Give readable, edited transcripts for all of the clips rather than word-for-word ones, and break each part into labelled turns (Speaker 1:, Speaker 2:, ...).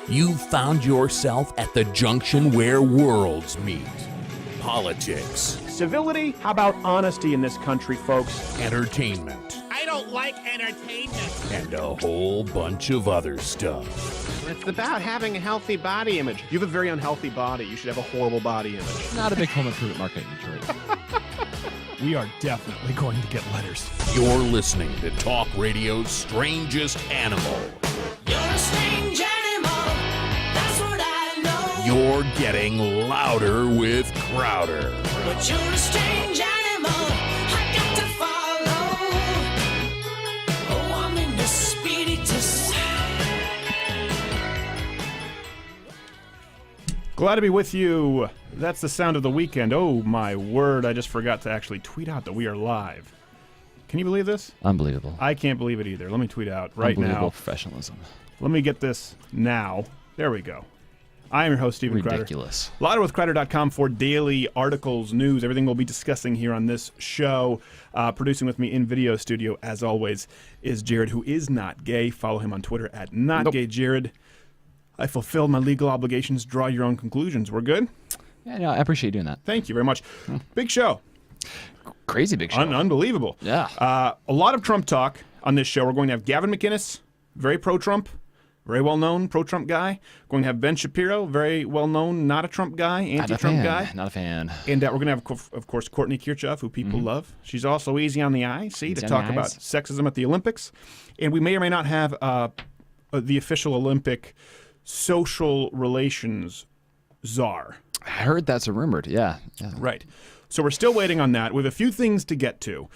Speaker 1: You've found yourself at the junction where worlds meet. Politics.
Speaker 2: Civility? How about honesty in this country, folks?
Speaker 1: Entertainment.
Speaker 3: I don't like entertainment.
Speaker 1: And a whole bunch of other stuff.
Speaker 2: It's about having a healthy body image. You have a very unhealthy body. You should have a horrible body image.
Speaker 4: Not a big home improvement market in Detroit.
Speaker 5: We are definitely going to get letters.
Speaker 1: You're listening to Talk Radio's Strangest Animal.
Speaker 6: You're a strange animal, that's what I know.
Speaker 1: You're getting louder with ๊kraʊdər.
Speaker 6: But you're a strange animal, I got to follow. Oh, I'm in the spiritus.
Speaker 2: Glad to be with you. That's the sound of the weekend. Oh, my word. I just forgot to actually tweet out that we are live. Can you believe this?
Speaker 4: Unbelievable.
Speaker 2: I can't believe it either. Let me tweet out right
Speaker 4: Unbelievable
Speaker 2: now.
Speaker 4: professionalism.
Speaker 2: Let me get this now. There we go. I am your host, Stephen ๊kraʊdər.
Speaker 4: Ridiculous.
Speaker 2: louderwithkraʊdər.com for daily articles, news, everything we'll be discussing here on this show. Producing with me in video studio, as always, is Jared, who is not gay. Follow him on Twitter at NotGayJared. I fulfilled my legal obligations. Draw your own conclusions. We're good?
Speaker 4: Yeah, no, I appreciate you doing that.
Speaker 2: Thank you very much. Big show.
Speaker 4: Crazy big show.
Speaker 2: Unbelievable.
Speaker 4: Yeah.
Speaker 2: A lot of Trump talk on this show. We're going to have Gavin McInnes, very pro-Trump, very well-known pro-Trump guy. We're going to have Ben Shapiro, very well-known, not a Trump guy, anti-Trump guy.
Speaker 4: Not a fan.
Speaker 2: And we're going to have, of course, Courtney Kirchoff, who people love. She's also easy on the eye, to talk about sexism at the Olympics. And we may or may not have the official Olympic social relations czar.
Speaker 4: I heard that's rumored. Yeah.
Speaker 2: Right. So we're still waiting on that. We have a few things to get to.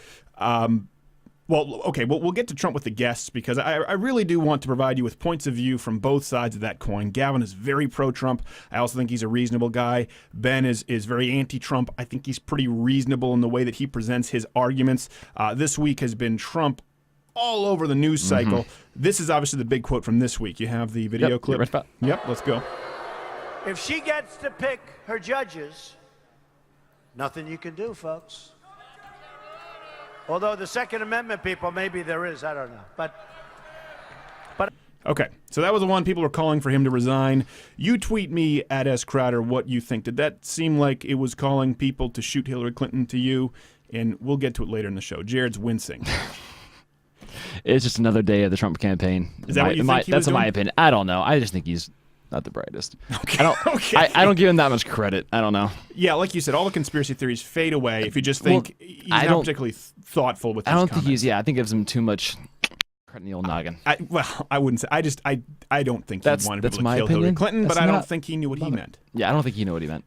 Speaker 2: We'll get to Trump with the guests because I really do want to provide you with points of view from both sides of that coin. Gavin is very pro-Trump. I also think he's a reasonable guy. Ben is very anti-Trump. I think he's pretty reasonable in the way that he presents his arguments. This week has been Trump all over the news cycle. This is obviously the big quote from this week. You have the video clip. Yep, let's go.
Speaker 7: If she gets to pick her judges, nothing you can do, folks. Although the Second Amendment people, maybe there is, I don't know. But
Speaker 2: okay, so that was the one people were calling for him to resign. You tweet me at @๊kraʊdər what you think. Did that seem like it was calling people to shoot Hillary Clinton to you? And we'll get to it later in the show. Jared's wincing.
Speaker 4: It's just another day of the Trump campaign.
Speaker 2: Is that what you think he was
Speaker 4: That's in my
Speaker 2: doing?
Speaker 4: opinion. I don't know. I just think he's not the brightest.
Speaker 2: Okay.
Speaker 4: I don't give him that much credit. I don't know.
Speaker 2: Yeah, like you said, all the conspiracy theories fade away if you just think he's not particularly thoughtful with his
Speaker 4: I don't
Speaker 2: comments.
Speaker 4: think he's. Yeah, I think it gives him too much credit in the old noggin.
Speaker 2: I wouldn't say. I don't think he wanted people to
Speaker 4: my
Speaker 2: kill Hillary
Speaker 4: opinion.
Speaker 2: Clinton, but
Speaker 4: That's
Speaker 2: I don't
Speaker 4: not-
Speaker 2: think he knew what he meant.
Speaker 4: Yeah, I don't think he knew what he meant.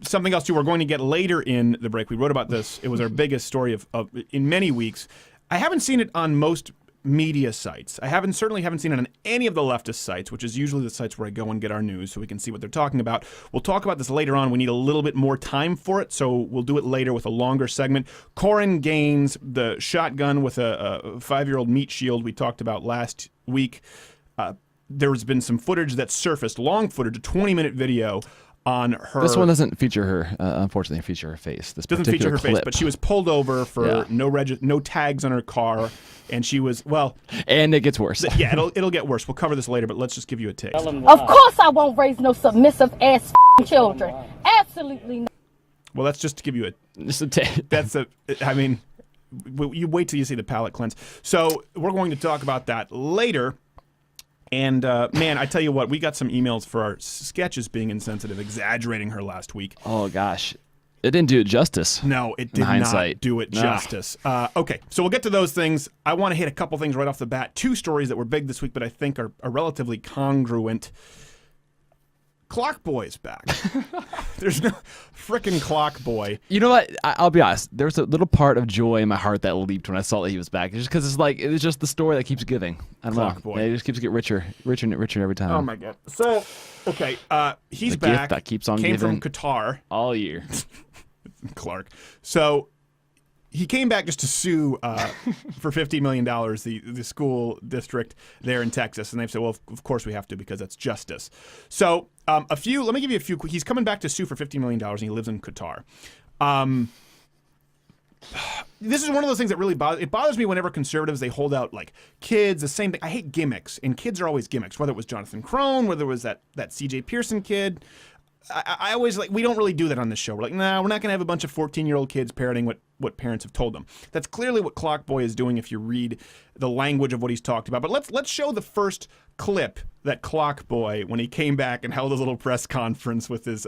Speaker 2: Something else, too, we're going to get later in the break. We wrote about this. It was our biggest story of in many weeks. I haven't seen it on most media sites. I certainly haven't seen it on any of the leftist sites, which is usually the sites where I go and get our news so we can see what they're talking about. We'll talk about this later on. We need a little bit more time for it, so we'll do it later with a longer segment. Korryn Gaines, the shotgun with a 5-year-old meat shield we talked about last week. There's been some footage that surfaced, long footage, a 20-minute video on her.
Speaker 4: This one doesn't feature her, unfortunately, feature her face. This
Speaker 2: doesn't feature her
Speaker 4: clip.
Speaker 2: face, but she was pulled over for no tags on her car, and she was,
Speaker 4: and it gets worse.
Speaker 2: Yeah, it'll get worse. We'll cover this later, but let's just give you a taste.
Speaker 8: Of course I won't raise no submissive ass children. Absolutely not.
Speaker 2: Well, that's just to give you you wait till you see the palate cleanse. So we're going to talk about that later. And, man, I tell you what, we got some emails for our sketches being insensitive, exaggerating her last week.
Speaker 4: Oh, gosh. It didn't do it justice.
Speaker 2: No, it did not do it justice. Okay, so we'll get to those things. I want to hit a couple things right off the bat. 2 stories that were big this week, but I think are relatively congruent. Clock Boy's back. There's no frickin' Clock Boy.
Speaker 4: You know what? I'll be honest. There was a little part of joy in my heart that leaped when I saw that he was back. Just because it was just the story that keeps giving. I don't know.
Speaker 2: Clock Boy.
Speaker 4: It just keeps getting richer and richer every time.
Speaker 2: Oh my god. So, okay, he's
Speaker 4: the
Speaker 2: back.
Speaker 4: Gift that keeps on
Speaker 2: came
Speaker 4: giving
Speaker 2: from Qatar.
Speaker 4: all year.
Speaker 2: Clark. So he came back just to sue for $50 million the school district there in Texas, and they've said, well, of course we have to because that's justice. So let me give you a few quick. He's coming back to sue for $50 million, and he lives in Qatar. This is one of those things that really bothers me whenever conservatives, they hold out like kids, the same thing. I hate gimmicks, and kids are always gimmicks, whether it was Jonathan Crone, whether it was that CJ Pearson kid. I always we don't really do that on this show. We're like, nah, we're not going to have a bunch of 14-year-old kids parroting what parents have told them. That's clearly what Clockboy is doing if you read the language of what he's talked about. But let's show the first clip that Clockboy, when he came back and held his little press conference with his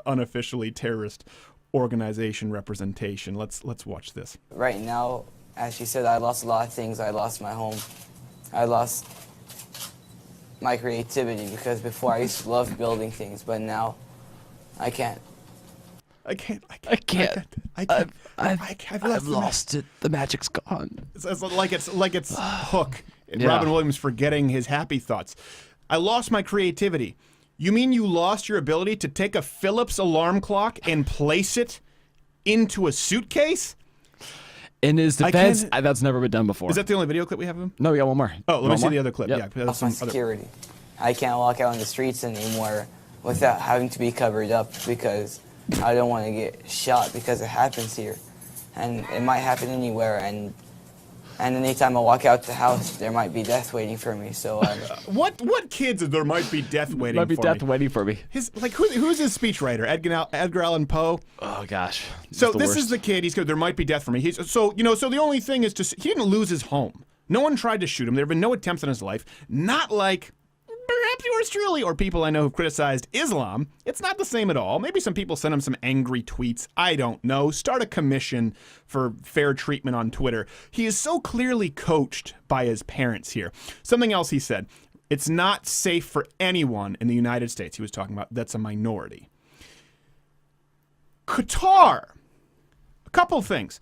Speaker 2: unofficially terrorist organization representation. Let's watch this.
Speaker 9: Right now, as she said, I lost a lot of things. I lost my home. I lost my creativity, because before I used to love building things, but now I can't.
Speaker 4: I've lost it. The magic's gone.
Speaker 2: It's like it's Hook. Robin Williams forgetting his happy thoughts. I lost my creativity. You mean you lost your ability to take a Philips alarm clock and place it into a suitcase?
Speaker 4: In his defense, that's never been done before.
Speaker 2: Is that the only video clip we have of him?
Speaker 4: No, we got one more.
Speaker 2: Oh, let me see the other clip.
Speaker 4: Yep.
Speaker 2: Yeah,
Speaker 9: Lost my security. I can't walk out on the streets anymore without having to be covered up, because I don't want to get shot, because it happens here. And it might happen anywhere, and anytime I walk out the house, there might be death waiting for me. So
Speaker 2: what kids there might be death waiting for me?
Speaker 4: Might be death waiting for me.
Speaker 2: Who's his speechwriter? Edgar Allan Poe?
Speaker 4: Oh gosh.
Speaker 2: So this is the kid. He's good. There might be death for me. So the only thing is he didn't lose his home. No one tried to shoot him. There have been no attempts on his life. Not like perhaps yours truly, or people I know who've criticized Islam. It's not the same at all. Maybe some people send him some angry tweets. I don't know. Start a commission for fair treatment on Twitter. He is so clearly coached by his parents here. Something else he said, it's not safe for anyone in the United States, he was talking about, that's a minority. Qatar, a couple things.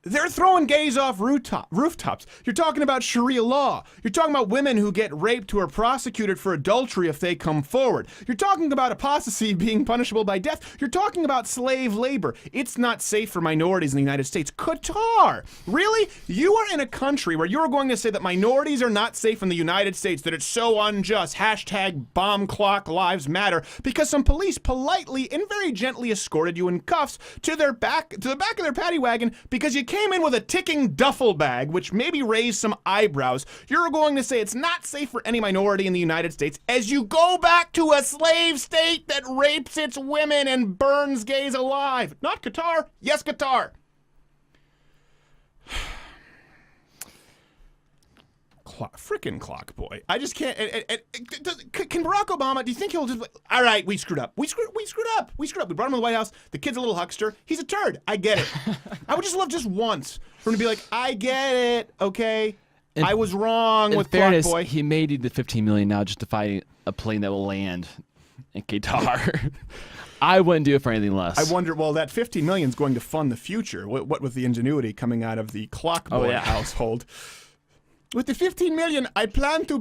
Speaker 2: They're throwing gays off rooftops. You're talking about Sharia law. You're talking about women who get raped who are prosecuted for adultery if they come forward. You're talking about apostasy being punishable by death. You're talking about slave labor. It's not safe for minorities in the United States. Qatar, really? You are in a country where you're going to say that minorities are not safe in the United States, that it's so unjust, hashtag bomb clock lives matter, because some police politely and very gently escorted you in cuffs to the back of their paddy wagon because you came in with a ticking duffel bag, which maybe raised some eyebrows. You're going to say it's not safe for any minority in the United States as you go back to a slave state that rapes its women and burns gays alive. Not Qatar. Yes, Qatar. Frickin' clock boy. I just can't. Can Barack Obama, do you think he'll just, all right, we screwed up. We screwed up. We brought him to the White House. The kid's a little huckster. He's a turd. I get it. I would just love just once for him to be like, I get it, okay? I was wrong with
Speaker 4: fairness,
Speaker 2: Clock Boy.
Speaker 4: He may need the $15 million now just to find a plane that will land in Qatar. I wouldn't do it for anything less.
Speaker 2: I wonder, well, that $15 million is going to fund the future. What with the ingenuity coming out of the Clock Boy household. With the $15 million, I'm going to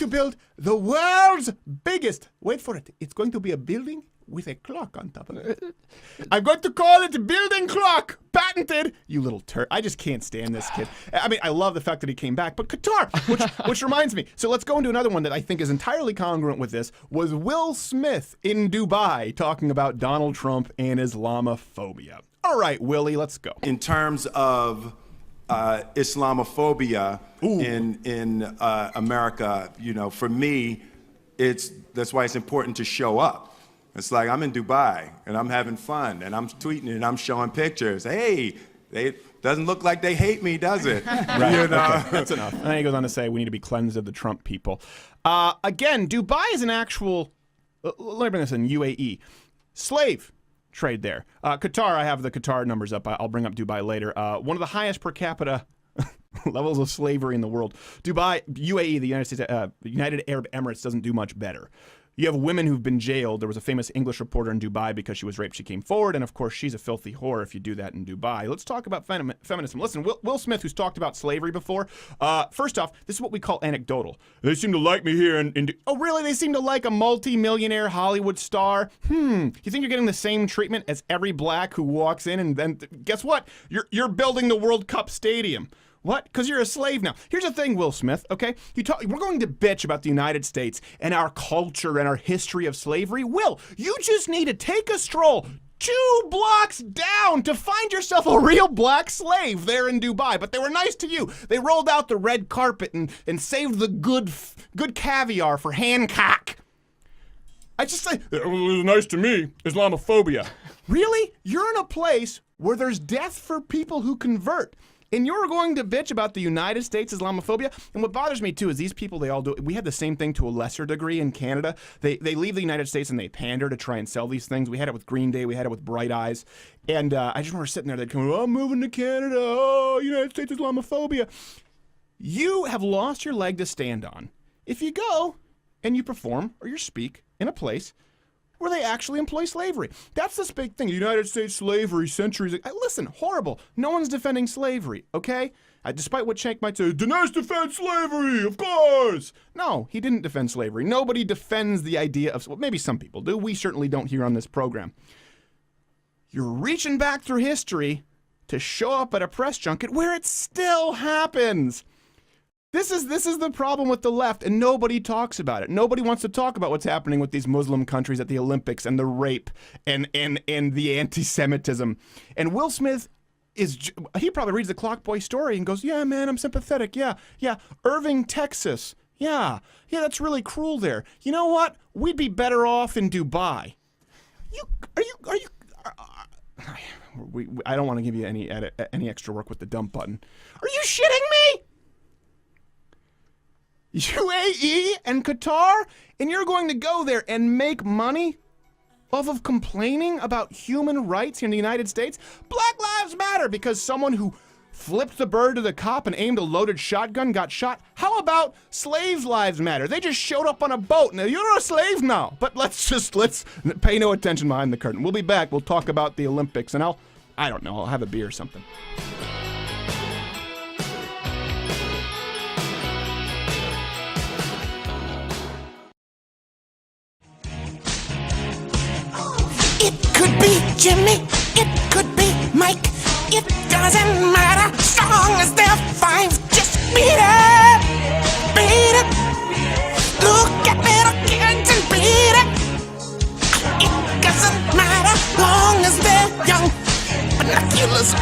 Speaker 2: build the world's biggest, wait for it, it's going to be a building with a clock on top of it. I'm going to call it Building Clock, patented. You little turd. I just can't stand this kid. I mean, I love the fact that he came back, but Qatar, which reminds me. So let's go into another one that I think is entirely congruent with this, was Will Smith in Dubai talking about Donald Trump and Islamophobia. All right, Willie, let's go.
Speaker 10: In terms of Islamophobia in America, for me, that's why it's important to show up. It's like I'm in Dubai and I'm having fun and I'm tweeting and I'm showing pictures. Hey, doesn't look like they hate me, does it?
Speaker 2: Right. Okay. That's enough. And then he goes on to say we need to be cleansed of the Trump people. Again, Dubai is an actual. Let me bring this in. UAE, slave trade there. Qatar, I have the Qatar numbers up. I'll bring up Dubai later. One of the highest per capita levels of slavery in the world. Dubai, UAE, the United Arab Emirates, doesn't do much better. You have women who've been jailed. There was a famous English reporter in Dubai because she was raped. She came forward, and of course, she's a filthy whore if you do that in Dubai. Let's talk about feminism. Listen, Will Smith, who's talked about slavery before, first off, this is what we call anecdotal. They seem to like me here. Oh, really? They seem to like a multi-millionaire Hollywood star? You think you're getting the same treatment as every black who walks in, and then guess what? You're building the World Cup stadium. What? Because you're a slave now. Here's the thing, Will Smith, okay? We're going to bitch about the United States and our culture and our history of slavery. Will, you just need to take a stroll 2 blocks down to find yourself a real black slave there in Dubai. But they were nice to you. They rolled out the red carpet and saved the good caviar for Hancock. I just say, it was nice to me. Islamophobia. Really? You're in a place where there's death for people who convert. And you're going to bitch about the United States Islamophobia? And what bothers me, too, is these people, they all do. We had the same thing to a lesser degree in Canada. They leave the United States and they pander to try and sell these things. We had it with Green Day. We had it with Bright Eyes. And I just remember sitting there. They'd come, oh, I'm moving to Canada. Oh, United States Islamophobia. You have lost your leg to stand on if you go and you perform or you speak in a place where they actually employ slavery. That's this big thing. United States slavery, centuries. Listen, horrible. No one's defending slavery, okay? Despite what Shank might say, Dinesh defends slavery, of course. No, he didn't defend slavery. Nobody defends the idea of, well, maybe some people do. We certainly don't here on this program. You're reaching back through history to show up at a press junket where it still happens. This is the problem with the left, and nobody talks about it. Nobody wants to talk about what's happening with these Muslim countries at the Olympics and the rape and the anti-Semitism. And Will Smith he probably reads the Clock Boy story and goes, yeah, man, I'm sympathetic. Yeah. Irving, Texas. Yeah, that's really cruel there. You know what? We'd be better off in Dubai. I don't want to give you any extra work with the dump button. Are you shitting me? UAE and Qatar, and you're going to go there and make money off of complaining about human rights here in the United States? Black Lives Matter because someone who flipped the bird to the cop and aimed a loaded shotgun got shot. How about slaves' lives matter? They just showed up on a boat. Now, you're a slave now. But let's pay no attention behind the curtain. We'll be back. We'll talk about the Olympics, and I'll have a beer or something.
Speaker 6: It could be Jimmy, it could be Mike. It doesn't matter, as long as they're fine. Just beat it, beat it. Look at little kids and beat it. It doesn't matter, long as they're young. Binoculars.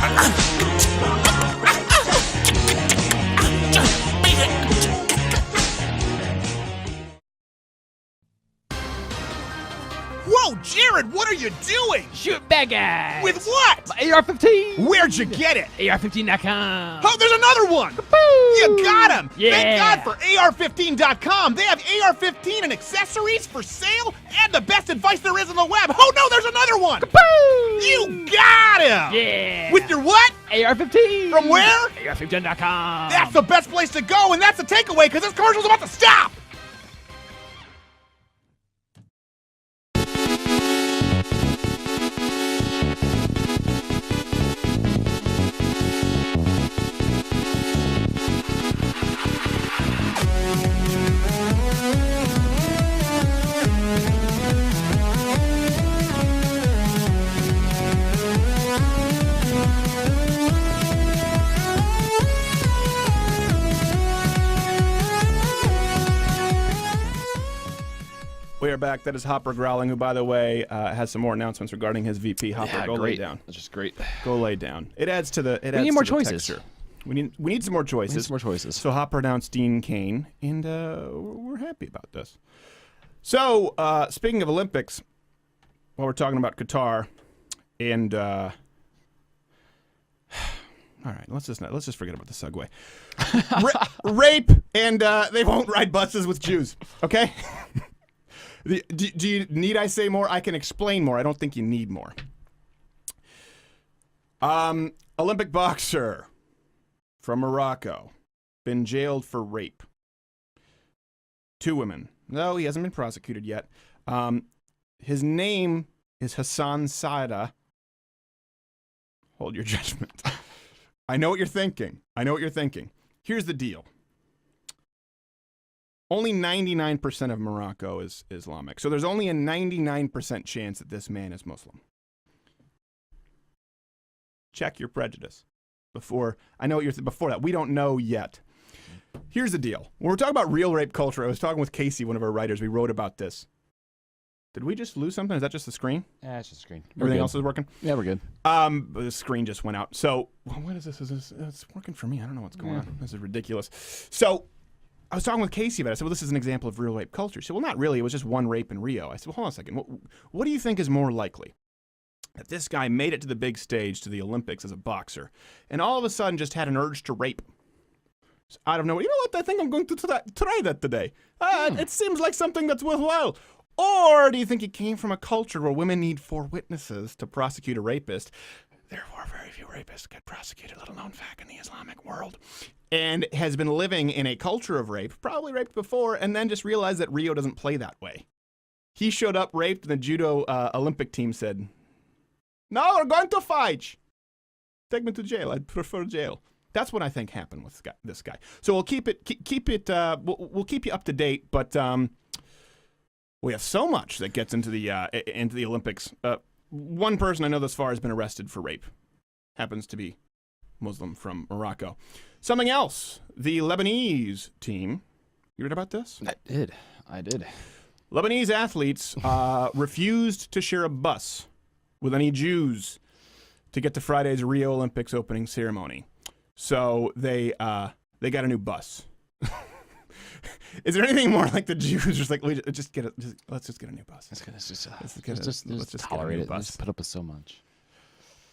Speaker 6: Beat it.
Speaker 2: Whoa, Jared, what are you doing?
Speaker 3: Shoot bad guys.
Speaker 2: With what?
Speaker 3: My AR-15.
Speaker 2: Where'd you get it?
Speaker 3: AR-15.com.
Speaker 2: Oh, there's another one. You got him.
Speaker 3: Yeah.
Speaker 2: Thank God for AR-15.com. They have AR-15 and accessories for sale and the best advice there is on the web. Oh, no, there's another one. You got him.
Speaker 3: Yeah.
Speaker 2: With your what?
Speaker 3: AR-15.
Speaker 2: From where?
Speaker 3: AR-15.com.
Speaker 2: That's the best place to go, and that's the takeaway because this commercial's about to stop. We are back. That is Hopper growling, who, by the way, has some more announcements regarding his VP. Hopper, go lay down.
Speaker 4: That's just great.
Speaker 2: Go lay down. It adds to the.
Speaker 4: We need more choices.
Speaker 2: Texture. We need some more choices.
Speaker 4: We need some more choices.
Speaker 2: So Hopper announced Dean Cain, and we're happy about this. So speaking of Olympics, while we're talking about Qatar, and all right, let's just forget about the Segway. Rape, and they won't ride buses with Jews. Okay. Do you need I say more? I can explain more. I don't think you need more. Olympic boxer from Morocco, been jailed for rape. 2 women. No, he hasn't been prosecuted yet. His name is Hassan Saada. Hold your judgment. I know what you're thinking. Here's the deal. Only 99% of Morocco is Islamic. So there's only a 99% chance that this man is Muslim. Check your prejudice. Before that. We don't know yet. Here's the deal. When we're talking about real rape culture, I was talking with Casey, one of our writers. We wrote about this. Did we just lose something? Is that just the screen?
Speaker 4: Yeah, it's just a screen.
Speaker 2: Everything else is working?
Speaker 4: Yeah, we're good.
Speaker 2: The screen just went out. So, what is this? It's working for me. I don't know what's going on. This is ridiculous. So, I was talking with Casey about it. I said, well, this is an example of real rape culture. She said, well, not really. It was just one rape in Rio. I said, well, hold on a second. What do you think is more likely? That this guy made it to the big stage, to the Olympics as a boxer, and all of a sudden just had an urge to rape. So out of nowhere, you know what? I think I'm going to try that today. It seems like something that's worthwhile. Or do you think it came from a culture where women need 4 witnesses to prosecute a rapist? Therefore, very few rapists get prosecuted, little known fact in the Islamic world. And has been living in a culture of rape, probably raped before, and then just realized that Rio doesn't play that way. He showed up, raped, and the judo Olympic team said, no, we're going to fight. Take me to jail. I'd prefer jail. That's what I think happened with this guy. So we'll keep it. We'll keep you up to date. But we have so much that gets into the Olympics. One person I know thus far has been arrested for rape. Happens to be Muslim from Morocco. Something else. The Lebanese team. You read about this?
Speaker 4: I did.
Speaker 2: Lebanese athletes refused to share a bus with any Jews to get to Friday's Rio Olympics opening ceremony. So they got a new bus. Is there anything more like the Jews just like, let's just get a new bus?
Speaker 4: Let's just tolerate it. Just put up with so much.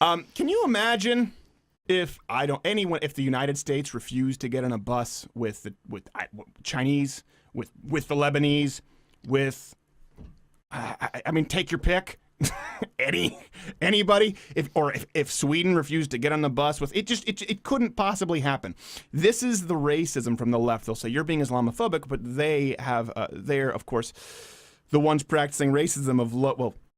Speaker 2: Can you imagine if the United States refused to get on a bus with Chinese, with the Lebanese, with take your pick. Anybody, if Sweden refused to get on the bus with it couldn't possibly happen. This is the racism from the left. They'll say you're being Islamophobic, but they have they're of course the ones practicing racism of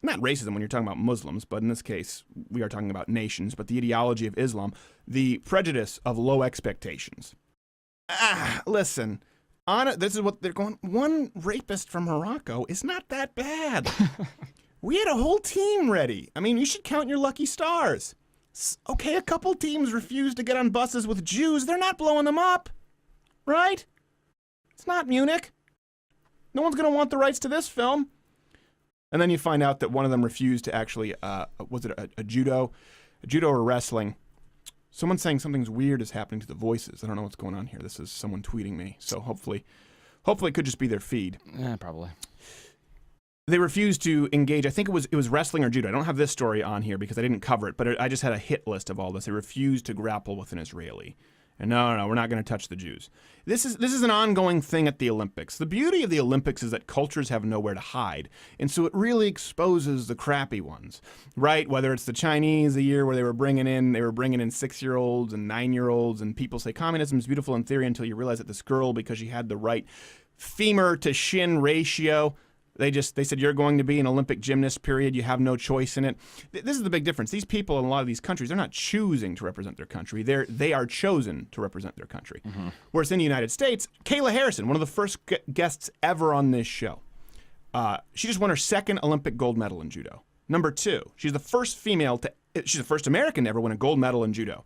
Speaker 2: not racism when you're talking about Muslims, but in this case we are talking about nations. But the ideology of Islam, the prejudice of low expectations. Listen. This is what they're going. One rapist from Morocco is not that bad. We had a whole team ready. I mean, you should count your lucky stars. Okay, a couple teams refused to get on buses with Jews. They're not blowing them up, right? It's not Munich. No one's going to want the rights to this film. And then you find out that one of them refused to actually, was it a judo or wrestling? Someone's saying something's weird is happening to the voices. I don't know what's going on here. This is someone tweeting me. So hopefully it could just be their feed.
Speaker 4: Yeah, probably.
Speaker 2: They refused to engage. I think it was wrestling or judo. I don't have this story on here because I didn't cover it, but I just had a hit list of all this. They refused to grapple with an Israeli. And no, we're not going to touch the Jews. This is an ongoing thing at the Olympics. The beauty of the Olympics is that cultures have nowhere to hide, and so it really exposes the crappy ones, right? Whether it's the Chinese, the year where they were bringing in 6-year-olds and 9-year-olds, and people say communism is beautiful in theory until you realize that this girl, because she had the right femur to shin ratio, they said, you're going to be an Olympic gymnast, period. You have no choice in it. This is the big difference. These people in a lot of these countries, they're not choosing to represent their country. They are chosen to represent their country. Mm-hmm. Whereas in the United States, Kayla Harrison, one of the first guests ever on this show, she just won her 2nd Olympic gold medal in judo. Number 2, she's the first American to ever win a gold medal in judo.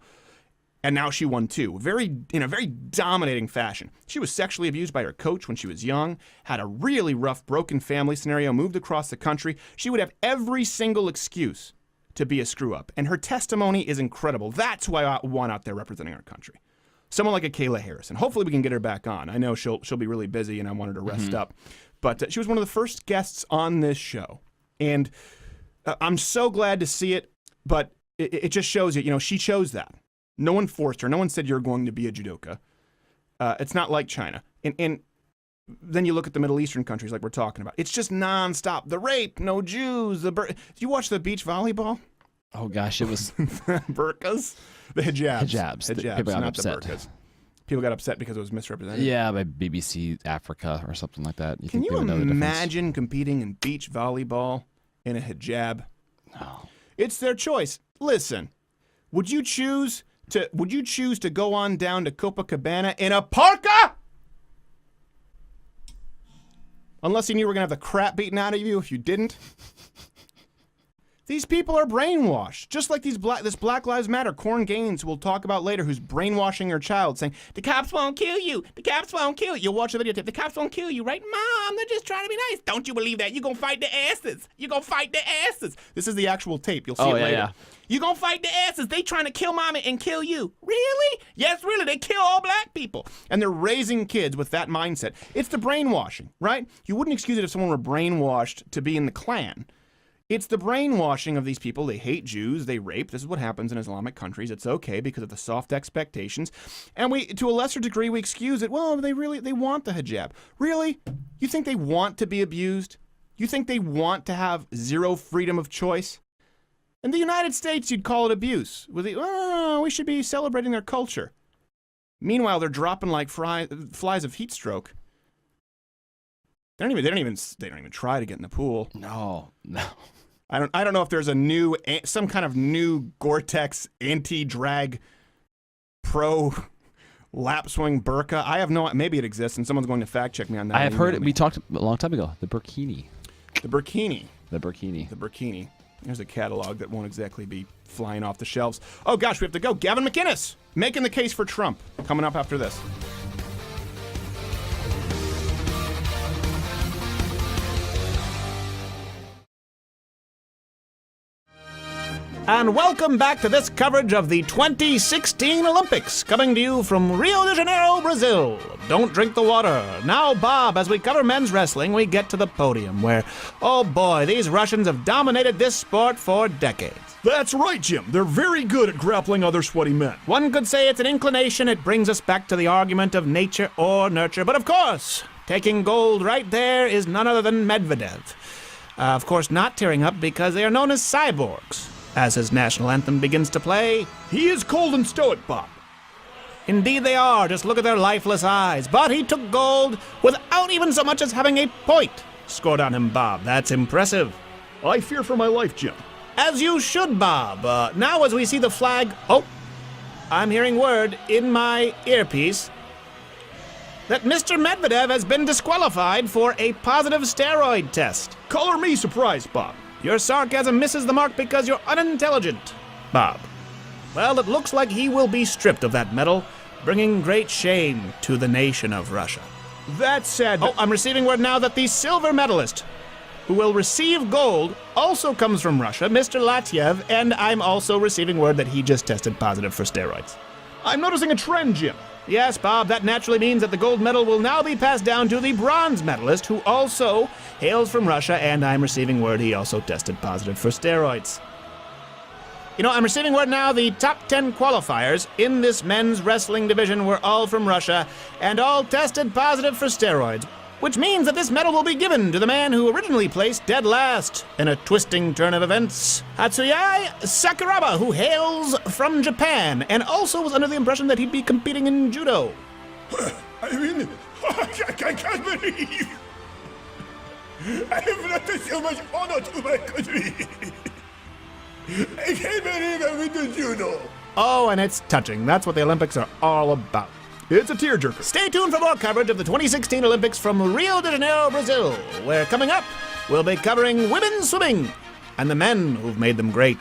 Speaker 2: And now she won 2, in a very dominating fashion. She was sexually abused by her coach when she was young, had a really rough, broken family scenario, moved across the country. She would have every single excuse to be a screw-up. And her testimony is incredible. That's who I want out there representing our country. Someone like a Kayla Harrison. Hopefully we can get her back on. I know she'll be really busy and I want her to rest up. But she was one of the first guests on this show. And I'm so glad to see it, but it just shows you, she chose that. No one forced her. No one said you're going to be a judoka. It's not like China. And then you look at the Middle Eastern countries like we're talking about. It's just nonstop. The rape, no Jews. Did you watch the beach volleyball?
Speaker 4: Oh, gosh, it was...
Speaker 2: burqas? The hijabs.
Speaker 4: Hijabs.
Speaker 2: Hijabs,
Speaker 4: People got
Speaker 2: not
Speaker 4: upset.
Speaker 2: the burqas. People got upset because it was misrepresented?
Speaker 4: Yeah, by BBC Africa or something like that.
Speaker 2: Can you imagine competing in beach volleyball in a hijab?
Speaker 4: No.
Speaker 2: It's their choice. Listen, would you choose to go on down to Copacabana in a parka? Unless you knew you were going to have the crap beaten out of you if you didn't. These people are brainwashed, just like this Black Lives Matter. Korryn Gaines, who we'll talk about later, who's brainwashing her child, saying, the cops won't kill you. The cops won't kill you. You'll watch the videotape. The cops won't kill you, right? Mom, they're just trying to be nice. Don't you believe that? You're going to fight the asses. You're going to fight the asses. This is the actual tape. You'll see it later. Yeah. You're going to fight the asses. They trying to kill mommy and kill you. Really? Yes, really. They kill all black people. And they're raising kids with that mindset. It's the brainwashing, right? You wouldn't excuse it if someone were brainwashed to be in the Klan. It's the brainwashing of these people. They hate Jews. They rape. This is what happens in Islamic countries. It's okay because of the soft expectations. And we, to a lesser degree, we excuse it. Well, they want the hijab. Really? You think they want to be abused? You think they want to have zero freedom of choice? In the United States, you'd call it abuse. We should be celebrating their culture. Meanwhile, they're dropping like flies of heat stroke. They don't even try to get in the pool.
Speaker 4: No.
Speaker 2: I don't know if there's some kind of new Gore-Tex anti-drag pro lap swing burqa. I have no. Maybe it exists, and someone's going to fact check me on that.
Speaker 4: I have heard it. We talked a long time ago. The burkini.
Speaker 2: The burkini.
Speaker 4: The burkini.
Speaker 2: The burkini. There's a catalog that won't exactly be flying off the shelves. Oh gosh, we have to go. Gavin McInnes making the case for Trump. Coming up after this. And welcome back to this coverage of the 2016 Olympics, coming to you from Rio de Janeiro, Brazil. Don't drink the water. Now, Bob, as we cover men's wrestling, we get to the podium where, oh boy, these Russians have dominated this sport for decades.
Speaker 5: That's right, Jim. They're very good at grappling other sweaty men.
Speaker 2: One could say it's an inclination. It brings us back to the argument of nature or nurture. But of course, taking gold right there is none other than Medvedev. Of course, not tearing up because they are known as cyborgs. As his national anthem begins to play,
Speaker 5: he is cold and stoic, Bob.
Speaker 2: Indeed they are. Just look at their lifeless eyes. But he took gold without even so much as having a point scored on him, Bob. That's impressive.
Speaker 5: I fear for my life, Jim.
Speaker 2: As you should, Bob. Now as we see the flag... Oh, I'm hearing word in my earpiece that Mr. Medvedev has been disqualified for a positive steroid test.
Speaker 5: Color me surprised, Bob.
Speaker 2: Your sarcasm misses the mark because you're unintelligent, Bob. Well, it looks like he will be stripped of that medal, bringing great shame to the nation of Russia.
Speaker 5: That said...
Speaker 2: Oh, I'm receiving word now that the silver medalist who will receive gold also comes from Russia, Mr. Latyev, and I'm also receiving word that he just tested positive for steroids.
Speaker 5: I'm noticing a trend, Jim.
Speaker 2: Yes, Bob, that naturally means that the gold medal will now be passed down to the bronze medalist, who also hails from Russia, and I'm receiving word he also tested positive for steroids. You know, I'm receiving word now the top 10 qualifiers in this men's wrestling division were all from Russia, and all tested positive for steroids, which means that this medal will be given to the man who originally placed dead last in a twisting turn of events, Hatsuyai Sakuraba, who hails from Japan, and also was under the impression that he'd be competing in judo.
Speaker 5: I mean, I can't believe I have brought so much honor to my country. I can't believe I went to judo.
Speaker 2: Oh, and it's touching. That's what the Olympics are all about.
Speaker 5: It's a tearjerker.
Speaker 2: Stay tuned for more coverage of the 2016 Olympics from Rio de Janeiro, Brazil, where coming up, we'll be covering women's swimming and the men who've made them great.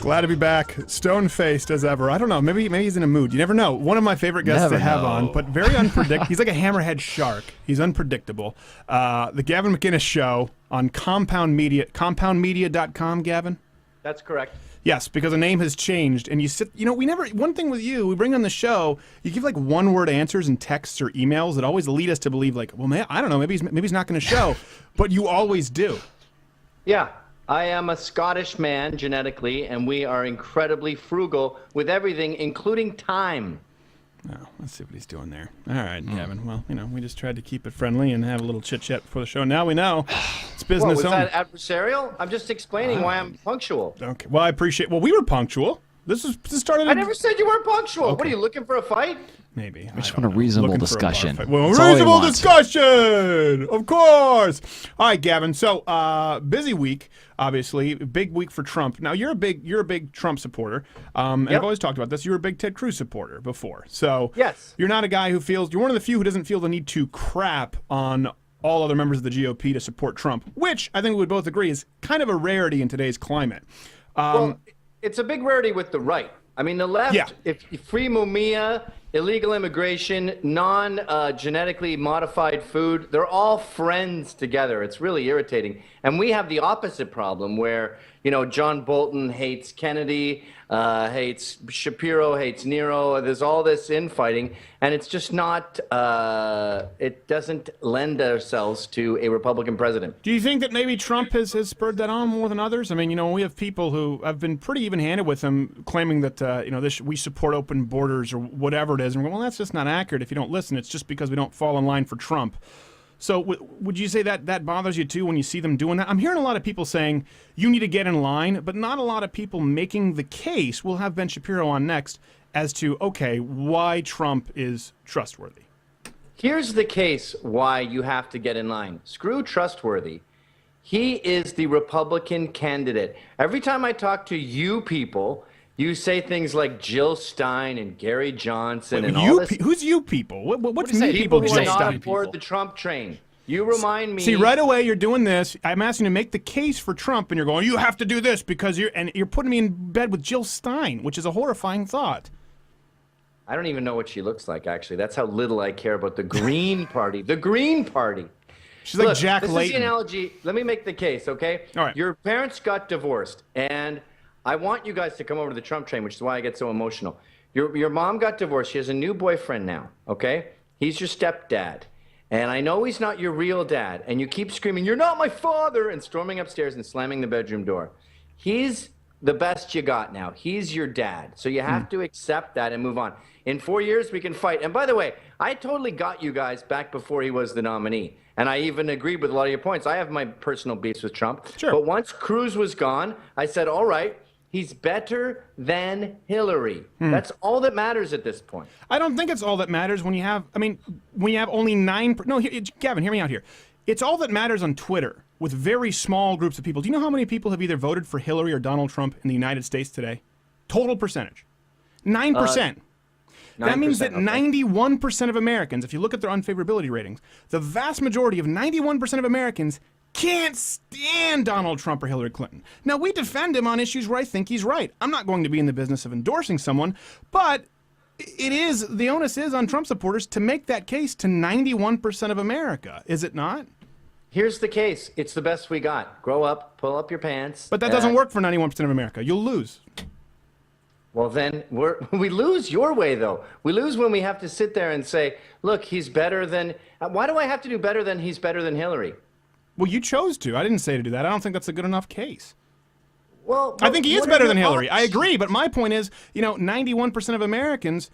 Speaker 5: Glad to be back, stone-faced as ever. I don't know, maybe he's in a mood. You never know. One of my favorite guests to have on, but very unpredictable. He's like a hammerhead shark. He's unpredictable. The Gavin McInnes Show on Compound Media, compoundmedia.com, Gavin?
Speaker 11: That's correct.
Speaker 2: Yes, because the name has changed, and one thing with you, we bring on the show, you give like one-word answers in texts or emails that always lead us to believe like, well, man, I don't know, maybe he's not going to show, but you always do.
Speaker 11: Yeah. I am a Scottish man genetically, and we are incredibly frugal with everything, including time.
Speaker 2: Oh, let's see what he's doing there. All right, Gavin. Well, we just tried to keep it friendly and have a little chit-chat before the show. Now we know. business
Speaker 11: was
Speaker 2: only.
Speaker 11: that adversarial? I'm just explaining why I'm punctual.
Speaker 2: Okay. Well, I appreciate. Well, we were punctual. This started.
Speaker 11: I never said you weren't punctual.
Speaker 2: Okay.
Speaker 11: What are you looking for a fight?
Speaker 2: Maybe.
Speaker 4: I just want a reasonable discussion.
Speaker 2: Well,
Speaker 4: That's all we
Speaker 2: reasonable
Speaker 4: want.
Speaker 2: discussion, of course. All right, Gavin. So, busy week, obviously, big week for Trump. Now, you're a big Trump supporter, and I've always talked about this. You were a big Ted Cruz supporter before, so
Speaker 11: yes,
Speaker 2: you're not a guy who feels. You're one of the few who doesn't feel the need to crap on all other members of the GOP to support Trump, which I think we would both agree is kind of a rarity in today's climate.
Speaker 11: Well, it's a big rarity with the right. I mean, the left, if free mumia, illegal immigration, non-genetically modified food, they're all friends together. It's really irritating. And we have the opposite problem where, you know, John Bolton hates Kennedy, hates Shapiro, hates Nero. There's all this infighting, and it's just not, it doesn't lend ourselves to a Republican president.
Speaker 2: Do you think that maybe Trump has spurred that on more than others? I mean, you know, we have people who have been pretty even-handed with him, claiming that, you know, we support open borders or whatever it is. And we're going, well, that's just not accurate. If you don't listen, it's just because we don't fall in line for Trump. So would you say that bothers you too when you see them doing that? I'm hearing a lot of people saying you need to get in line, but not a lot of people making the case. We'll have Ben Shapiro on next as to, okay, why Trump is trustworthy.
Speaker 11: Here's the case why you have to get in line. Screw trustworthy. He is the Republican candidate. Every time I talk to you people, you say things like Jill Stein and Gary Johnson and all this.
Speaker 2: Who's you people? What's
Speaker 11: me people who are
Speaker 2: Jill
Speaker 11: not
Speaker 2: Stein
Speaker 11: on board the Trump train? You remind me.
Speaker 2: See, right away you're doing this. I'm asking you to make the case for Trump, and you're going, you have to do this because you're putting me in bed with Jill Stein, which is a horrifying thought.
Speaker 11: I don't even know what she looks like, actually. That's how little I care about the Green Party. The Green Party.
Speaker 2: She's like Jack
Speaker 11: Layton. This is the analogy. Let me make the case, okay?
Speaker 2: All right.
Speaker 11: Your parents got divorced, and I want you guys to come over to the Trump train, which is why I get so emotional. Your mom got divorced. She has a new boyfriend now, okay? He's your stepdad. And I know he's not your real dad. And you keep screaming, you're not my father, and storming upstairs and slamming the bedroom door. He's the best you got now. He's your dad. So you have to accept that and move on. In 4 years, we can fight. And by the way, I totally got you guys back before he was the nominee. And I even agreed with a lot of your points. I have my personal beefs with Trump.
Speaker 2: Sure.
Speaker 11: But once Cruz was gone, I said, all right, he's better than Hillary. That's all that matters at this point.
Speaker 2: I don't think it's all that matters when you have, when you have only 9%. No, Gavin, hear me out here. It's all that matters on Twitter with very small groups of people. Do you know how many people have either voted for Hillary or Donald Trump in the United States today? Total percentage. 9%. That means that 91% of Americans, if you look at their unfavorability ratings, the vast majority of 91% of Americans can't stand Donald Trump or Hillary Clinton. Now, we defend him on issues where I think he's right. I'm not going to be in the business of endorsing someone, but the onus is on Trump supporters to make that case to 91% of America, is it not?
Speaker 11: Here's the case. It's the best we got. Grow up, pull up your pants.
Speaker 2: But that doesn't work for 91% of America. You'll lose.
Speaker 11: Well, then we lose your way, though. We lose when we have to sit there and say, look, he's better than... Why do I have to do better than he's better than Hillary?
Speaker 2: Well, you chose to. I didn't say to do that. I don't think that's a good enough case.
Speaker 11: Well,
Speaker 2: I think he is better than Hillary. I agree, but my point is, 91% of Americans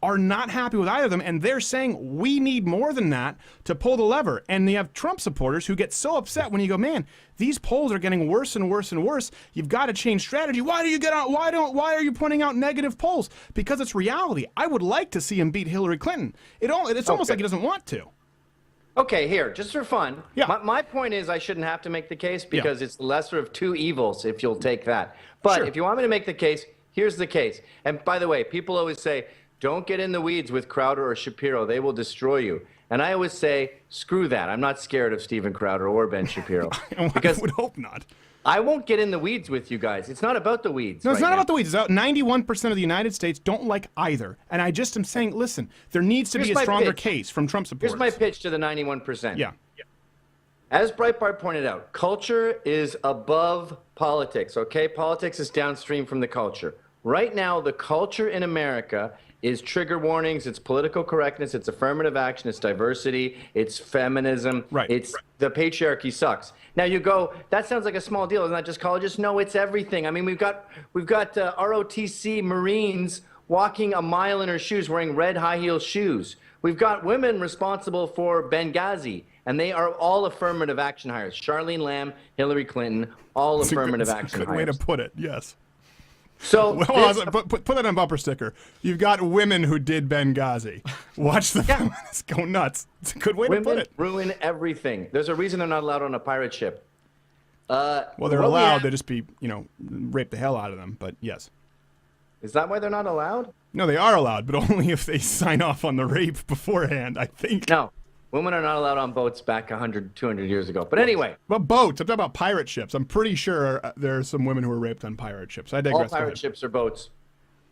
Speaker 2: are not happy with either of them, and they're saying we need more than that to pull the lever. And you have Trump supporters who get so upset when you go, man, these polls are getting worse and worse and worse. You've got to change strategy. Why are you pointing out negative polls? Because it's reality. I would like to see him beat Hillary Clinton. It's almost like he doesn't want to.
Speaker 11: Okay, here, just for fun.
Speaker 2: Yeah.
Speaker 11: My point is I shouldn't have to make the case because it's the lesser of two evils, if you'll take that. But if you want me to make the case, here's the case. And by the way, people always say, don't get in the weeds with Crowder or Shapiro. They will destroy you. And I always say, screw that. I'm not scared of Steven Crowder or Ben Shapiro.
Speaker 2: Because I would hope not.
Speaker 11: I won't get in the weeds with you guys. It's not about the weeds.
Speaker 2: No, it's not about the weeds. It's about 91% of the United States don't like either. And I just am saying, listen, there needs to be a stronger case from Trump supporters.
Speaker 11: Here's my pitch to the 91%.
Speaker 2: Yeah.
Speaker 11: As Breitbart pointed out, culture is above politics, okay? Politics is downstream from the culture. Right now, the culture in America is trigger warnings, it's political correctness, it's affirmative action, it's diversity, it's feminism, it's the patriarchy sucks. Now you go, that sounds like a small deal, isn't that just colleges? No, it's everything. I mean, we've got ROTC Marines walking a mile in her shoes wearing red high heel shoes. We've got women responsible for Benghazi And they are all affirmative action hires. Charlene Lamb, Hillary Clinton, all affirmative action
Speaker 5: hires. Good way to put it, yes.
Speaker 11: So
Speaker 5: put that on bumper sticker. You've got women who did Benghazi. Watch the feminists go nuts. It's a good way to put it.
Speaker 11: Ruin everything. There's a reason they're not allowed on a pirate ship.
Speaker 5: Well, they're allowed. They just be, rape the hell out of them. But yes.
Speaker 11: Is that why they're not allowed?
Speaker 5: No, they are allowed, but only if they sign off on the rape beforehand, I think.
Speaker 11: No. Women are not allowed on boats back 100, 200 years ago. But anyway.
Speaker 5: Well, boats. I'm talking about pirate ships. I'm pretty sure there are some women who were raped on pirate ships. I digress.
Speaker 11: All pirate ships are boats.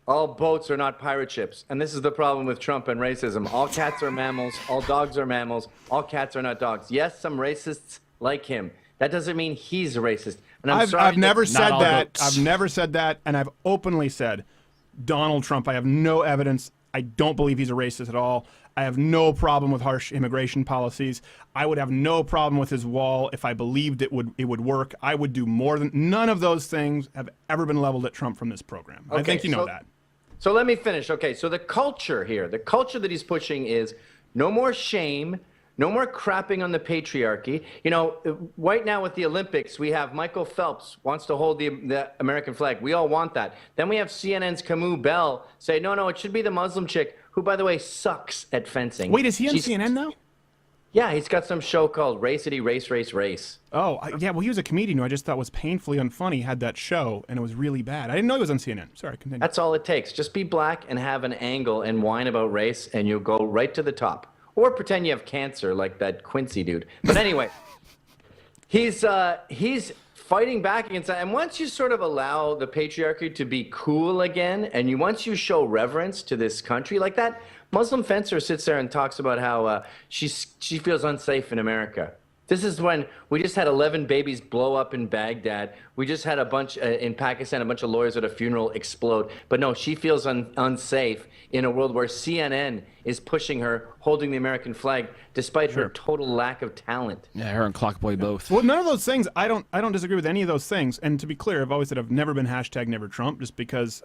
Speaker 11: All boats are not pirate ships. And this is the problem with Trump and racism. All cats are mammals. All dogs are mammals. All cats are not dogs. Yes, some racists like him. That doesn't mean he's racist. And
Speaker 5: I've never said that. I've never said that. And I've openly said Donald Trump, I have no evidence. I don't believe he's a racist at all. I have no problem with harsh immigration policies. I would have no problem with his wall if I believed it would work. I would do more than none of those things have ever been leveled at Trump from this program. Okay, I think you know that.
Speaker 11: So let me finish. Okay, so the culture here, the culture that he's pushing is no more shame, no more crapping on the patriarchy. Right now with the Olympics, we have Michael Phelps wants to hold the American flag. We all want that. Then we have CNN's Camus Bell say, no, it should be the Muslim chick, who, by the way, sucks at fencing.
Speaker 5: Wait, is he on CNN now?
Speaker 11: Yeah, he's got some show called Racity, Race, Race, Race.
Speaker 5: Oh, yeah, well, he was a comedian who I just thought was painfully unfunny. He had that show, and it was really bad. I didn't know he was on CNN. Sorry, continue.
Speaker 11: That's all it takes. Just be black and have an angle and whine about race, and you'll go right to the top. Or pretend you have cancer like that Quincy dude. But anyway, he's fighting back against that. And once you sort of allow the patriarchy to be cool again, and once you show reverence to this country like that, Muslim fencer sits there and talks about how she feels unsafe in America. This is when we just had 11 babies blow up in Baghdad. We just had a bunch in Pakistan, a bunch of lawyers at a funeral explode. But no, she feels unsafe in a world where CNN is pushing her, holding the American flag, despite her total lack of talent.
Speaker 4: Yeah, her and Clockboy both.
Speaker 5: Well, none of those things. I don't disagree with any of those things. And to be clear, I've always said I've never been #NeverTrump, just because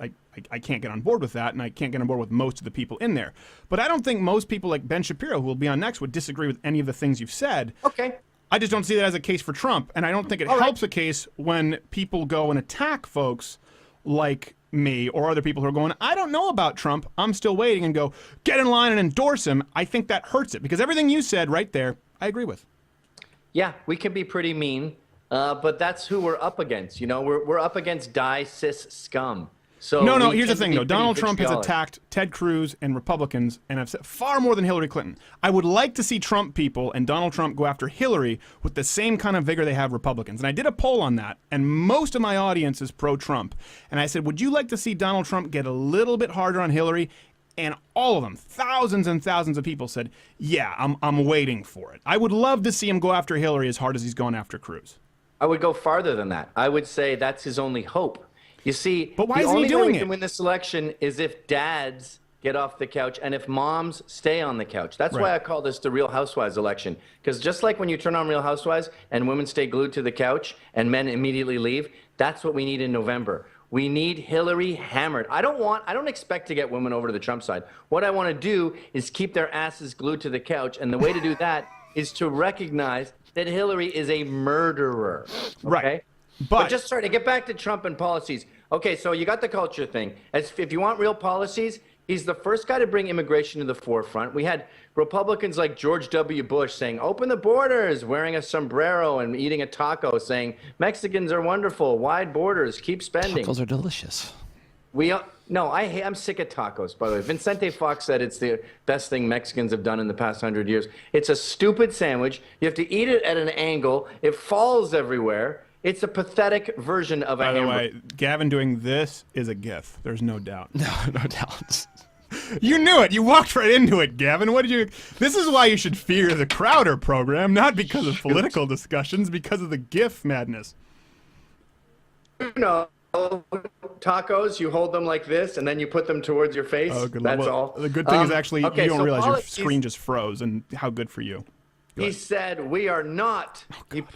Speaker 5: I can't get on board with that, and I can't get on board with most of the people in there. But I don't think most people like Ben Shapiro, who will be on next, would disagree with any of the things you've said.
Speaker 11: Okay.
Speaker 5: I just don't see that as a case for Trump, and I don't think it helps a case when people go and attack folks like me or other people who are going, I don't know about Trump, I'm still waiting, and go, get in line and endorse him. I think that hurts it, because everything you said right there, I agree with.
Speaker 11: Yeah, we can be pretty mean, but that's who we're up against. We're up against cis scum. So
Speaker 5: no, here's the thing, though. Donald Trump has attacked Ted Cruz and Republicans, and I've said far more than Hillary Clinton. I would like to see Trump people and Donald Trump go after Hillary with the same kind of vigor they have Republicans. And I did a poll on that, and most of my audience is pro-Trump. And I said, would you like to see Donald Trump get a little bit harder on Hillary? And all of them, thousands and thousands of people said, yeah, I'm waiting for it. I would love to see him go after Hillary as hard as he's gone after Cruz.
Speaker 11: I would go farther than that. I would say that's his only hope. You see,
Speaker 5: but why
Speaker 11: the
Speaker 5: isn't
Speaker 11: only
Speaker 5: he doing
Speaker 11: way we
Speaker 5: it?
Speaker 11: can win this election is if dads get off the couch and if moms stay on the couch. That's why I call this the Real Housewives election. Because just like when you turn on Real Housewives and women stay glued to the couch and men immediately leave, that's what we need in November. We need Hillary hammered. I don't expect to get women over to the Trump side. What I want to do is keep their asses glued to the couch. And the way to do that is to recognize that Hillary is a murderer. Okay?
Speaker 5: Right.
Speaker 11: But just to get back to Trump and policies. Okay, so you got the culture thing. If you want real policies, he's the first guy to bring immigration to the forefront. We had Republicans like George W. Bush saying, open the borders, wearing a sombrero and eating a taco, saying, Mexicans are wonderful, wide borders, keep spending.
Speaker 4: Tacos are delicious.
Speaker 11: I'm sick of tacos, by the way. Vicente Fox said it's the best thing Mexicans have done in the past 100 years. It's a stupid sandwich. You have to eat it at an angle. It falls everywhere. It's a pathetic version of a hamburger.
Speaker 5: By the way, Gavin doing this is a gif. There's no doubt.
Speaker 4: No doubt.
Speaker 5: You knew it. You walked right into it, Gavin. This is why you should fear the mäkraʊdər program, not because of political discussions, because of the gif madness.
Speaker 11: Tacos, you hold them like this, and then you put them towards your face.
Speaker 5: Oh, good
Speaker 11: That's
Speaker 5: luck.
Speaker 11: all.
Speaker 5: The good thing is actually you don't realize your
Speaker 11: policies,
Speaker 5: screen just froze, and how good for you.
Speaker 11: He said, we are not.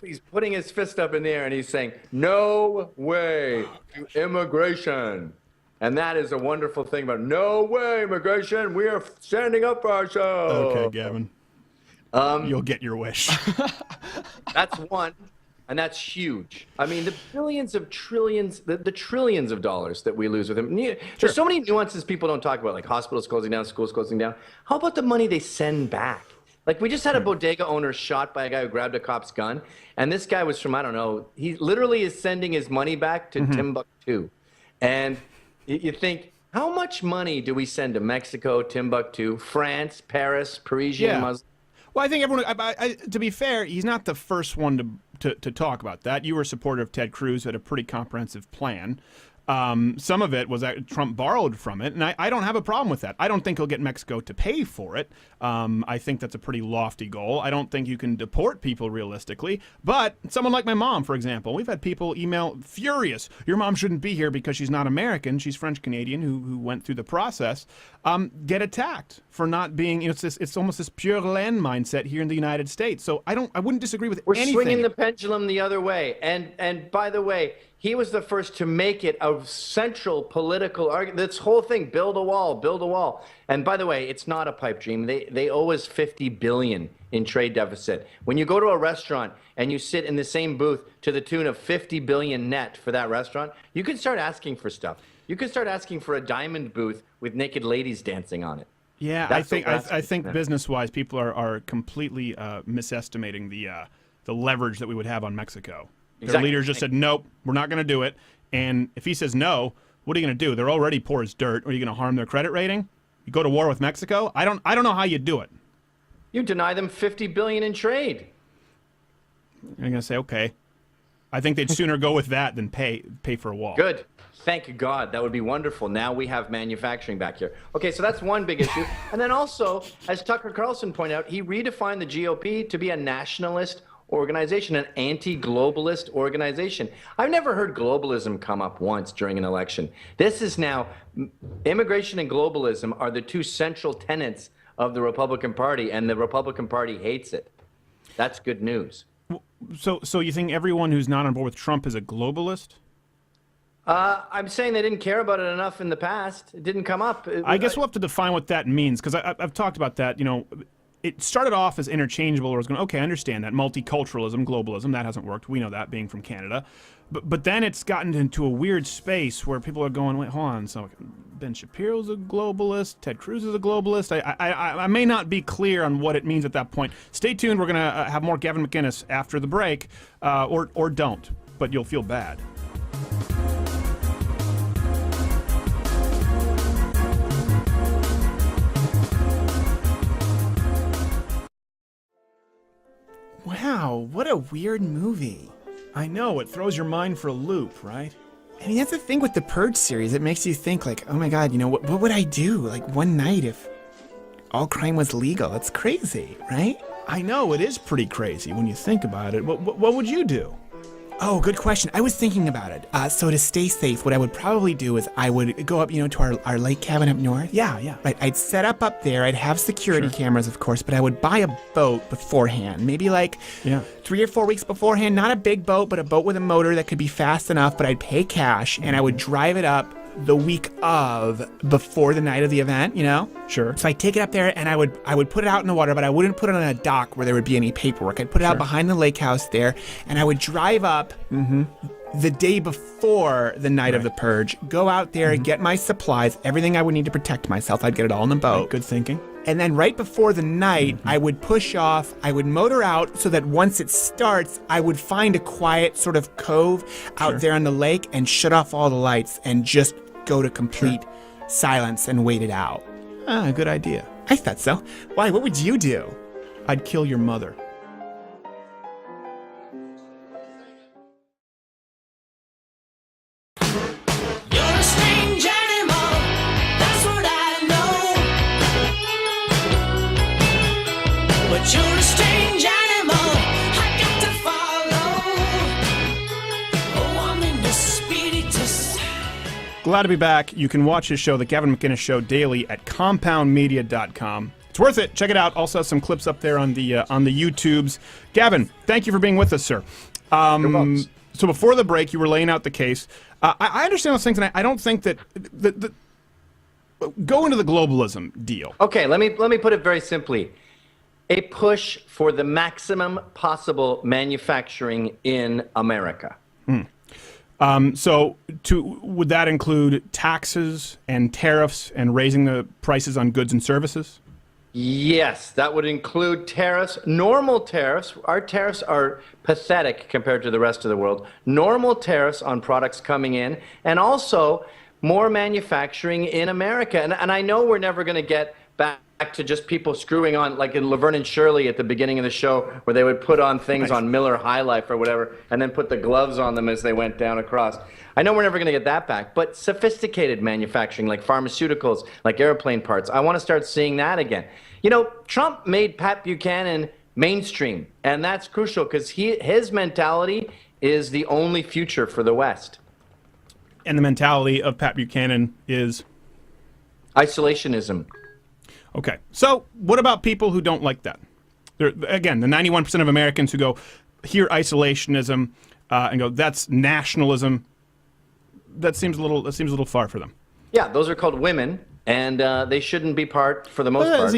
Speaker 11: He's putting his fist up in the air, and he's saying, no way to immigration. And that is a wonderful thing about no way immigration. We are standing up for ourselves.
Speaker 5: Okay, Gavin.
Speaker 2: You'll get your wish.
Speaker 11: That's one, and that's huge. I mean, the billions of trillions, the trillions of dollars that we lose with them. There's so many nuances people don't talk about, like hospitals closing down, schools closing down. How about the money they send back? Like, we just had a bodega owner shot by a guy who grabbed a cop's gun, and this guy was from, I don't know, he literally is sending his money back to Timbuktu. And you think, how much money do we send to Mexico, Timbuktu, France, Paris, Parisian Muslims?
Speaker 2: Well, I think everyone, to be fair, he's not the first one to talk about that. You were a supporter of Ted Cruz, who had a pretty comprehensive plan. Some of it was that Trump borrowed from it, and I don't have a problem with that. I don't think he'll get Mexico to pay for it. I think that's a pretty lofty goal. I don't think you can deport people realistically, but someone like my mom, for example, we've had people email furious, your mom shouldn't be here because she's not American, she's French-Canadian who went through the process, get attacked for not being, it's almost this pure laine mindset here in the United States. So I wouldn't disagree with anything.
Speaker 11: We're swinging the pendulum the other way, and by the way, he was the first to make it a central political argument. This whole thing, build a wall, build a wall. And by the way, it's not a pipe dream. They owe us $50 billion in trade deficit. When you go to a restaurant and you sit in the same booth to the tune of $50 billion net for that restaurant, you can start asking for stuff. You can start asking for a diamond booth with naked ladies dancing on it.
Speaker 2: Yeah, I think business-wise, people are completely misestimating the leverage that we would have on Mexico. Their leaders just said, nope, we're not going to do it. And if he says no, what are you going to do? They're already poor as dirt. Are you going to harm their credit rating? You go to war with Mexico? I don't know how you do it.
Speaker 11: You deny them $50 billion in trade.
Speaker 2: I'm going to say, okay. I think they'd sooner go with that than pay for a wall.
Speaker 11: Good. Thank God. That would be wonderful. Now we have manufacturing back here. Okay, so that's one big issue. And then also, as Tucker Carlson pointed out, he redefined the GOP to be a nationalist organization, an anti-globalist organization. I've never heard globalism come up once during an election. This is now, immigration and globalism are the two central tenets of the Republican Party, and the Republican Party hates it. That's good news.
Speaker 2: So you think everyone who's not on board with Trump is a globalist?
Speaker 11: I'm saying they didn't care about it enough in the past. It didn't come up.
Speaker 2: I guess we'll have to define what that means, because I've talked about that, it started off as interchangeable, or I was going, okay, I understand that. Multiculturalism, globalism, that hasn't worked. We know that, being from Canada. But then it's gotten into a weird space where people are going, wait, hold on. So Ben Shapiro's a globalist. Ted Cruz is a globalist. I may not be clear on what it means at that point. Stay tuned. We're going to have more Gavin McInnes after the break, or don't, but you'll feel bad.
Speaker 5: Wow, what a weird movie.
Speaker 2: I know, it throws your mind for a loop, right?
Speaker 5: I mean, that's the thing with the Purge series. It makes you think, like, oh my God, what would I do, like, one night if all crime was legal? It's crazy, right?
Speaker 2: I know, it is pretty crazy when you think about it. What would you do?
Speaker 5: Oh, good question. I was thinking about it. So to stay safe, what I would probably do is I would go up, to our lake cabin up north.
Speaker 2: Yeah.
Speaker 5: Right. I'd set up there. I'd have security cameras, of course, but I would buy a boat beforehand. Maybe 3 or 4 weeks beforehand. Not a big boat, but a boat with a motor that could be fast enough, but I'd pay cash and I would drive it up the week of, before the night of the event,
Speaker 2: Sure.
Speaker 5: So I'd take it up there and I would put it out in the water, but I wouldn't put it on a dock where there would be any paperwork. I'd put it out behind the lake house there, and I would drive up the day before the night of the purge, go out there, get my supplies, everything I would need to protect myself. I'd get it all in the boat.
Speaker 2: Right, good thinking.
Speaker 5: And then right before the night, I would push off, I would motor out so that once it starts, I would find a quiet sort of cove out there on the lake and shut off all the lights and just go to complete silence and wait it out.
Speaker 2: Ah, good idea.
Speaker 5: I thought so. Why? What would you do?
Speaker 2: I'd kill your mother.
Speaker 6: You're a strange animal, that's what I know. But you're a strange animal, I got to follow. Oh, I'm in the spiritus.
Speaker 2: Glad to be back. You can watch his show, The Gavin McInnes Show, daily at compoundmedia.com. It's worth it. Check it out. Also, some clips up there on the YouTubes. Gavin, thank you for being with us, sir. So before the break, you were laying out the case. I understand those things, and I don't think that go into the globalism deal.
Speaker 11: Okay, let me put it very simply. A push for the maximum possible manufacturing in America.
Speaker 2: So would that include taxes and tariffs and raising the prices on goods and services?
Speaker 11: Yes, that would include tariffs, normal tariffs. Our tariffs are pathetic compared to the rest of the world. Normal tariffs on products coming in, and also more manufacturing in America. And I know we're never going to get back to just people screwing on, like in Laverne and Shirley at the beginning of the show, where they would put on things on Miller High Life or whatever, and then put the gloves on them as they went down across. I know we're never going to get that back, but sophisticated manufacturing, like pharmaceuticals, like airplane parts, I want to start seeing that again. You know, Trump made Pat Buchanan mainstream, and that's crucial because his mentality is the only future for the West.
Speaker 2: And the mentality of Pat Buchanan is?
Speaker 11: Isolationism.
Speaker 2: Okay, so what about people who don't like that? Again, the 91% of Americans who go, hear isolationism and go, that's nationalism. That seems a little far for them.
Speaker 11: Yeah, those are called women, and they shouldn't be part for the most part.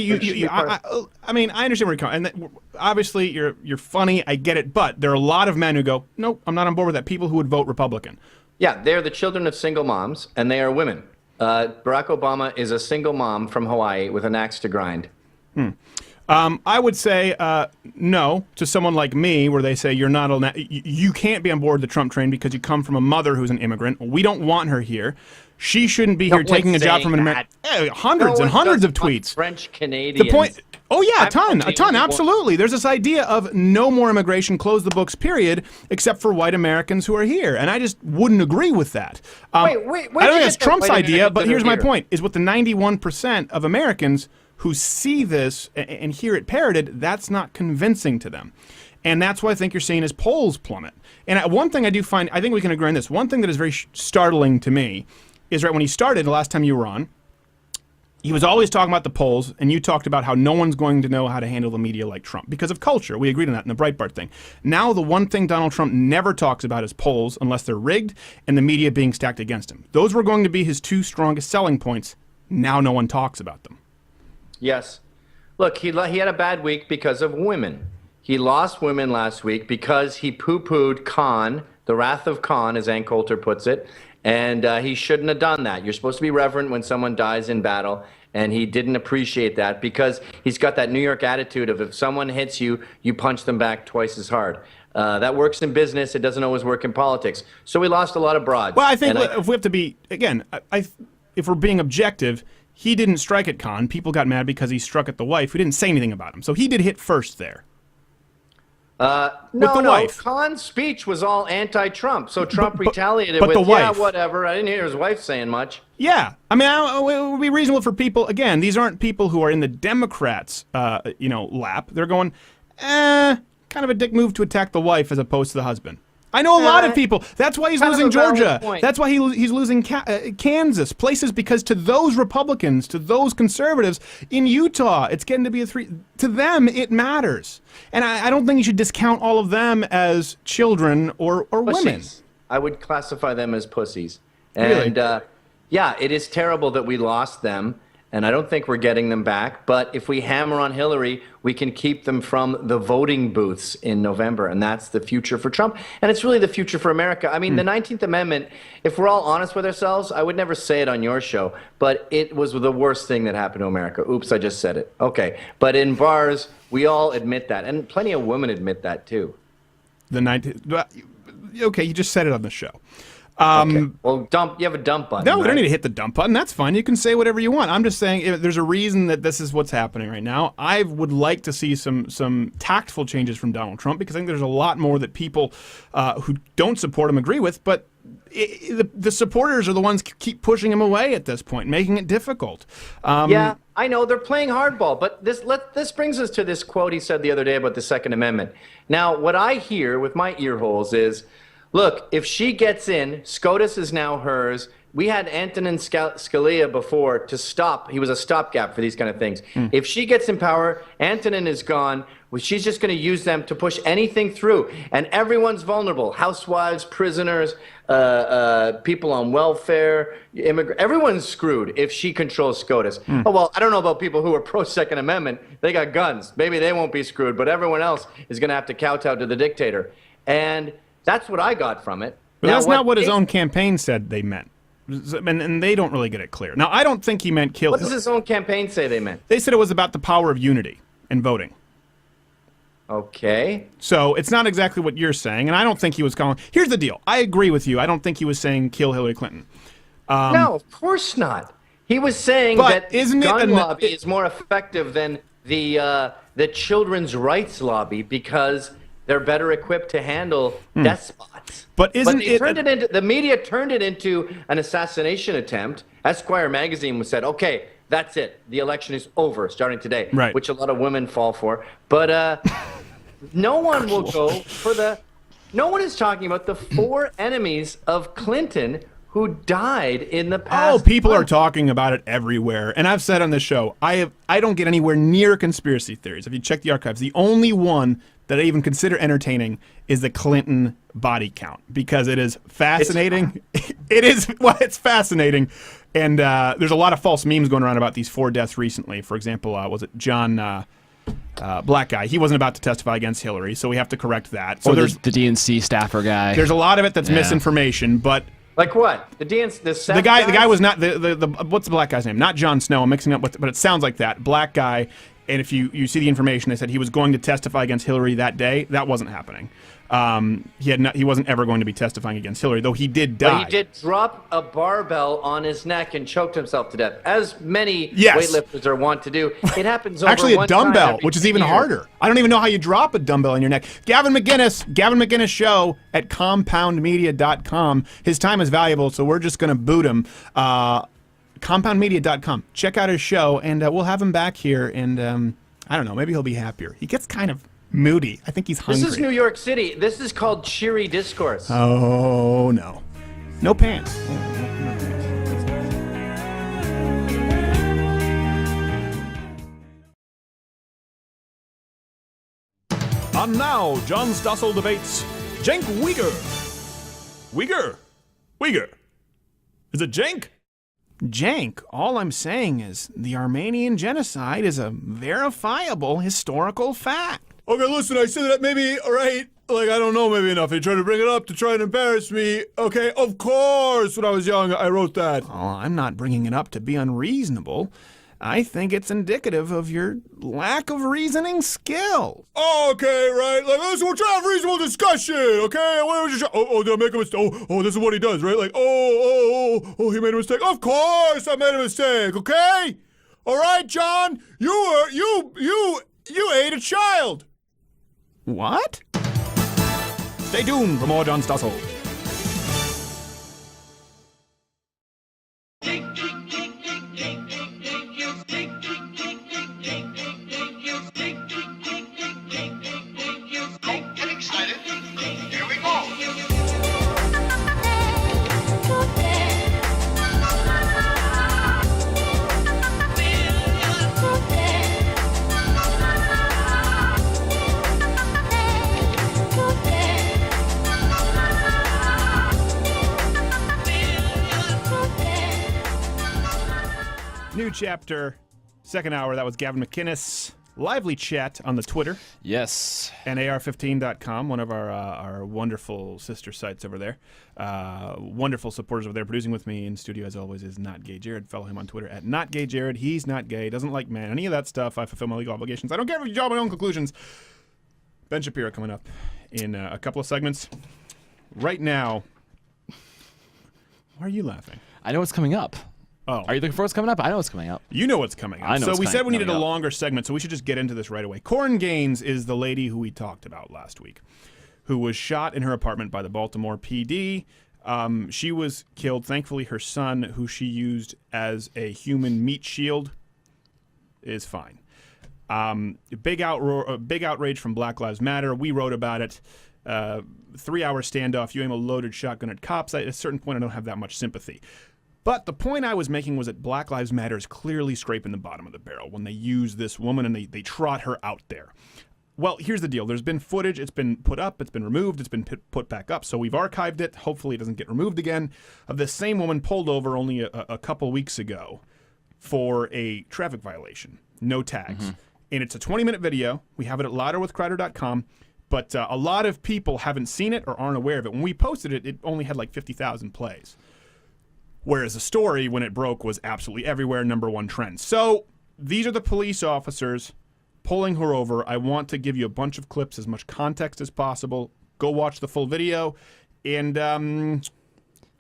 Speaker 2: I mean, I understand where you're coming, and obviously you're funny. I get it, but there are a lot of men who go, nope, I'm not on board with that. People who would vote Republican.
Speaker 11: Yeah, they're the children of single moms, and they are women. Barack Obama is a single mom from Hawaii with an axe to grind.
Speaker 2: I would say no to someone like me, where they say you're not you can't be on board the Trump train because you come from a mother who's an immigrant. We don't want her here. She shouldn't be here taking a job from an American. Hundreds and hundreds of tweets.
Speaker 11: French Canadians.
Speaker 2: The point. Oh yeah, a ton, absolutely. There's this idea of no more immigration, close the books, period, except for white Americans who are here, and I just wouldn't agree with that.
Speaker 11: Wait,
Speaker 2: I don't think that's Trump's idea, but here's my point: is with the 91% of Americans who see this and hear it parroted, that's not convincing to them. And that's why I think you're seeing his polls plummet. And one thing I do find, I think we can agree on this, one thing that is very startling to me is right when he started, the last time you were on, he was always talking about the polls, and you talked about how no one's going to know how to handle the media like Trump because of culture. We agreed on that in the Breitbart thing. Now the one thing Donald Trump never talks about is polls unless they're rigged and the media being stacked against him. Those were going to be his two strongest selling points. Now no one talks about them.
Speaker 11: Yes. Look, he had a bad week because of women. He lost women last week because he poo-pooed Khan, the wrath of Khan, as Ann Coulter puts it, and he shouldn't have done that. You're supposed to be reverent when someone dies in battle, and he didn't appreciate that because he's got that New York attitude of if someone hits you, you punch them back twice as hard. That works in business. It doesn't always work in politics. So we lost a lot of broads.
Speaker 2: Well, I think if we have to be, again, if we're being objective, he didn't strike at Khan. People got mad because he struck at the wife who didn't say anything about him. So he did hit first there.
Speaker 11: No, Khan's speech was all anti-Trump, so Trump retaliated with, yeah, whatever. I didn't hear his wife saying much.
Speaker 2: Yeah, I mean, it would be reasonable for people, again, these aren't people who are in the Democrats' lap. They're going, kind of a dick move to attack the wife as opposed to the husband. I know a lot of people. That's why he's losing Georgia. That's why he's losing Kansas. Places because to those Republicans, to those conservatives in Utah, it's getting to be a 3. To them, it matters. And I don't think you should discount all of them as children or women.
Speaker 11: I would classify them as pussies. And yeah, it is terrible that we lost them. And I don't think we're getting them back. But if we hammer on Hillary, we can keep them from the voting booths in November. And that's the future for Trump. And it's really the future for America. I mean, the 19th Amendment, if we're all honest with ourselves, I would never say it on your show, but it was the worst thing that happened to America. Oops, I just said it. Okay. But in bars, we all admit that. And plenty of women admit that, too.
Speaker 2: The 19th... Okay, you just said it on the show.
Speaker 11: Okay. Well, you have a dump button.
Speaker 2: No, we don't need to hit the dump button. That's fine. You can say whatever you want. I'm just saying there's a reason that this is what's happening right now. I would like to see some tactful changes from Donald Trump because I think there's a lot more that people who don't support him agree with, but the supporters are the ones who keep pushing him away at this point, making it difficult.
Speaker 11: Yeah, I know. They're playing hardball, but this brings us to this quote he said the other day about the Second Amendment. Now, what I hear with my ear holes is, look, if she gets in, SCOTUS is now hers. We had Antonin Scalia before to stop. He was a stopgap for these kind of things. If she gets in power, Antonin is gone. She's just going to use them to push anything through. And everyone's vulnerable. Housewives, prisoners, people on welfare, everyone's screwed if she controls SCOTUS. Oh, well, I don't know about people who are pro-Second Amendment. They got guns. Maybe they won't be screwed, but everyone else is going to have to kowtow to the dictator. And that's what I got from it.
Speaker 2: But now, that's not what his own campaign said they meant. And they don't really get it clear. Now, I don't think he meant kill.
Speaker 11: What does his own campaign say they meant?
Speaker 2: They said it was about the power of unity in voting.
Speaker 11: Okay.
Speaker 2: So it's not exactly what you're saying, and I don't think he was calling. Here's the deal. I agree with you. I don't think he was saying kill Hillary Clinton.
Speaker 11: No, of course not. He was saying that gun lobby is more effective than the children's rights lobby because they're better equipped to handle despots.
Speaker 2: But
Speaker 11: the media turned it into an assassination attempt. Esquire magazine said, okay, that's it. The election is over starting today,
Speaker 2: right.
Speaker 11: Which a lot of women fall for. But no one will go for no one is talking about the 4 enemies of Clinton who died in the past.
Speaker 2: Oh, people are talking about it everywhere. And I've said on this show, I don't get anywhere near conspiracy theories. If you check the archives, the only one that I even consider entertaining is the Clinton body count because it is fascinating. It's fascinating. And there's a lot of false memes going around about these 4 deaths recently. For example, was it John Black guy? He wasn't about to testify against Hillary, so we have to correct that. So
Speaker 4: there's the DNC staffer guy.
Speaker 2: There's a lot of it that's misinformation, but
Speaker 11: like what? The
Speaker 2: guy was not the what's the black guy's name? Not Jon Snow. I'm mixing up with, but it sounds like that black guy. And if you see the information, they said he was going to testify against Hillary that day. That wasn't happening. He wasn't ever going to be testifying against Hillary, though he did die.
Speaker 11: But he did drop a barbell on his neck and choked himself to death, as many weightlifters are wont to do. It happens over
Speaker 2: actually a
Speaker 11: one
Speaker 2: dumbbell,
Speaker 11: time
Speaker 2: which is even harder. I don't even know how you drop a dumbbell on your neck. Gavin McInnes show at compoundmedia.com. His time is valuable, so we're just going to boot him. Compoundmedia.com. Check out his show, and we'll have him back here, and I don't know, maybe he'll be happier. He gets kind of moody. I think he's hungry.
Speaker 11: This is New York City. This is called cheery discourse.
Speaker 2: Oh, no. No pants. And now, John Stossel debates Cenk Uygur. Uygur. Is it Cenk? Cenk, all I'm saying is the Armenian genocide is a verifiable historical fact.
Speaker 5: Okay, listen, I said that maybe, all right, like, I don't know maybe enough. You try to bring it up to try and embarrass me. Okay, of course, when I was young, I wrote that.
Speaker 2: Oh, I'm not bringing it up to be unreasonable. I think it's indicative of your lack of reasoning skills.
Speaker 5: Oh, okay, right. Like, listen, we'll try to have reasonable discussion, okay? Did I make a mistake? Oh, this is what he does, right? Like, he made a mistake. Of course I made a mistake, okay? All right, John, you ate a child.
Speaker 2: What? Stay tuned for more John Stossel. New chapter, second hour. That was Gavin McInnes. Lively chat on the Twitter.
Speaker 4: Yes.
Speaker 2: And AR15.com, one of our wonderful sister sites over there. Wonderful supporters over there. Producing with me in studio, as always, is Not Gay Jared. Follow him on Twitter at Not Gay Jared. He's not gay, doesn't like men, any of that stuff. I fulfill my legal obligations. I don't care if you draw my own conclusions. Ben Shapiro coming up in a couple of segments. Right now, why are you laughing?
Speaker 4: I know what's coming up.
Speaker 2: Oh.
Speaker 4: Are you looking for what's coming up? I know what's coming up.
Speaker 2: You know what's coming up.
Speaker 4: I know
Speaker 2: so we said we needed a longer segment, so we should just get into this right away. Korryn Gaines is the lady who we talked about last week, who was shot in her apartment by the Baltimore PD. She was killed. Thankfully, her son, who she used as a human meat shield, is fine. Big outrage from Black Lives Matter. We wrote about it. 3-hour standoff. You aim a loaded shotgun at cops. At a certain point, I don't have that much sympathy. But the point I was making was that Black Lives Matter is clearly scraping the bottom of the barrel when they use this woman and they trot her out there. Well, here's the deal. There's been footage. It's been put up. It's been removed. It's been put back up. So we've archived it. Hopefully it doesn't get removed again. Of this same woman pulled over only a couple weeks ago for a traffic violation. No tags. And it's a 20-minute video. We have it at louderwithcrowder.com. But a lot of people haven't seen it or aren't aware of it. When we posted it, it only had like 50,000 plays. Whereas the story, when it broke, was absolutely everywhere, #1 trend. So these are the police officers pulling her over. I want to give you a bunch of clips, as much context as possible. Go watch the full video. And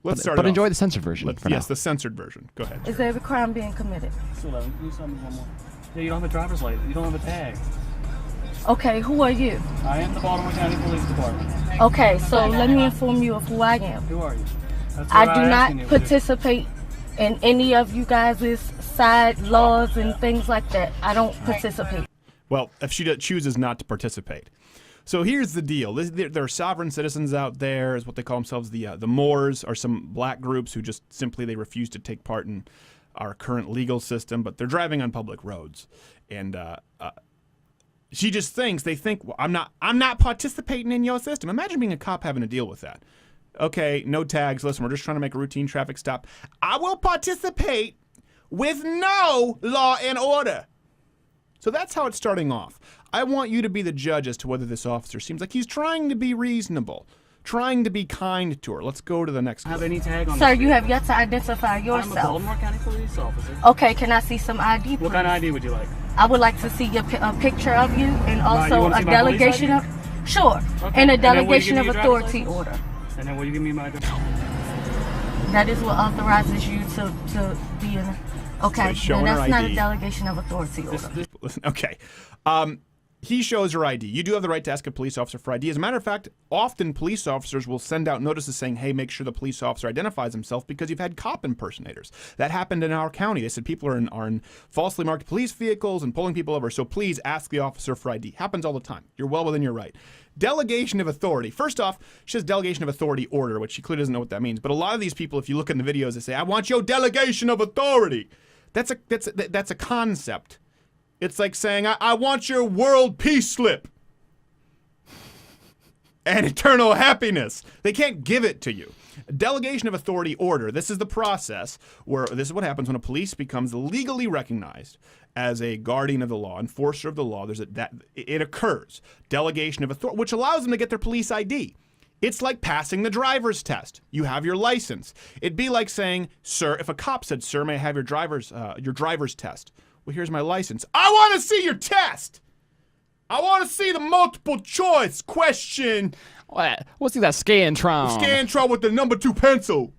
Speaker 2: let's start it off.
Speaker 4: Enjoy the censored version.
Speaker 2: Yes, the censored version. Go ahead.
Speaker 8: Is there a crime being committed?
Speaker 12: Can you tell me one more? Yeah, you don't have a driver's license. You don't have a tag.
Speaker 8: Okay, who are you?
Speaker 12: I am the Baltimore County Police Department.
Speaker 8: Okay, so let me inform you of who I am.
Speaker 12: Who are you?
Speaker 8: I do not participate in any of you guys' side laws and things like that. I don't participate.
Speaker 2: Well, if she chooses not to participate. So here's the deal. There are sovereign citizens out there, is what they call themselves. The Moors are some black groups who just simply they refuse to take part in our current legal system, but they're driving on public roads. And she just thinks, well, I'm not participating in your system. Imagine being a cop having to deal with that. Okay, no tags. Listen, we're just trying to make a routine traffic stop. I will participate with no law and order. So that's how it's starting off. I want you to be the judge as to whether this officer seems like he's trying to be reasonable, trying to be kind to her. Let's go to the next one.
Speaker 12: Have any tag on
Speaker 8: Sir, you have yet to identify yourself.
Speaker 12: I'm a Baltimore County Police officer.
Speaker 8: Okay, can I see some ID, please?
Speaker 12: What kind of ID would you like?
Speaker 8: I would like to see a picture of you and also a delegation of... Sure,
Speaker 12: okay.
Speaker 8: And a delegation of authority order.
Speaker 12: And then will you give me my address?
Speaker 8: That is what authorizes you to be in... Okay,
Speaker 2: so
Speaker 8: no, that's not a delegation of authority order.
Speaker 2: Listen, okay. He shows her ID. You do have the right to ask a police officer for ID. As a matter of fact, often police officers will send out notices saying, hey, make sure the police officer identifies himself because you've had cop impersonators. That happened in our county. They said people are in falsely marked police vehicles and pulling people over. So please ask the officer for ID. Happens all the time. You're well within your right. Delegation of authority. First off, she says delegation of authority order, which she clearly doesn't know what that means. But a lot of these people, if you look in the videos, they say, I want your delegation of authority. That's a concept. It's like saying, I want your world peace slip and eternal happiness. They can't give it to you. Delegation of authority order. This is the process where this is what happens when a police becomes legally recognized as a guardian of the law, enforcer of the law. It occurs. Delegation of authority, which allows them to get their police ID. It's like passing the driver's test. You have your license. It'd be like saying, sir, if a cop said, sir, may I have your driver's test? Well, here's my license. I want to see your test. I want to see the multiple choice question.
Speaker 4: What's that Scantron?
Speaker 2: Scantron with the #2 pencil.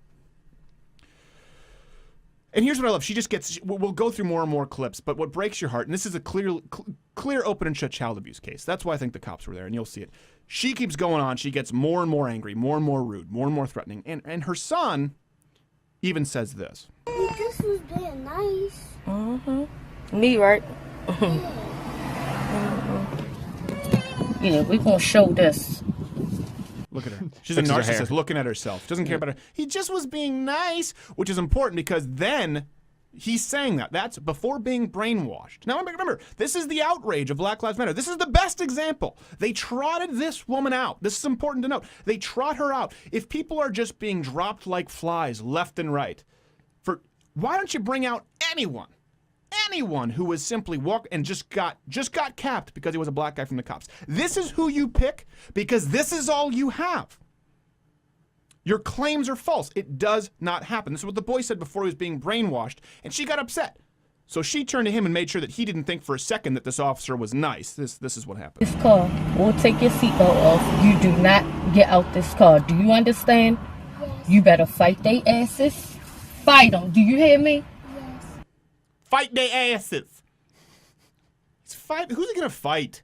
Speaker 2: And here's what I love. She just gets, we'll go through more and more clips, but what breaks your heart, and this is a clear open and shut child abuse case. That's why I think the cops were there, and you'll see it. She keeps going on. She gets more and more angry, more and more rude, more and more threatening. And her son even says this.
Speaker 13: This was being nice.
Speaker 8: Mm-hmm. Me, right? Yeah, we're going to show this.
Speaker 2: Look at her. She's a narcissist looking at herself. Doesn't care about her. He just was being nice, which is important because then he's saying that. That's before being brainwashed. Now, remember, this is the outrage of Black Lives Matter. This is the best example. They trotted this woman out. This is important to note. They trot her out. If people are just being dropped like flies left and right, why don't you bring out anyone who was simply and just got capped because he was a black guy from the cops? This is who you pick because this is all you have. Your claims are false. It does not happen. This is what the boy said before he was being brainwashed, and she got upset. So she turned to him and made sure that he didn't think for a second that this officer was nice. This is what happened.
Speaker 8: This car, we'll take your seatbelt off. You do not get out this car. Do you understand? Yes. You better fight they asses. Fight them. Do you hear me?
Speaker 13: Yes.
Speaker 2: Fight they asses. It's 5. Who's he gonna fight?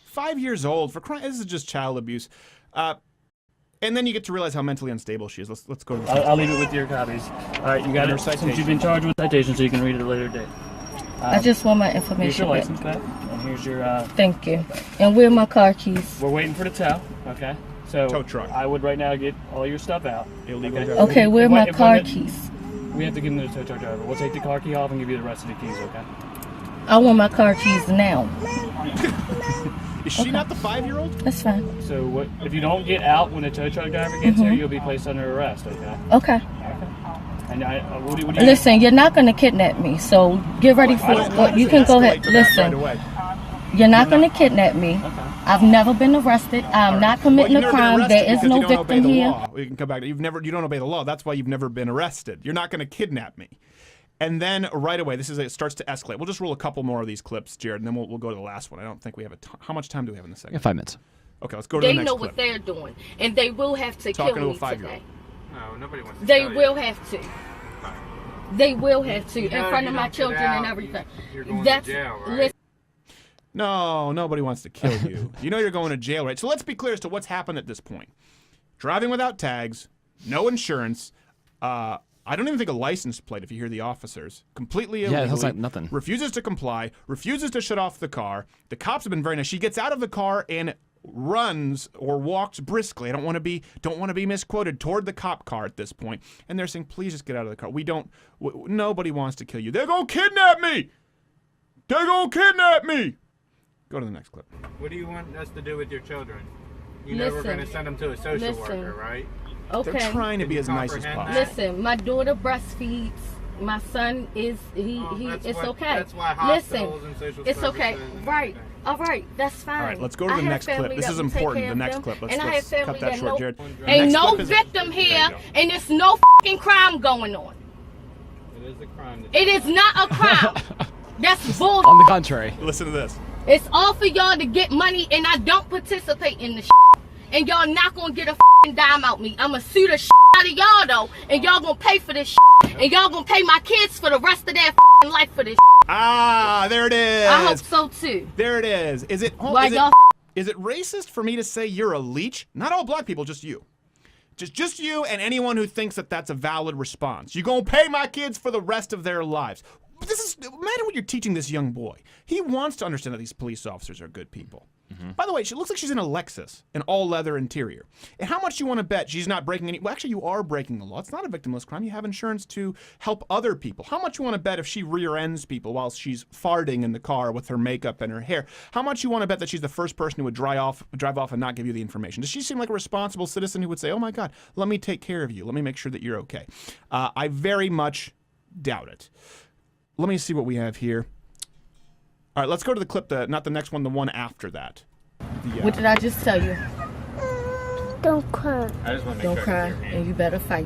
Speaker 2: 5 years old for crying. This is just child abuse. And then you get to realize how mentally unstable she is. Let's go to the
Speaker 12: I'll leave it with your copies. All right, you got it. Since you've been charged with citation, so you can read it at a later date.
Speaker 8: I just want my information.
Speaker 12: Here's your license back, and here's your.
Speaker 8: Thank you. And where are my car keys?
Speaker 12: We're waiting for the tow. Okay. So
Speaker 2: tow truck.
Speaker 12: I would right now get all your stuff out.
Speaker 2: Illegal.
Speaker 8: Okay, where are my car keys?
Speaker 12: We have to give them to the tow truck driver. We'll take the car key off and give you the rest of the keys. Okay.
Speaker 8: I want my car keys now.
Speaker 2: Is she not the 5-year-old?
Speaker 8: That's fine.
Speaker 12: So what? If you don't get out when the tow truck driver gets here, you'll be placed under arrest. Okay.
Speaker 8: Okay.
Speaker 12: And what do you
Speaker 8: Listen, you're not going to kidnap me, so get ready for it. You can go ahead. Listen, you're not going to kidnap me. I've never been arrested. I'm not committing a crime. There is no victim here.
Speaker 2: We can come back. You don't obey the law. That's why you've never been arrested. You're not going to kidnap me. And then right away, it starts to escalate. We'll just roll a couple more of these clips, Jared, and then we'll go to the last one. I don't think we have how much time do we have in this segment?
Speaker 4: 5 minutes.
Speaker 2: Okay, let's go to the next clip.
Speaker 8: They know what they're doing, and they will have to
Speaker 2: Talking
Speaker 8: kill
Speaker 2: to a
Speaker 8: me
Speaker 2: 5-year-old.
Speaker 8: today.
Speaker 3: No, nobody wants to
Speaker 8: They will have to. They will have to, in front of my children and everything.
Speaker 3: You're going
Speaker 8: That's
Speaker 3: to jail, right?
Speaker 8: listen.
Speaker 2: No, nobody wants to kill you. You know you're going to jail, right? So let's be clear as to what's happened at this point. Driving without tags, no insurance, I don't even think a license plate if you hear the officers. Completely illegally.
Speaker 4: Yeah, it sounds like nothing.
Speaker 2: Refuses to comply, refuses to shut off the car. The cops have been very nice. She gets out of the car and runs or walks briskly. I don't want to be misquoted, toward the cop car at this point. And they're saying, please just get out of the car. Nobody wants to kill you. They're going to kidnap me. They're going to kidnap me. Go to the next clip.
Speaker 3: What do you want us to do with your children? You know we're going to send them to a social worker, right?
Speaker 8: Okay.
Speaker 2: They're trying to be as nice as possible.
Speaker 8: Listen, my daughter breastfeeds. My son is it's okay.
Speaker 3: That's why hospitals and social
Speaker 8: it's okay.
Speaker 3: services
Speaker 8: Right. All right. That's fine.
Speaker 2: All right, let's go to the next clip. This is important. The next clip. Let's cut that short, Jared.
Speaker 8: Ain't no victim here, and there's no fucking crime going on.
Speaker 3: It is a crime.
Speaker 8: It is not a crime. That's bull.
Speaker 4: On the contrary.
Speaker 2: Listen to this.
Speaker 8: It's all for y'all to get money, and I don't participate in the shit. And y'all not gonna get a fucking dime out me. I'ma sue the shit out of y'all though, and y'all gonna pay for this shit. And y'all gonna pay my kids for the rest of their fucking life for this shit.
Speaker 2: Ah, there it is.
Speaker 8: I hope so too.
Speaker 2: There it is. Is it racist for me to say you're a leech? Not all black people, just you. Just you and anyone who thinks that that's a valid response. You gonna pay my kids for the rest of their lives. Imagine what you're teaching this young boy. He wants to understand that these police officers are good people. By the way, she looks like she's in a Lexus, an all-leather interior. And how much you want to bet she's not breaking any... Well, actually, you are breaking the law. It's not a victimless crime. You have insurance to help other people. How much you want to bet if she rear-ends people while she's farting in the car with her makeup and her hair? How much you want to bet that she's the first person who would drive off and not give you the information? Does she seem like a responsible citizen who would say, oh, my God, let me take care of you. Let me make sure that you're okay? I very much doubt it. Let me see what we have here. All right, let's go to the clip, not the next one, the one after that.
Speaker 8: What did I just tell you?
Speaker 13: Don't cry.
Speaker 3: I just want to
Speaker 8: Don't
Speaker 3: make
Speaker 8: cry,
Speaker 3: sure
Speaker 8: and you better fight.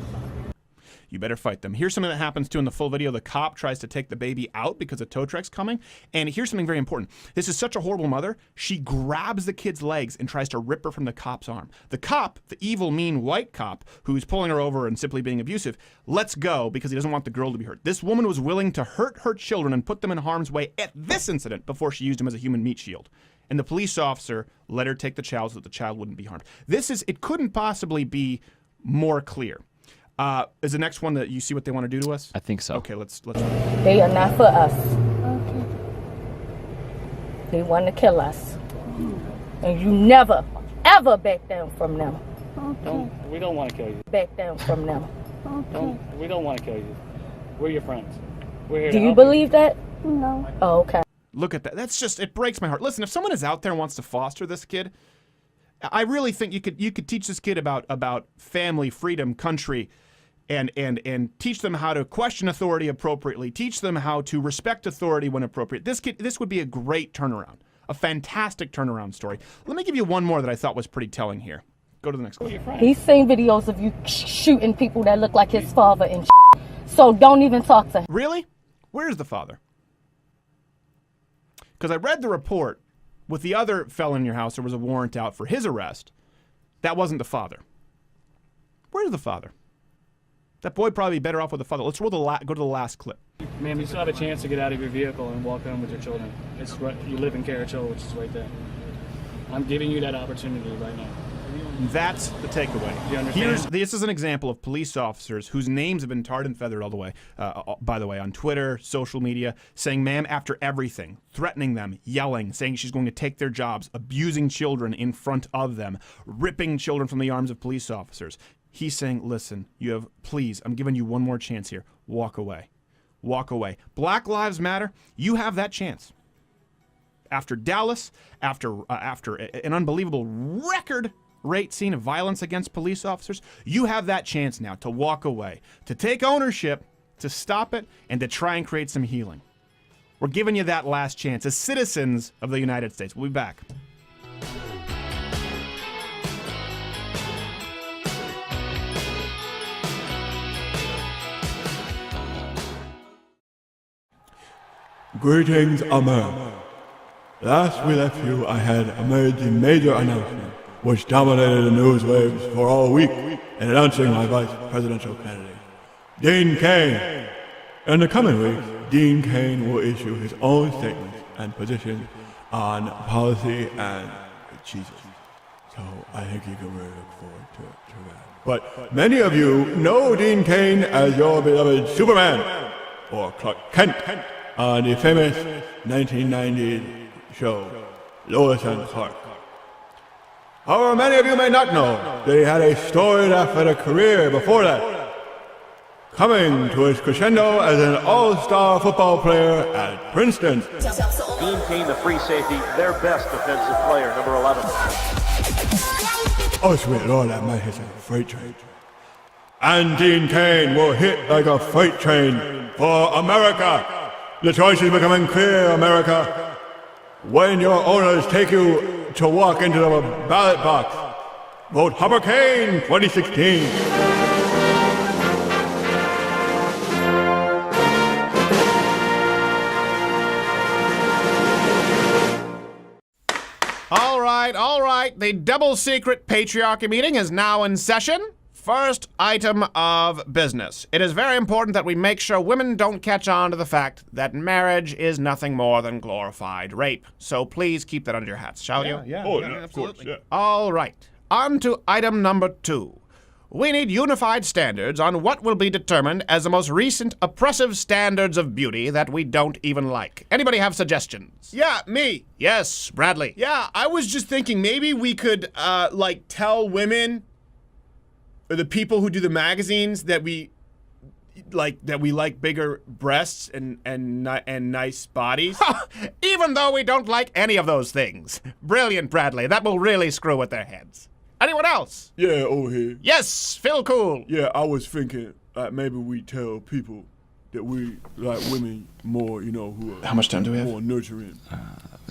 Speaker 2: You better fight them. Here's something that happens too in the full video. The cop tries to take the baby out because a tow truck's coming. And here's something very important. This is such a horrible mother. She grabs the kid's legs and tries to rip her from the cop's arm. The cop, the evil, mean white cop who's pulling her over and simply being abusive, lets go because he doesn't want the girl to be hurt. This woman was willing to hurt her children and put them in harm's way at this incident before she used him as a human meat shield. And the police officer let her take the child so that the child wouldn't be harmed. It couldn't possibly be more clear. Is the next one that you see what they want to do to us?
Speaker 4: I think so.
Speaker 2: Okay, let's.
Speaker 8: They are not for us.
Speaker 13: Okay.
Speaker 8: They want to kill us. And you never, ever back down from them.
Speaker 13: Okay.
Speaker 12: We don't want to kill you.
Speaker 8: Back down from them.
Speaker 13: Okay.
Speaker 12: We don't want to kill you. We're your friends. We're here
Speaker 8: Do
Speaker 12: to
Speaker 8: you
Speaker 12: help
Speaker 8: believe that?
Speaker 13: No.
Speaker 8: Oh, okay.
Speaker 2: Look at that. That's just, it breaks my heart. Listen, if someone is out there and wants to foster this kid, I really think you could teach this kid about family, freedom, country, and teach them how to question authority appropriately, teach them how to respect authority when appropriate. This would be a great turnaround, a fantastic turnaround story. Let me give you one more that I thought was pretty telling here. Go to the next clip.
Speaker 8: He's seen videos of you shooting people that look like his father and so don't even talk to him.
Speaker 2: Really? Where's the father? Because I read the report with the other felon in your house, there was a warrant out for his arrest. That wasn't the father. Where's the father? That boy probably be better off with the father. Let's go to the last clip.
Speaker 12: Ma'am, you still have a chance to get out of your vehicle and walk home with your children. It's right, you live in Carrickville, which is right there. I'm giving you that opportunity right now.
Speaker 2: That's the takeaway.
Speaker 12: You understand?
Speaker 2: This is an example of police officers whose names have been tarred and feathered all the way, by the way, on Twitter, social media, saying ma'am after everything, threatening them, yelling, saying she's going to take their jobs, abusing children in front of them, ripping children from the arms of police officers. He's saying, listen, please, I'm giving you one more chance here. Walk away. Walk away. Black Lives Matter, you have that chance. After Dallas, after an unbelievable record rate scene of violence against police officers, you have that chance now to walk away, to take ownership, to stop it, and to try and create some healing. We're giving you that last chance as citizens of the United States. We'll be back.
Speaker 14: Greetings, America. Last we left you, I had made the major announcement, which dominated the news waves for all week in announcing my vice presidential candidate, Dean Cain. In the coming weeks, Dean Cain will issue his own statements and positions on policy and Jesus. So I think you can really look forward to that. But many of you know Dean Cain as your beloved Superman, or Clark Kent, on the famous 1990s show, Lois and Clark. However, many of you may not know that he had a storied athletic career before that, coming to its crescendo as an all-star football player at Princeton.
Speaker 15: Dean Cain, the free safety, their best defensive player, number 11.
Speaker 14: Oh, sweet Lord, that man hits a freight train. And Dean Cain will hit like a freight train for America. The choice is becoming clear, America. When your owners take you to walk into the ballot box, vote Hopper Cain 2016.
Speaker 2: All right. The double secret patriarchy meeting is now in session. First item of business. It is very important that we make sure women don't catch on to the fact that marriage is nothing more than glorified rape. So please keep that under your hats, shall you?
Speaker 14: Yeah,
Speaker 2: absolutely.
Speaker 14: of course, yeah.
Speaker 2: All right. On to item number 2. We need unified standards on what will be determined as the most recent oppressive standards of beauty that we don't even like. Anybody have suggestions?
Speaker 5: Yeah, me.
Speaker 2: Yes, Bradley.
Speaker 5: Yeah, I was just thinking maybe we could, tell women, or the people who do the magazines, that we like bigger breasts and nice bodies.
Speaker 2: Even though we don't like any of those things. Brilliant, Bradley. That will really screw with their heads. Anyone else?
Speaker 14: Yeah, over here.
Speaker 2: Yes, Phil Cool.
Speaker 14: Yeah, I was thinking maybe we tell people that we like women more, who are
Speaker 2: how much time do we have?
Speaker 14: More nurturing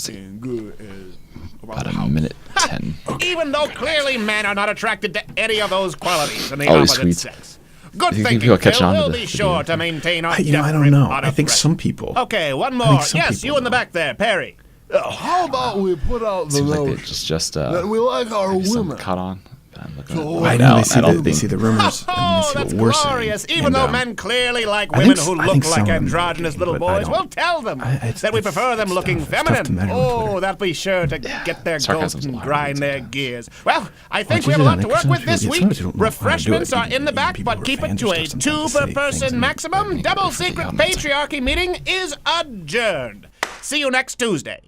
Speaker 14: and good as
Speaker 4: about a minute 10.
Speaker 2: Okay. Even though clearly men are not attracted to any of those qualities in the
Speaker 4: Oh,
Speaker 2: opposite
Speaker 4: sweet.
Speaker 2: sex. Good
Speaker 4: You think
Speaker 2: thinking,
Speaker 4: people catch
Speaker 2: Phil.
Speaker 4: on to
Speaker 2: We'll
Speaker 4: the
Speaker 2: be sure to maintain our
Speaker 16: I don't know. I think some people.
Speaker 2: Okay, one more. Yes, you in the back there, Perry.
Speaker 14: How about we put out the
Speaker 4: Seems like
Speaker 14: notion
Speaker 4: they just
Speaker 14: that we like our women?
Speaker 4: caught on. But I'm looking
Speaker 14: So
Speaker 4: at
Speaker 16: I
Speaker 4: it
Speaker 16: know
Speaker 4: right now,
Speaker 16: they see the rumors and they
Speaker 2: Oh,
Speaker 16: see
Speaker 2: that's
Speaker 16: what we're saying.
Speaker 2: glorious. Even
Speaker 16: And,
Speaker 2: though men clearly like
Speaker 16: I
Speaker 2: women
Speaker 16: think
Speaker 2: who
Speaker 16: s- I
Speaker 2: look
Speaker 16: think
Speaker 2: like
Speaker 16: some of them
Speaker 2: androgynous
Speaker 16: do,
Speaker 2: little
Speaker 16: but I
Speaker 2: boys,
Speaker 16: don't.
Speaker 2: we'll tell them
Speaker 16: it's-
Speaker 2: that we prefer them looking
Speaker 16: tough to
Speaker 2: feminine.
Speaker 16: measure on
Speaker 2: Oh,
Speaker 16: Twitter.
Speaker 2: that'll be sure to get their
Speaker 4: sarcasm's
Speaker 2: goat
Speaker 4: a
Speaker 2: and
Speaker 4: lot
Speaker 2: grind
Speaker 4: harder
Speaker 2: their gears. Well, I think
Speaker 16: you
Speaker 2: we have a
Speaker 16: do
Speaker 2: lot
Speaker 16: that?
Speaker 2: to work
Speaker 16: Because
Speaker 2: with this
Speaker 16: sometimes
Speaker 2: week.
Speaker 16: you don't know how to do it.
Speaker 2: Refreshments are in the back,
Speaker 16: People
Speaker 2: but
Speaker 16: are
Speaker 2: keep it
Speaker 16: fans
Speaker 2: to
Speaker 16: or
Speaker 2: a
Speaker 16: stuff, sometimes they say
Speaker 2: two-per-person
Speaker 16: things and
Speaker 2: maximum.
Speaker 16: they
Speaker 2: Double
Speaker 16: really
Speaker 2: secret
Speaker 16: on that.
Speaker 2: patriarchy meeting is adjourned. See you next Tuesday.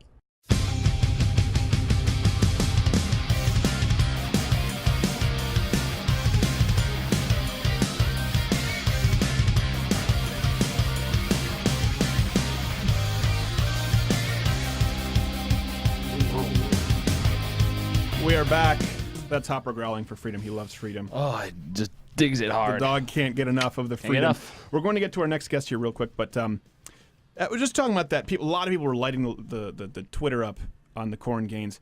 Speaker 2: We are back. That's Hopper growling for freedom. He loves freedom.
Speaker 4: Oh, it just digs it hard.
Speaker 2: The dog can't get enough of the freedom.
Speaker 4: enough.
Speaker 2: We're going to get to our next guest here real quick, but we're just talking about that. A lot of people were lighting the Twitter up on the Korryn Gaines.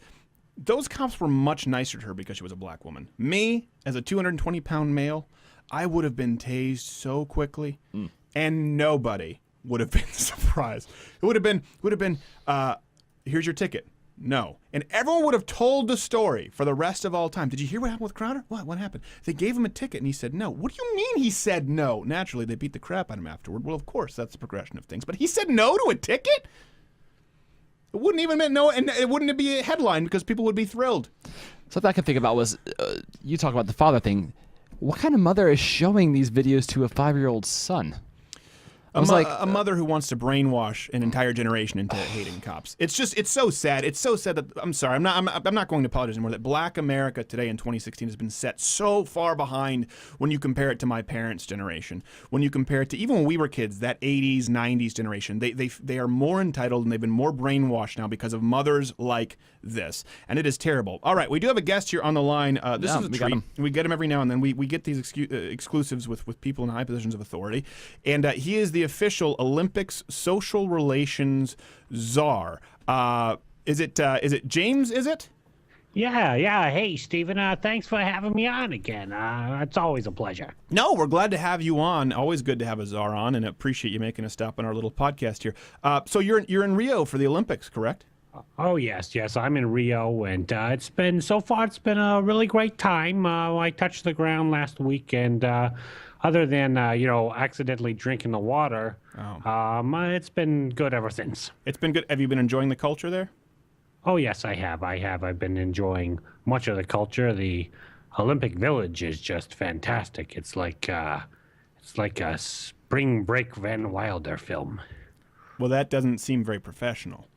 Speaker 2: Those cops were much nicer to her because she was a black woman. Me, as a 220-pound male, I would have been tased so quickly, and nobody would have been surprised. It would have been, here's your ticket. No. And everyone would have told the story for the rest of all time. Did you hear what happened with mäkraʊdər? What happened? They gave him a ticket and he said no. What do you mean he said no? Naturally, they beat the crap out of him afterward. Well, of course, that's the progression of things. But he said no to a ticket? It wouldn't even mean no, and it wouldn't be a headline because people would be thrilled.
Speaker 4: Something I could think about was, you talk about the father thing. What kind of mother is showing these videos to a 5-year-old son?
Speaker 2: A mother who wants to brainwash an entire generation into hating cops. It's so sad. It's so sad that I'm sorry. I'm not going to apologize anymore. That Black America today in 2016 has been set so far behind when you compare it to my parents' generation. When you compare it to even when we were kids, that 80s, 90s generation. They are more entitled and they've been more brainwashed now because of mothers like this, and it is terrible. All right, we do have a guest here on the line. This is a treat. We get him every now and then. We get these exclusives with people in high positions of authority, and he is the official Olympics social relations czar. Is it James? Is it?
Speaker 17: Yeah. Hey, Stephen. Thanks for having me on again. It's always a pleasure.
Speaker 2: No, we're glad to have you on. Always good to have a czar on, and appreciate you making a stop on our little podcast here. So you're in Rio for the Olympics, correct?
Speaker 17: Oh, yes. I'm in Rio, and it's been a really great time. I touched the ground last week, and other than, accidentally drinking the water, it's been good ever since.
Speaker 2: It's been good. Have you been enjoying the culture there?
Speaker 17: Oh, yes, I have. I've been enjoying much of the culture. The Olympic Village is just fantastic. It's like a spring break Van Wilder film.
Speaker 2: Well, that doesn't seem very professional.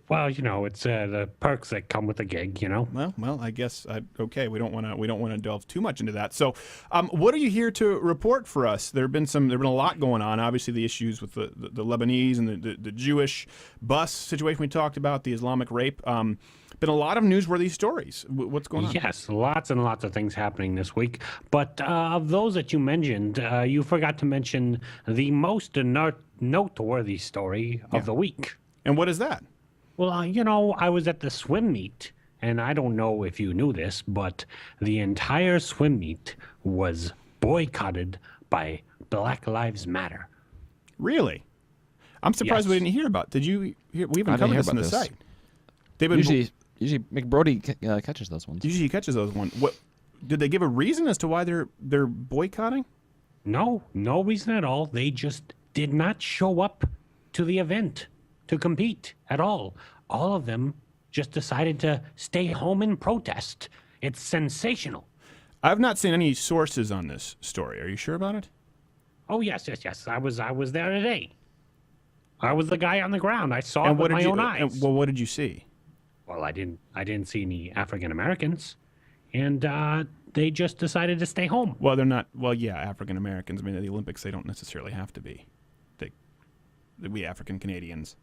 Speaker 17: Well, it's the perks that come with the gig,
Speaker 2: Well, I guess okay. We don't want to delve too much into that. So, what are you here to report for us? There've been a lot going on. Obviously, the issues with the Lebanese and the Jewish bus situation we talked about, the Islamic rape. Been a lot of newsworthy stories. What's going on?
Speaker 17: Yes, lots and lots of things happening this week. But of those that you mentioned, you forgot to mention the most noteworthy story of the week.
Speaker 2: And what is that?
Speaker 17: Well, I was at the swim meet, and I don't know if you knew this, but the entire swim meet was boycotted by Black Lives Matter.
Speaker 2: Really? I'm surprised we didn't hear about it. Did you hear? We haven't covered this on the site. They've been
Speaker 4: usually McBrody catches those ones.
Speaker 2: Usually he catches those ones. What did they give a reason as to why they're boycotting?
Speaker 17: No reason at all. They just did not show up to the event to compete at all. All of them just decided to stay home and protest. It's sensational.
Speaker 2: I've not seen any sources on this story. Are you sure about it?
Speaker 17: Oh, yes. I was there today. I was the guy on the ground. I saw it with my own eyes.
Speaker 2: Well, what did you see?
Speaker 17: Well, I didn't see any African Americans, and they just decided to stay home.
Speaker 2: Well, they're not. Well, yeah, African Americans. I mean, at the Olympics, they don't necessarily have to be. We African Canadians.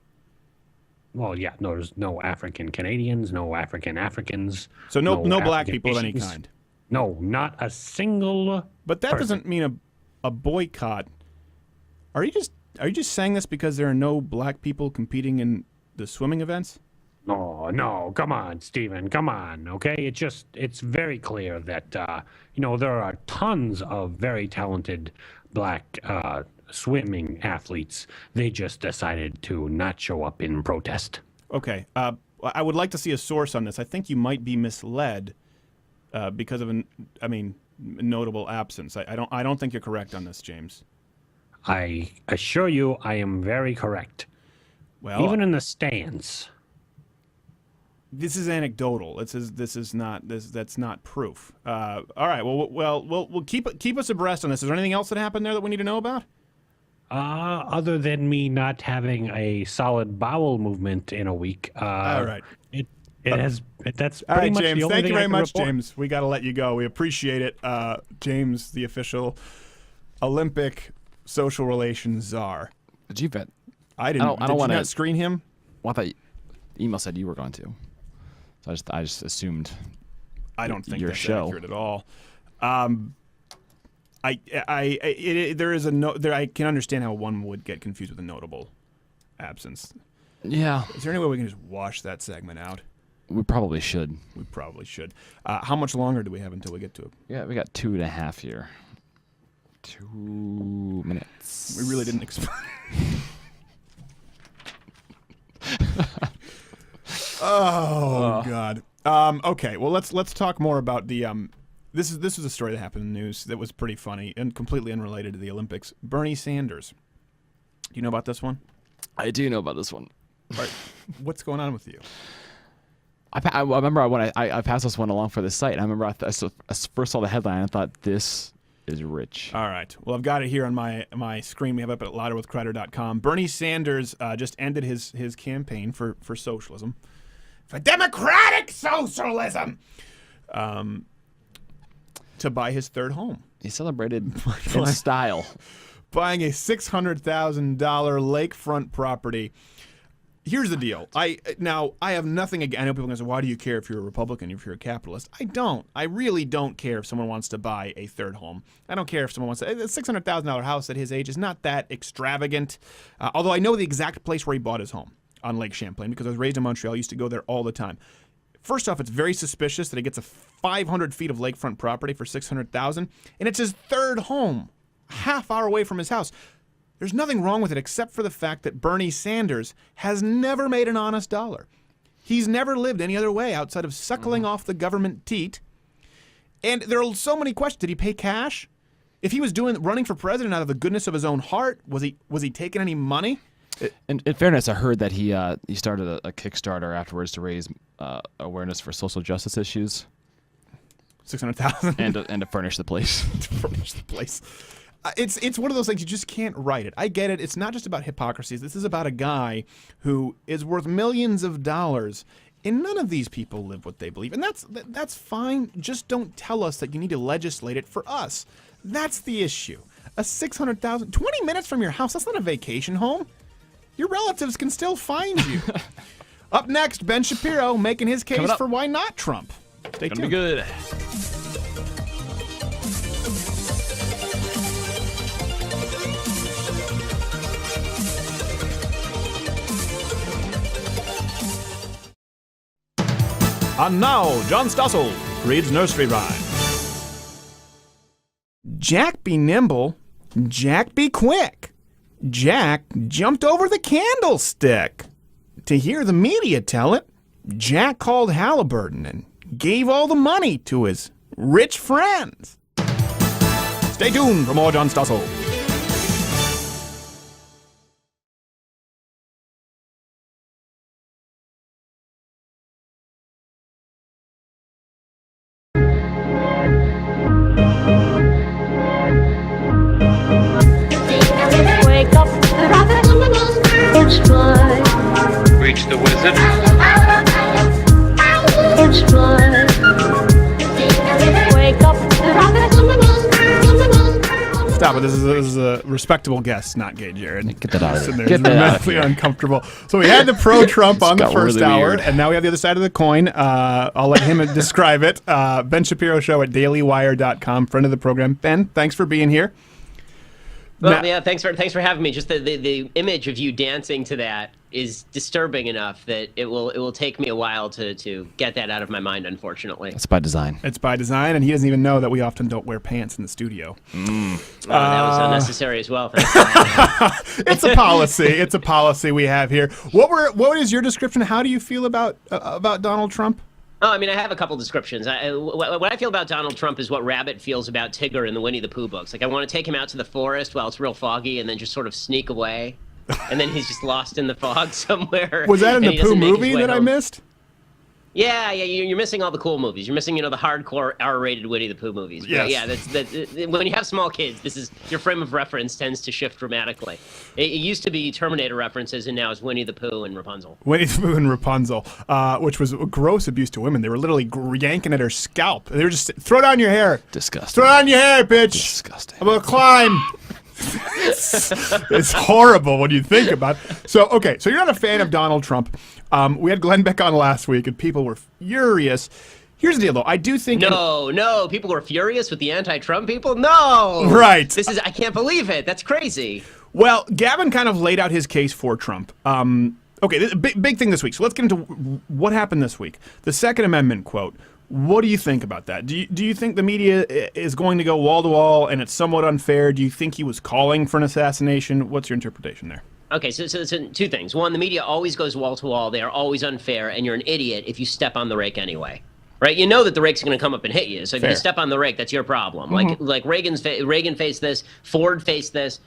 Speaker 17: Well, yeah, no, there's no African Canadians, no Africans.
Speaker 2: So no black people of any kind.
Speaker 17: No, not a single.
Speaker 2: But that doesn't mean a boycott. Are you just saying this because there are no black people competing in the swimming events?
Speaker 17: No, come on, Stephen, come on, okay? It's very clear that there are tons of very talented black swimming athletes. They just decided to not show up in protest.
Speaker 2: Okay. I would like to see a source on this. I think you might be misled because of notable absence. I don't think you're correct on this, James.
Speaker 17: I assure you I am very correct.
Speaker 2: Well,
Speaker 17: even in the stands.
Speaker 2: This is anecdotal. That's not proof. All right. Well, we'll keep us abreast on this. Is there anything else that happened there that we need to know about?
Speaker 17: Other than me not having a solid bowel movement in a week.
Speaker 2: All right.
Speaker 17: That's
Speaker 2: all right,
Speaker 17: much
Speaker 2: James.
Speaker 17: the only
Speaker 2: Thank you
Speaker 17: thing
Speaker 2: very
Speaker 17: I can
Speaker 2: much,
Speaker 17: report.
Speaker 2: James. We got to let you go. We appreciate it. James, the official Olympic social relations czar.
Speaker 4: Did you vet?
Speaker 2: I didn't.
Speaker 4: I don't want
Speaker 2: to screen him.
Speaker 4: Well, I thought email said you were going to. So I just assumed.
Speaker 2: I don't think
Speaker 4: your
Speaker 2: that's
Speaker 4: show
Speaker 2: accurate at all. There is I can understand how one would get confused with a notable absence.
Speaker 4: Yeah.
Speaker 2: Is there any way we can just wash that segment out?
Speaker 4: We probably should.
Speaker 2: How much longer do we have until we get to it?
Speaker 4: Yeah, we got 2.5 here. 2 minutes.
Speaker 2: We really didn't explain. Oh God. Okay. Well, let's talk more about the. This was a story that happened in the news that was pretty funny and completely unrelated to the Olympics. Bernie Sanders. Do you know about this one?
Speaker 4: I do know about this one.
Speaker 2: All right. What's going on with you?
Speaker 4: I remember when I passed this one along for the site. I remember I first saw the headline and I thought, this is rich.
Speaker 2: All right. Well, I've got it here on my screen. We have it up at louderwithcrowder.com. Bernie Sanders just ended his campaign for socialism. For democratic socialism! To buy his third home.
Speaker 4: He celebrated in style.
Speaker 2: Buying a $600,000 lakefront property. Here's the deal. I have nothing against. I know people are going to say, why do you care if you're a Republican, if you're a capitalist? I don't. I really don't care if someone wants to buy a third home. I don't care if someone wants to. A $600,000 house at his age is not that extravagant. Although I know the exact place where he bought his home on Lake Champlain because I was raised in Montreal. I used to go there all the time. First off, it's very suspicious that he gets a 500 feet of lakefront property for $600,000, and it's his third home, half hour away from his house. There's nothing wrong with it except for the fact that Bernie Sanders has never made an honest dollar. He's never lived any other way outside of suckling off the government teat. And there are so many questions. Did he pay cash? If he was running for president out of the goodness of his own heart, was he taking any money?
Speaker 4: In fairness, I heard that he started a Kickstarter afterwards to raise awareness for social justice issues.
Speaker 2: $600,000
Speaker 4: and to furnish the place.
Speaker 2: To furnish the place. It's one of those things you just can't write it. I get it. It's not just about hypocrisy. This is about a guy who is worth millions of dollars, and none of these people live what they believe, and that's fine. Just don't tell us that you need to legislate it for us. That's the issue. A $600,000, 20 minutes from your house. That's not a vacation home. Your relatives can still find you. Up next, Ben Shapiro making his case for why not Trump. Stay tuned.
Speaker 4: Be good.
Speaker 2: And now, John Stossel reads nursery rhyme. Jack be nimble, Jack be quick. Jack jumped over the candlestick. To hear the media tell it, Jack called Halliburton and gave all the money to his rich friends. Stay tuned for more John Stossel.
Speaker 13: Wake up, it's fly.
Speaker 3: Reach the wizard.
Speaker 13: It's fly. Wake up,
Speaker 2: Stop it. This is a respectable guest, not gay Jared.
Speaker 4: Get that out of
Speaker 2: Sitting
Speaker 4: there.
Speaker 2: there
Speaker 4: Get that out of
Speaker 2: immensely
Speaker 4: here.
Speaker 2: uncomfortable. So we had the pro-Trump on the
Speaker 4: got
Speaker 2: first
Speaker 4: really
Speaker 2: hour,
Speaker 4: weird.
Speaker 2: and now we have the other side of the coin. I'll let him describe it. Ben Shapiro Show at dailywire.com, friend of the program. Ben, thanks for being here.
Speaker 18: Well, yeah, thanks for having me. Just the image of you dancing to that is disturbing enough that it will take me a while to get that out of my mind, unfortunately.
Speaker 4: It's by design.
Speaker 2: It's by design, and he doesn't even know that we often don't wear pants in the studio.
Speaker 18: That was unnecessary as well.
Speaker 2: It's a policy. It's a policy we have here. What is your description? How do you feel about Donald Trump?
Speaker 18: Oh, I mean, I have a couple descriptions. What I feel about Donald Trump is what Rabbit feels about Tigger in the Winnie the Pooh books. Like, I want to take him out to the forest while it's real foggy and then just sort of sneak away. And then he's just lost in the fog somewhere.
Speaker 2: Was that in
Speaker 18: and
Speaker 2: the
Speaker 18: he
Speaker 2: Pooh
Speaker 18: doesn't make his
Speaker 2: movie
Speaker 18: way
Speaker 2: that I
Speaker 18: home.
Speaker 2: missed?
Speaker 18: Yeah, you're missing all the cool movies. You're missing, the hardcore R-rated Winnie the Pooh movies. But
Speaker 2: Yes.
Speaker 18: yeah, when you have small kids, your frame of reference tends to shift dramatically. It used to be Terminator references, and now it's Winnie the Pooh and Rapunzel.
Speaker 2: Winnie the Pooh and Rapunzel, which was gross abuse to women. They were literally yanking at her scalp. They were just, throw down your hair.
Speaker 4: Disgusting.
Speaker 2: Throw down your hair, bitch.
Speaker 4: Disgusting.
Speaker 2: I'm going to climb. It's horrible when you think about it. So you're not a fan of Donald Trump. We had Glenn Beck on last week, and people were furious. Here's the deal, though. I do think...
Speaker 18: No, people were furious with the anti-Trump people? No!
Speaker 2: Right.
Speaker 18: I can't believe it. That's crazy.
Speaker 2: Well, Gavin kind of laid out his case for Trump. Big thing this week. So let's get into what happened this week. The Second Amendment quote. What do you think about that? Do you think the media is going to go wall to wall and it's somewhat unfair? Do you think he was calling for an assassination? What's your interpretation there?
Speaker 18: Okay, so two things. One, the media always goes wall to wall. They are always unfair, and you're an idiot if you step on the rake anyway. Right? You know that the rake's going to come up and hit you. So if
Speaker 2: Fair.
Speaker 18: you step on the rake, that's your problem.
Speaker 2: Mm-hmm.
Speaker 18: Like Reagan faced this, Ford faced this,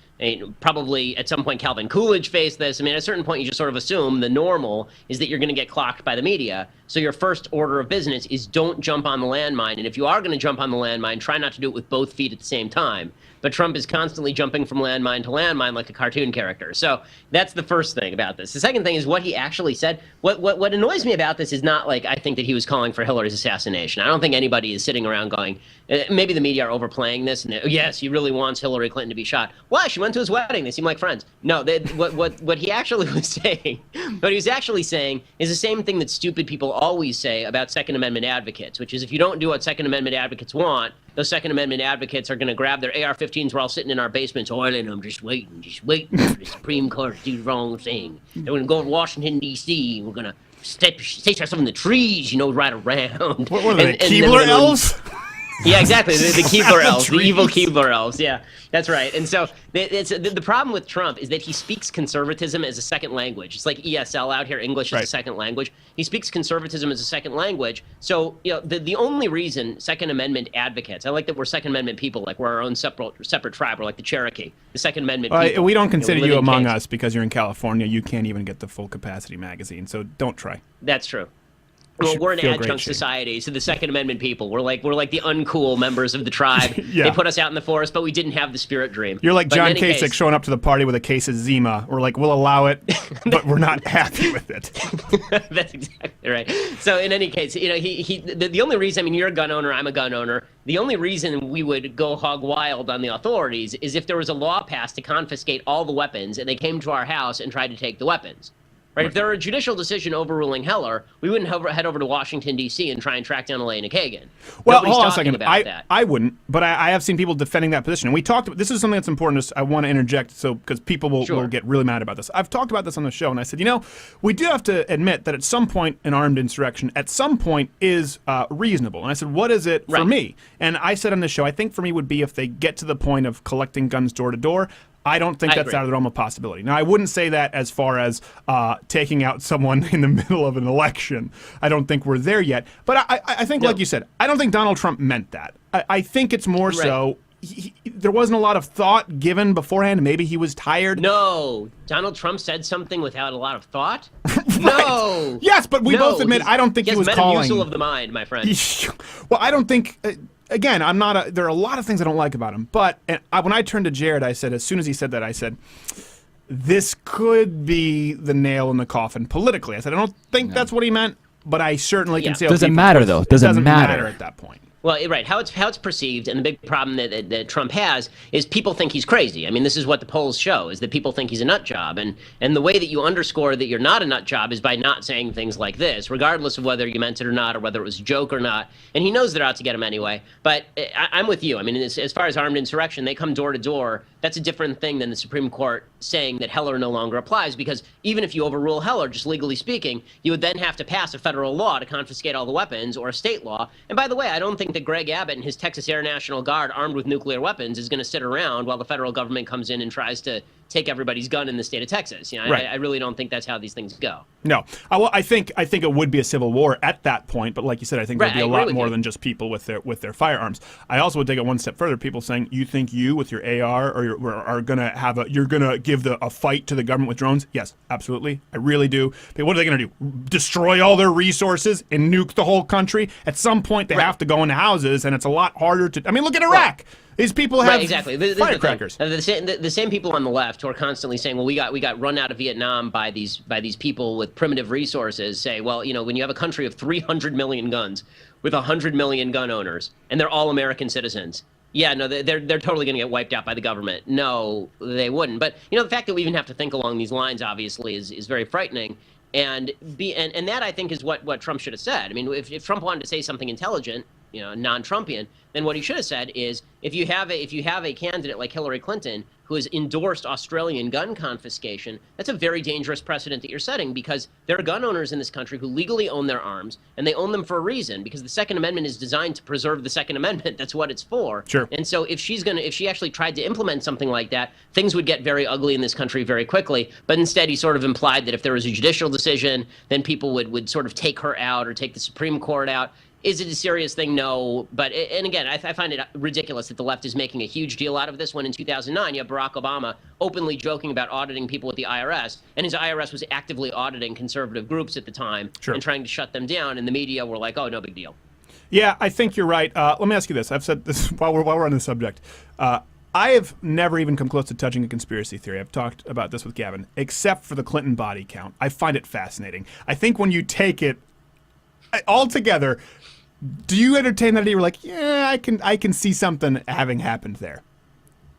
Speaker 18: probably at some point Calvin Coolidge faced this. I mean, at a certain point, you just sort of assume the normal is that you're going to get clocked by the media. So your first order of business is don't jump on the landmine. And if you are going to jump on the landmine, try not to do it with both feet at the same time. But Trump is constantly jumping from landmine to landmine like a cartoon character. So that's the first thing about this. The second thing is what he actually said. What annoys me about this is not like I think that he was calling for Hillary's assassination. I don't think anybody is sitting around going, maybe the media are overplaying this, and yes, he really wants Hillary Clinton to be shot. Why? She went to his wedding. They seem like friends. No, what he actually was saying, what he was actually saying is the same thing that stupid people always say about Second Amendment advocates, which is if you don't do what Second Amendment advocates want, those Second Amendment advocates are going to grab their AR-15s. We're all sitting in our basements oiling them, just waiting for the Supreme Court to do the wrong thing. They're going to go to Washington, D.C. We're going to station ourselves in the trees, right around.
Speaker 2: What were they, Keebler elves?
Speaker 18: Yeah, exactly. The Keebler elves, the evil Keebler elves. Yeah, that's right. And so the problem with Trump is that he speaks conservatism as a second language. It's like ESL out here, English is a second language. He speaks conservatism as a second language. So, the only reason Second Amendment advocates, I like that we're Second Amendment people, like we're our own separate tribe, we're like the Cherokee, the Second Amendment people.
Speaker 2: We don't consider you among us because you're in California. You can't even get the full capacity magazine, so don't try.
Speaker 18: That's true. Well, we're an adjunct society, so the Second Amendment people. We're like the uncool members of the tribe.
Speaker 2: Yeah.
Speaker 18: They put us out in the forest, but we didn't have the spirit dream.
Speaker 2: You're like John Kasich showing up to the party with a case of Zima. We're like, we'll allow it, but we're not happy with it.
Speaker 18: That's exactly right. So in any case, the only reason, I mean, you're a gun owner, I'm a gun owner. The only reason we would go hog wild on the authorities is if there was a law passed to confiscate all the weapons and they came to our house and tried to take the weapons. Right? If there were a judicial decision overruling Heller, we wouldn't head over to Washington, D.C. and try and track down Elena Kagan.
Speaker 2: Well,
Speaker 18: Nobody's
Speaker 2: hold on a
Speaker 18: talking
Speaker 2: second.
Speaker 18: about that.
Speaker 2: I wouldn't, but I have seen people defending that position. And we talked. This is something that's important. I want to interject because people will get really mad about this. I've talked about this on the show, and I said, we do have to admit that at some point an armed insurrection, at some point is reasonable. And I said, what is it for me? And I said on the show, I think for me would be if they get to the point of collecting guns door to door. I don't think that's out of the realm of possibility. Now, I wouldn't say that as far as taking out someone in the middle of an election. I don't think we're there yet. But I think, like you said, I don't think Donald Trump meant that. I think it's more so there wasn't a lot of thought given beforehand. Maybe he was tired.
Speaker 18: No. Donald Trump said something without a lot of thought? No.
Speaker 2: Yes, but we both admit I don't think he was calling.
Speaker 18: Metamucil of the mind, my friend.
Speaker 2: Well, I don't think... Again, there are a lot of things I don't like about him, but when I turned to Jared, I said, as soon as he said that, I said, this could be the nail in the coffin politically. I said, I don't think that's what he meant, but I certainly can see how
Speaker 4: doesn't matter, though. Doesn't matter
Speaker 2: at that point.
Speaker 18: Well, right. How it's perceived, and the big problem that Trump has is people think he's crazy. I mean, this is what the polls show, is that people think he's a nut job. And the way that you underscore that you're not a nut job is by not saying things like this, regardless of whether you meant it or not, or whether it was a joke or not. And he knows they're out to get him anyway. But I'm with you. I mean, as far as armed insurrection, they come door to door. That's a different thing than the Supreme Court saying that Heller no longer applies, because even if you overrule Heller, just legally speaking, you would then have to pass a federal law to confiscate all the weapons, or a state law. And by the way, I don't think that Greg Abbott and his Texas Air National Guard armed with nuclear weapons is going to sit around while the federal government comes in and tries to take everybody's gun in the state of Texas. I really don't think that's how these things go.
Speaker 2: No. Well, I think it would be a civil war at that point, but like you said, I think there'd be a lot more than just people with their firearms. I also would take it one step further. People saying, you think you with your AR are going to you're going to give a fight to the government with drones? Yes, absolutely. I really do. But what are they going to do? Destroy all their resources and nuke the whole country? At some point, they have to go into houses, and it's a lot harder to. I mean, look at Iraq. These people have firecrackers.
Speaker 18: The same people on the left who are constantly saying, well, we got run out of Vietnam by these people with primitive resources say, well, when you have a country of 300 million guns with 100 million gun owners, and they're all American citizens, yeah, no, they're totally going to get wiped out by the government. No, they wouldn't. But, the fact that we even have to think along these lines, obviously, is very frightening. And that, I think, is what Trump should have said. I mean, if Trump wanted to say something intelligent, non-Trumpian, then what he should have said is, if you have a candidate like Hillary Clinton who has endorsed Australian gun confiscation, that's a very dangerous precedent that you're setting, because there are gun owners in this country who legally own their arms, and they own them for a reason, because the Second Amendment is designed to preserve the Second Amendment. That's what it's for.
Speaker 2: Sure.
Speaker 18: And so if she actually tried to implement something like that, things would get very ugly in this country very quickly. But instead, he sort of implied that if there was a judicial decision, then people would sort of take her out or take the Supreme Court out. Is it a serious thing? No. But, and again, I find it ridiculous that the left is making a huge deal out of this when in 2009 you have Barack Obama openly joking about auditing people with the IRS, and his IRS was actively auditing conservative groups at the time and trying to shut them down, and the media were like, oh, no big deal.
Speaker 2: Yeah, I think you're right. Let me ask you this. I've said this while we're on the subject. I have never even come close to touching a conspiracy theory. I've talked about this with Gavin, except for the Clinton body count. I find it fascinating. I think when you take it all together, do you entertain that idea? You're like, yeah, I can see something having happened there.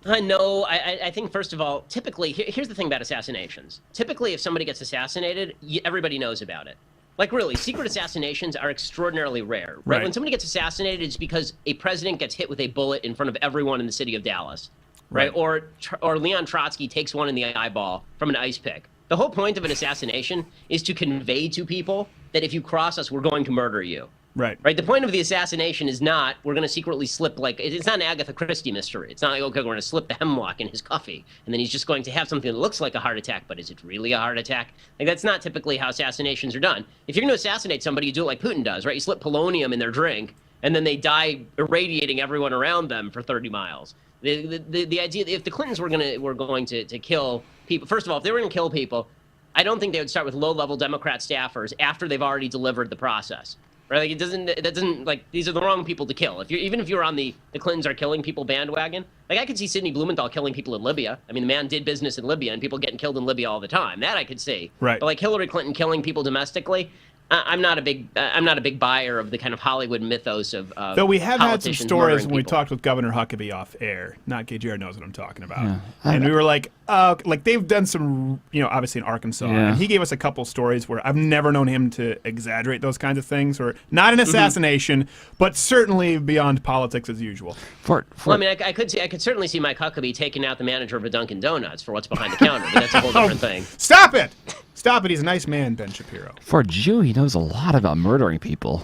Speaker 18: No, I think, first of all, typically, here's the thing about assassinations. Typically, if somebody gets assassinated, everybody knows about it. Like, really, secret assassinations are extraordinarily rare. Right? When somebody gets assassinated, it's because a president gets hit with a bullet in front of everyone in the city of Dallas. Right? Or Leon Trotsky takes one in the eyeball from an ice pick. The whole point of an assassination is to convey to people that if you cross us, we're going to murder you.
Speaker 2: Right.
Speaker 18: The point of the assassination is not we're going to secretly slip, like, it's not an Agatha Christie mystery. It's not like, okay, we're going to slip the hemlock in his coffee, and then he's just going to have something that looks like a heart attack, but is it really a heart attack? Like, that's not typically how assassinations are done. If you're going to assassinate somebody, you do it like Putin does, right? You slip polonium in their drink, and then they die irradiating everyone around them for 30 miles. The idea, if the Clintons were going to kill people, first of all, if they were going to kill people, I don't think they would start with low-level Democrat staffers after they've already delivered the process. Right? Like, that doesn't, like, these are the wrong people to kill. Even if you're on the Clintons are killing people bandwagon, like, I could see Sidney Blumenthal killing people in Libya. I mean, the man did business in Libya, and people getting killed in Libya all the time. That I could see.
Speaker 2: Right.
Speaker 18: But like Hillary Clinton killing people domestically, I'm not a big buyer of the kind of Hollywood mythos of
Speaker 2: though we have had some stories when we
Speaker 18: people.
Speaker 2: talked with Governor Huckabee off air. Not Gay Jared knows what I'm talking about. And we were like, like they've done some, obviously in Arkansas. And he gave us a couple stories where I've never known him to exaggerate those kinds of things, or not an assassination, but certainly beyond politics as usual.
Speaker 18: Well, I mean, I could certainly see Mike Huckabee taking out the manager of a Dunkin' Donuts for what's behind the counter, but that's a whole different thing.
Speaker 2: Stop it! Stop it! He's a nice man, Ben Shapiro.
Speaker 4: For a Jew, he knows a lot about murdering people.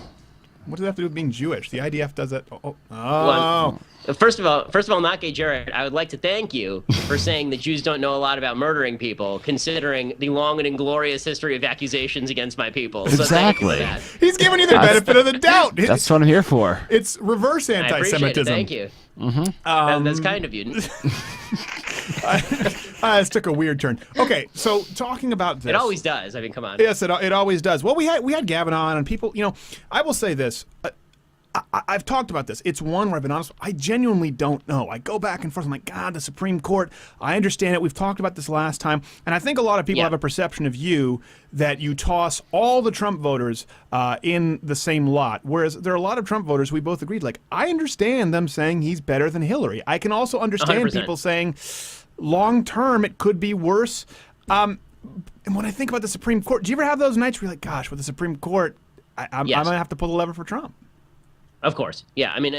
Speaker 2: What does that have to do with being Jewish? The IDF does that.
Speaker 18: Well, first of all, not Gay Jared, I would like to thank you for saying that Jews don't know a lot about murdering people, considering the long and inglorious history of accusations against my people. So
Speaker 4: Exactly.
Speaker 18: thank you for that.
Speaker 2: He's giving you the benefit of the doubt.
Speaker 4: That's what I'm here for.
Speaker 2: It's reverse anti-Semitism.
Speaker 18: I appreciate it. Thank you. That's kind of you.
Speaker 2: This took a weird turn. Okay, so talking about this.
Speaker 18: It always does. I mean, come on.
Speaker 2: Yes, it always does. Well, we had Gavin on, and people, I will say this. I've talked about this. It's one where I've been honest. I genuinely don't know. I go back and forth. I'm like, God, the Supreme Court. I understand it. We've talked about this last time. And I think a lot of people have a perception of you that you toss all the Trump voters in the same lot. Whereas there are a lot of Trump voters we both agreed. Like, I understand them saying he's better than Hillary. I can also understand
Speaker 18: 100%.
Speaker 2: people saying long term it could be worse. And when I think about the Supreme Court, do you ever have those nights where you're like, gosh, with the Supreme Court, I'm going to have to pull the lever for Trump?
Speaker 18: Of course. Yeah. I mean,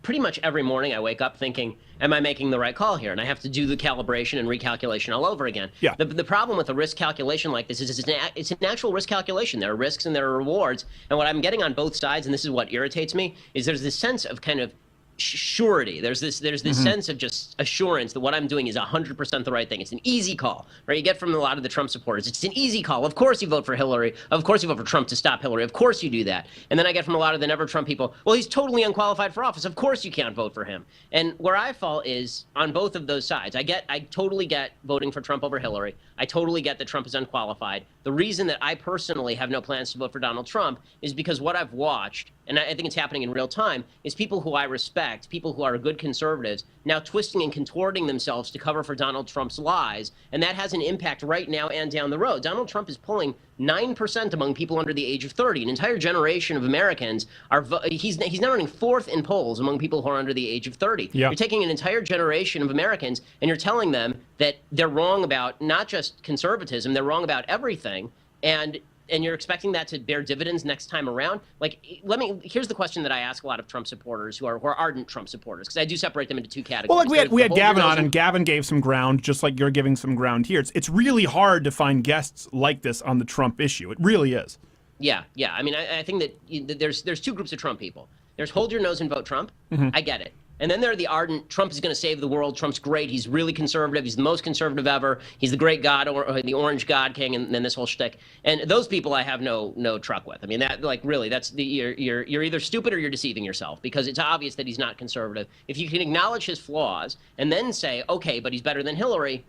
Speaker 18: pretty much every morning I wake up thinking, am I making the right call here? And I have to do the calibration and recalculation all over again.
Speaker 2: Yeah.
Speaker 18: The problem with a risk calculation like this is it's an actual risk calculation. There are risks and there are rewards. And what I'm getting on both sides, and this is what irritates me, is there's this sense of kind of surety. There's this sense of just assurance that what I'm doing is 100% the right thing. It's an easy call, right? You get from a lot of the Trump supporters. It's an easy call. Of course you vote for Hillary. Of course you vote for Trump to stop Hillary. Of course you do that. And then I get from a lot of the never Trump people, well, he's totally unqualified for office. Of course you can't vote for him. And where I fall is on both of those sides. I totally get voting for Trump over Hillary. I totally get that Trump is unqualified. The reason that I personally have no plans to vote for Donald Trump is because what I've watched, and I think it's happening in real time, is people who I respect, people who are good conservatives, now twisting and contorting themselves to cover for Donald Trump's lies. And that has an impact right now and down the road. Donald Trump is pulling 9% among people under the age of 30. An entire generation of Americans are, he's now running fourth in polls among people who are under the age of 30.
Speaker 2: Yeah.
Speaker 18: You're taking an entire generation of Americans and you're telling them that they're wrong about not just conservatism, they're wrong about everything. And you're expecting that to bear dividends next time around? Like, here's the question that I ask a lot of Trump supporters who are ardent Trump supporters, because I do separate them into two categories.
Speaker 2: Well, like we had Gavin on, and Gavin gave some ground, just like you're giving some ground here. It's really hard to find guests like this on the Trump issue. It really is.
Speaker 18: Yeah. I mean, I think that there's two groups of Trump people. There's hold your nose and vote Trump. I get it. And then there are the ardent, Trump is going to save the world, Trump's great, he's really conservative, he's the most conservative ever, he's the great god, or the orange god king, and then this whole shtick. And those people I have no truck with. I mean, that, like, really, that's you're either stupid or you're deceiving yourself, because it's obvious that he's not conservative. If you can acknowledge his flaws and then say, okay, but he's better than Hillary,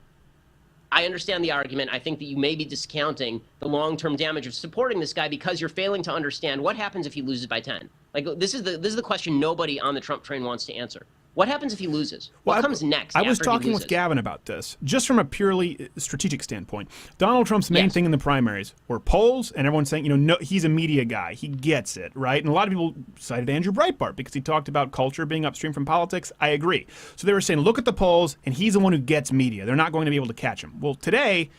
Speaker 18: I understand the argument. I think that you may be discounting the long-term damage of supporting this guy because you're failing to understand what happens if he loses by 10. Like, this is the question nobody on the Trump train wants to answer. What happens if he loses? What comes next?
Speaker 2: I was talking with Gavin about this, just from a purely strategic standpoint. Donald Trump's main thing in the primaries were polls, and everyone's saying, no, he's a media guy. He gets it, right? And a lot of people cited Andrew Breitbart because he talked about culture being upstream from politics. I agree. So they were saying, look at the polls, and he's the one who gets media. They're not going to be able to catch him. Well, today,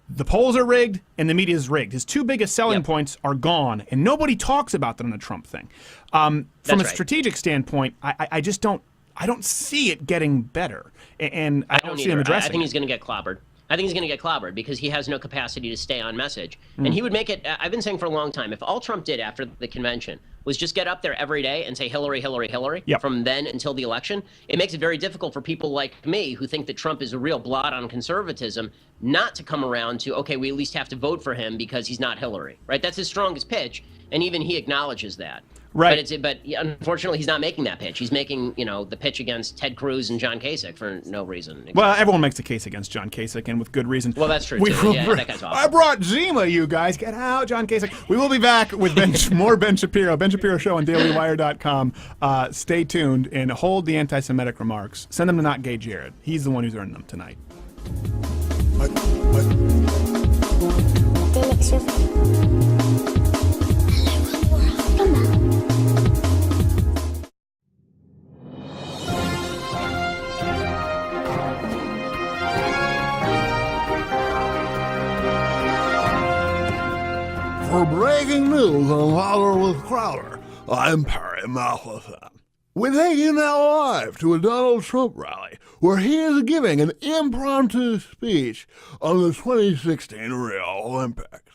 Speaker 2: the polls are rigged and the media is rigged. His two biggest selling points are gone, and nobody talks about that on the Trump thing. From a strategic standpoint, I just don't. I don't see it getting better, and I don't see him addressing it.
Speaker 18: I think he's going to get clobbered. I think he's going to get clobbered because he has no capacity to stay on message. And he would make it, I've been saying for a long time, if all Trump did after the convention was just get up there every day and say Hillary, Hillary, Hillary from then until the election, it makes it very difficult for people like me who think that Trump is a real blot on conservatism not to come around to, okay, we at least have to vote for him because he's not Hillary, right? That's his strongest pitch, and even he acknowledges that.
Speaker 2: Right.
Speaker 18: But unfortunately, he's not making that pitch. He's making, the pitch against Ted Cruz and John Kasich for no reason.
Speaker 2: Well, everyone makes a case against John Kasich, and with good reason.
Speaker 18: Well, that's true, too. Yeah, that guy's awful.
Speaker 2: I brought Zima, you guys. Get out, John Kasich. We will be back with more Ben Shapiro. Ben Shapiro Show on DailyWire.com. Stay tuned and hold the anti-Semitic remarks. Send them to Not Gay Jared. He's the one who's earned them tonight.
Speaker 14: For breaking news on Louder with Crowder, I'm Perry Matheson. We take you now live to a Donald Trump rally where he is giving an impromptu speech on the 2016 Rio Olympics.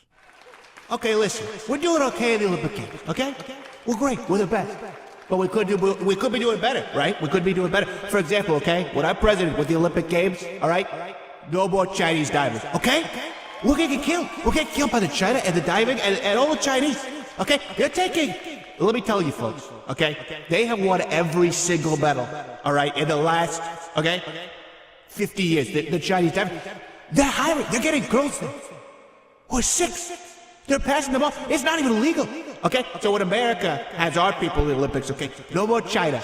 Speaker 19: Okay, listen, we're doing okay in the Olympic Games, okay? We're great, we're the best. But we could be doing better, right? We could be doing better. For example, okay, when I'm president with the Olympic Games, all right, no more Chinese divers, okay? We're gonna get killed. We're gonna get killed by the China and the diving and all the Chinese. Okay? They're taking. Let me tell you, folks. Okay? They have won every single medal. All right? In the last, 50 years. The Chinese diving. They're hiring. They're getting girls there. We're 6. They're passing them off. It's not even illegal. Okay? So when America has our people in the Olympics, okay? No more China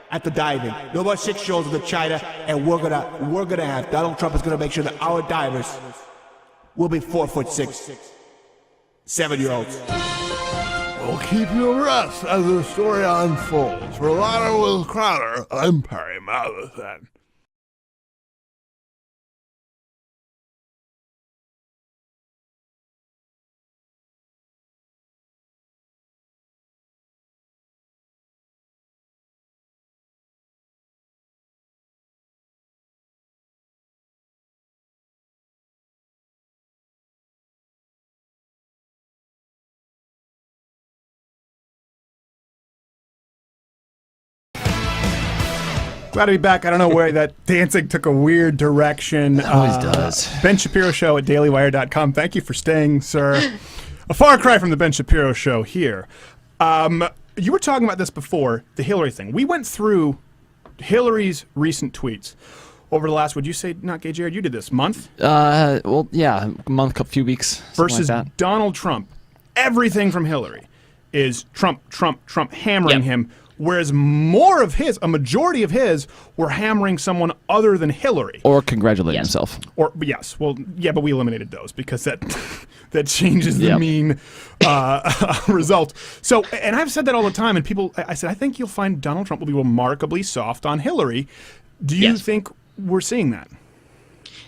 Speaker 19: at the diving. No more 6 shows of the China. And we're gonna have Donald Trump is gonna make sure that our divers will be 4'6", 7-year-olds.
Speaker 14: We'll keep you abreast as the story unfolds. For Louder with Crowder, I'm Perry Matheson.
Speaker 2: Glad to be back. I don't know where that dancing took a weird direction.
Speaker 4: It always does.
Speaker 2: Ben Shapiro Show at DailyWire.com. Thank you for staying, sir. A far cry from the Ben Shapiro Show here. You were talking about this before, the Hillary thing. We went through Hillary's recent tweets over the last, would you say, Not Gay Jared, you did this, month?
Speaker 4: Well, yeah, a month, a few weeks.
Speaker 2: Versus
Speaker 4: like that.
Speaker 2: Donald Trump. Everything from Hillary is Trump, hammering him. Whereas a majority of his were hammering someone other than Hillary.
Speaker 4: Or congratulating himself.
Speaker 2: Or, yes, well, yeah, but we eliminated those because that changes the mean result. So, and I've said that all the time, and people, I said, I think you'll find Donald Trump will be remarkably soft on Hillary. Do you think we're seeing that?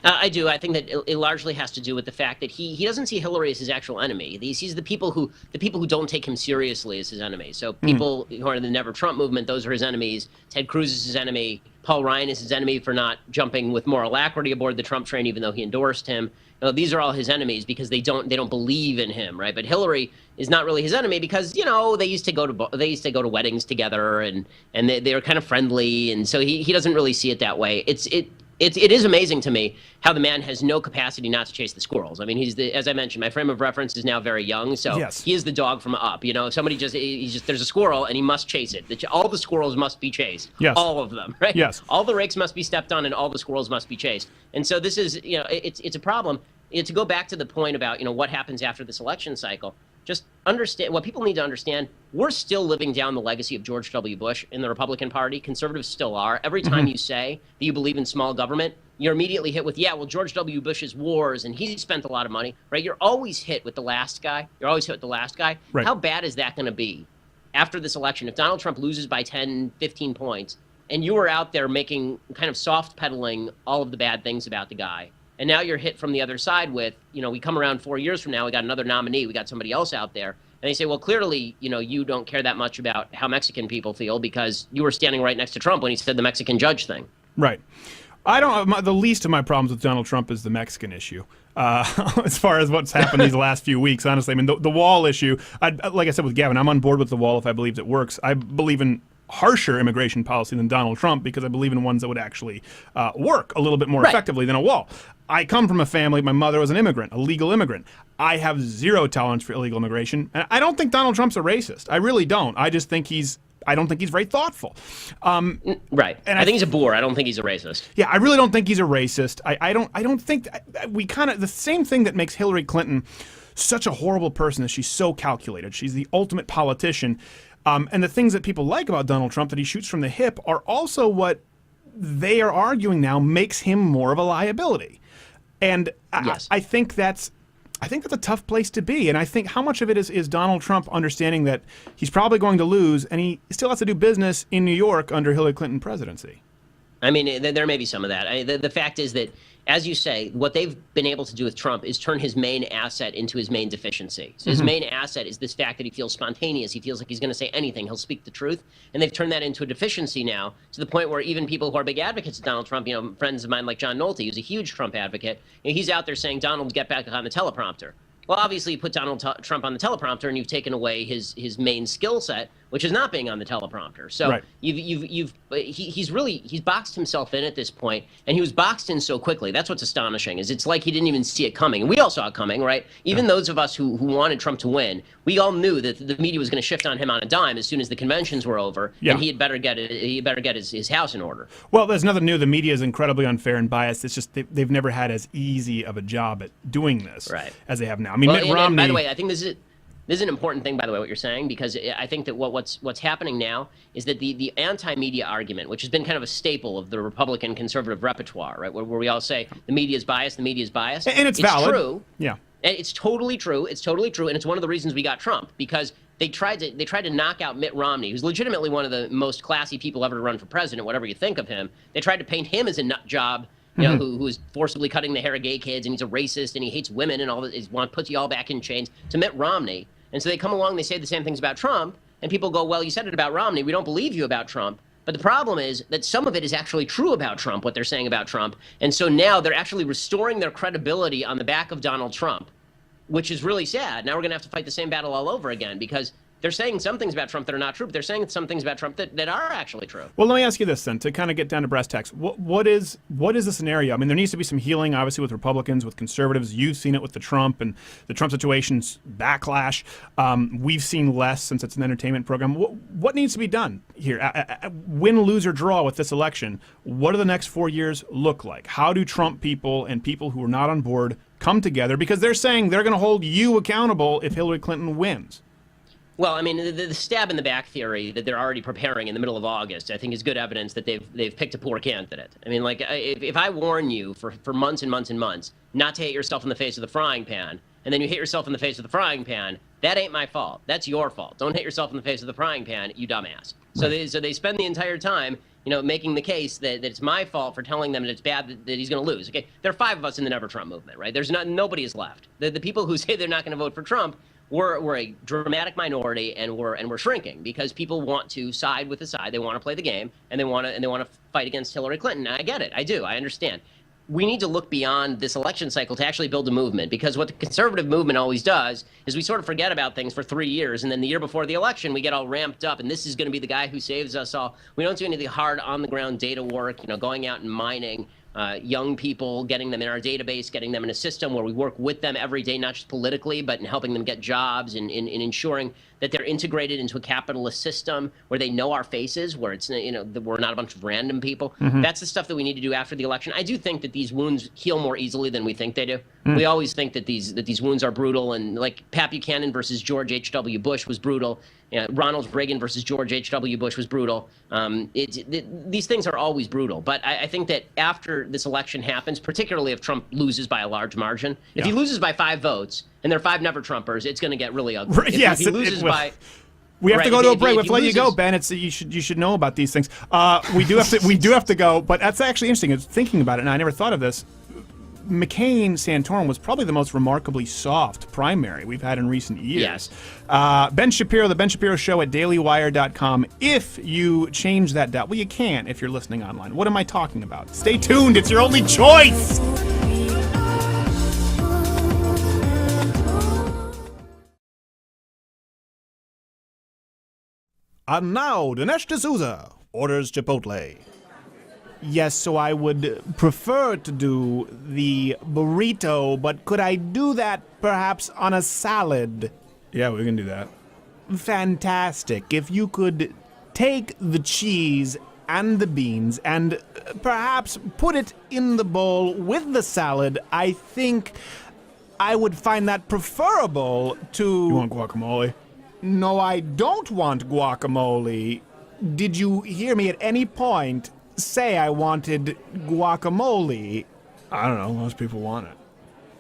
Speaker 18: I do. I think that it largely has to do with the fact that he doesn't see Hillary as his actual enemy. He sees the people who don't take him seriously as his enemies. So people who are in the Never Trump movement, those are his enemies. Ted Cruz is his enemy. Paul Ryan is his enemy for not jumping with more alacrity aboard the Trump train, even though he endorsed him. These are all his enemies because they don't believe in him, right? But Hillary is not really his enemy because they used to go to weddings together and they were kind of friendly, and so he doesn't really see it that way. It is amazing to me how the man has no capacity not to chase the squirrels. I mean, as I mentioned, my frame of reference is now very young, so he is the dog from Up. Somebody there's a squirrel and he must chase it. All the squirrels must be chased.
Speaker 2: Yes.
Speaker 18: All of them, right?
Speaker 2: Yes.
Speaker 18: All the rakes must be stepped on and all the squirrels must be chased. And so this is, it's a problem. To go back to the point about, what happens after this election cycle, just understand what people need to understand. We're still living down the legacy of George W. Bush in the Republican Party. Conservatives still are. Every time you say that you believe in small government, you're immediately hit with, George W. Bush's wars, and he spent a lot of money, right? You're always hit with the last guy. Right. How bad is that going to be after this election? If Donald Trump loses by 10, 15 points, and you were out there making kind of soft peddling all of the bad things about the guy, and now you're hit from the other side with, we come around 4 years from now, we got another nominee, we got somebody else out there. And they say, well, clearly, you don't care that much about how Mexican people feel because you were standing right next to Trump when he said the Mexican judge thing.
Speaker 2: Right. The least of my problems with Donald Trump is the Mexican issue. As far as what's happened these last few weeks, honestly, I mean, the wall issue, like I said with Gavin, I'm on board with the wall if I believe it works. I believe in harsher immigration policy than Donald Trump because I believe in ones that would actually work a little bit more effectively than a wall. I come from a family, my mother was an immigrant, a legal immigrant. I have zero tolerance for illegal immigration. And I don't think Donald Trump's a racist. I really don't. I just think I don't think he's very thoughtful.
Speaker 18: Right. And I think he's a bore. I don't think he's a racist.
Speaker 2: Yeah, I really don't think he's a racist. I don't think we kind of the same thing that makes Hillary Clinton such a horrible person is she's so calculated. She's the ultimate politician. And the things that people like about Donald Trump that he shoots from the hip are also what they are arguing now makes him more of a liability. And I think that's a tough place to be. And I think how much of it is Donald Trump understanding that he's probably going to lose and he still has to do business in New York under Hillary Clinton presidency.
Speaker 18: I mean, there may be some of that. The fact is that, as you say, what they've been able to do with Trump is turn his main asset into his main deficiency. So his main asset is this fact that he feels spontaneous. He feels like he's going to say anything. He'll speak the truth. And they've turned that into a deficiency now to the point where even people who are big advocates of Donald Trump, friends of mine like John Nolte, who's a huge Trump advocate, he's out there saying, Donald, get back on the teleprompter. Well, obviously, you put Donald Trump on the teleprompter, and you've taken away his main skill set, which is not being on the teleprompter. So he's boxed himself in at this point, and he was boxed in so quickly. That's what's astonishing. It's like he didn't even see it coming, and we all saw it coming, right? Even those of us who wanted Trump to win, we all knew that the media was going to shift on him on a dime as soon as the conventions were over, and he had better get his house in order.
Speaker 2: Well, there's nothing new. The media is incredibly unfair and biased. It's just they've never had as easy of a job at doing this as they have now. I mean, Mitt Romney.
Speaker 18: And by the way, I think this is an important thing, by the way, what you're saying, because I think that what's happening now is that the anti-media argument, which has been kind of a staple of the Republican conservative repertoire, right, where we all say the media is biased, and it's
Speaker 2: valid.
Speaker 18: True.
Speaker 2: Yeah.
Speaker 18: And it's totally true. It's totally true, and it's one of the reasons we got Trump, because they tried to knock out Mitt Romney, who's legitimately one of the most classy people ever to run for president, whatever you think of him. They tried to paint him as a nut job. Who is forcibly cutting the hair of gay kids, and he's a racist, and he hates women, and all that. He puts you all back in chains. To Mitt Romney, and so they come along, they say the same things about Trump, and people go, well, you said it about Romney. We don't believe you about Trump. But the problem is that some of it is actually true about Trump, what they're saying about Trump, and so now they're actually restoring their credibility on the back of Donald Trump, which is really sad. Now we're going to have to fight the same battle all over again because they're saying some things about Trump that are not true, but they're saying some things about Trump that are actually true.
Speaker 2: Well, let me ask you this then, to kind of get down to brass tacks. What is the scenario? I mean, there needs to be some healing, obviously, with Republicans, with conservatives. You've seen it with the Trump and the Trump situation's backlash. We've seen less since it's an entertainment program. What needs to be done here? Win, lose, or draw with this election, what do the next 4 years look like? How do Trump people and people who are not on board come together? Because they're saying they're going to hold you accountable if Hillary Clinton wins.
Speaker 18: Well, I mean, the stab in the back theory that they're already preparing in the middle of August, I think is good evidence that they've picked a poor candidate. I mean, like, if I warn you for months and months and months not to hit yourself in the face of the frying pan, and then you hit yourself in the face of the frying pan, that ain't my fault. That's your fault. Don't hit yourself in the face of the frying pan, you dumbass. So they spend the entire time making the case that it's my fault for telling them that it's bad that he's going to lose. Okay, there are 5 of us in the Never Trump movement, right? There's nobody is left. The people who say they're not going to vote for Trump, we're a dramatic minority, and we're shrinking because people want to side with the side. They want to play the game, and they want to fight against Hillary Clinton. And I get it. I do. I understand. We need to look beyond this election cycle to actually build a movement, because what the conservative movement always does is we sort of forget about things for 3 years, and then the year before the election we get all ramped up, and this is going to be the guy who saves us all. We don't do any of the hard on-the-ground data work, going out and mining young people, getting them in our database, getting them in a system where we work with them every day, not just politically, but in helping them get jobs and in ensuring that they're integrated into a capitalist system where they know our faces, where it's, we're not a bunch of random people. That's the stuff that we need to do after the election. I do think that these wounds heal more easily than we think they do. We always think that these wounds are brutal, and like Pat Buchanan versus George H.W. Bush was brutal. Ronald Reagan versus George H.W. Bush was brutal. These things are always brutal. But I think that after this election happens, particularly if Trump loses by a large margin, if he loses by 5 votes, and there are 5 Never Trumpers, it's going to get really ugly.
Speaker 2: Yes,
Speaker 18: if he loses by...
Speaker 2: We have to go to a break. We have to let you go, Ben. You should know about these things. We do have to go, but that's actually interesting. It's thinking about it, and I never thought of this. McCain-Santorum was probably the most remarkably soft primary we've had in recent years.
Speaker 18: Yes.
Speaker 2: Ben Shapiro, The Ben Shapiro Show at dailywire.com. If you change that dial, well, you can if you're listening online. What am I talking about? Stay tuned. It's your only choice. And now, Dinesh D'Souza orders Chipotle. Yes, so I would prefer to do the burrito, but could I do that perhaps on a salad?
Speaker 5: Yeah, we can do that.
Speaker 2: Fantastic. If you could take the cheese and the beans and perhaps put it in the bowl with the salad, I think I would find that preferable to...
Speaker 5: You want guacamole?
Speaker 2: No, I don't want guacamole. Did you hear me at any point say I wanted guacamole?
Speaker 5: I don't know. Most people want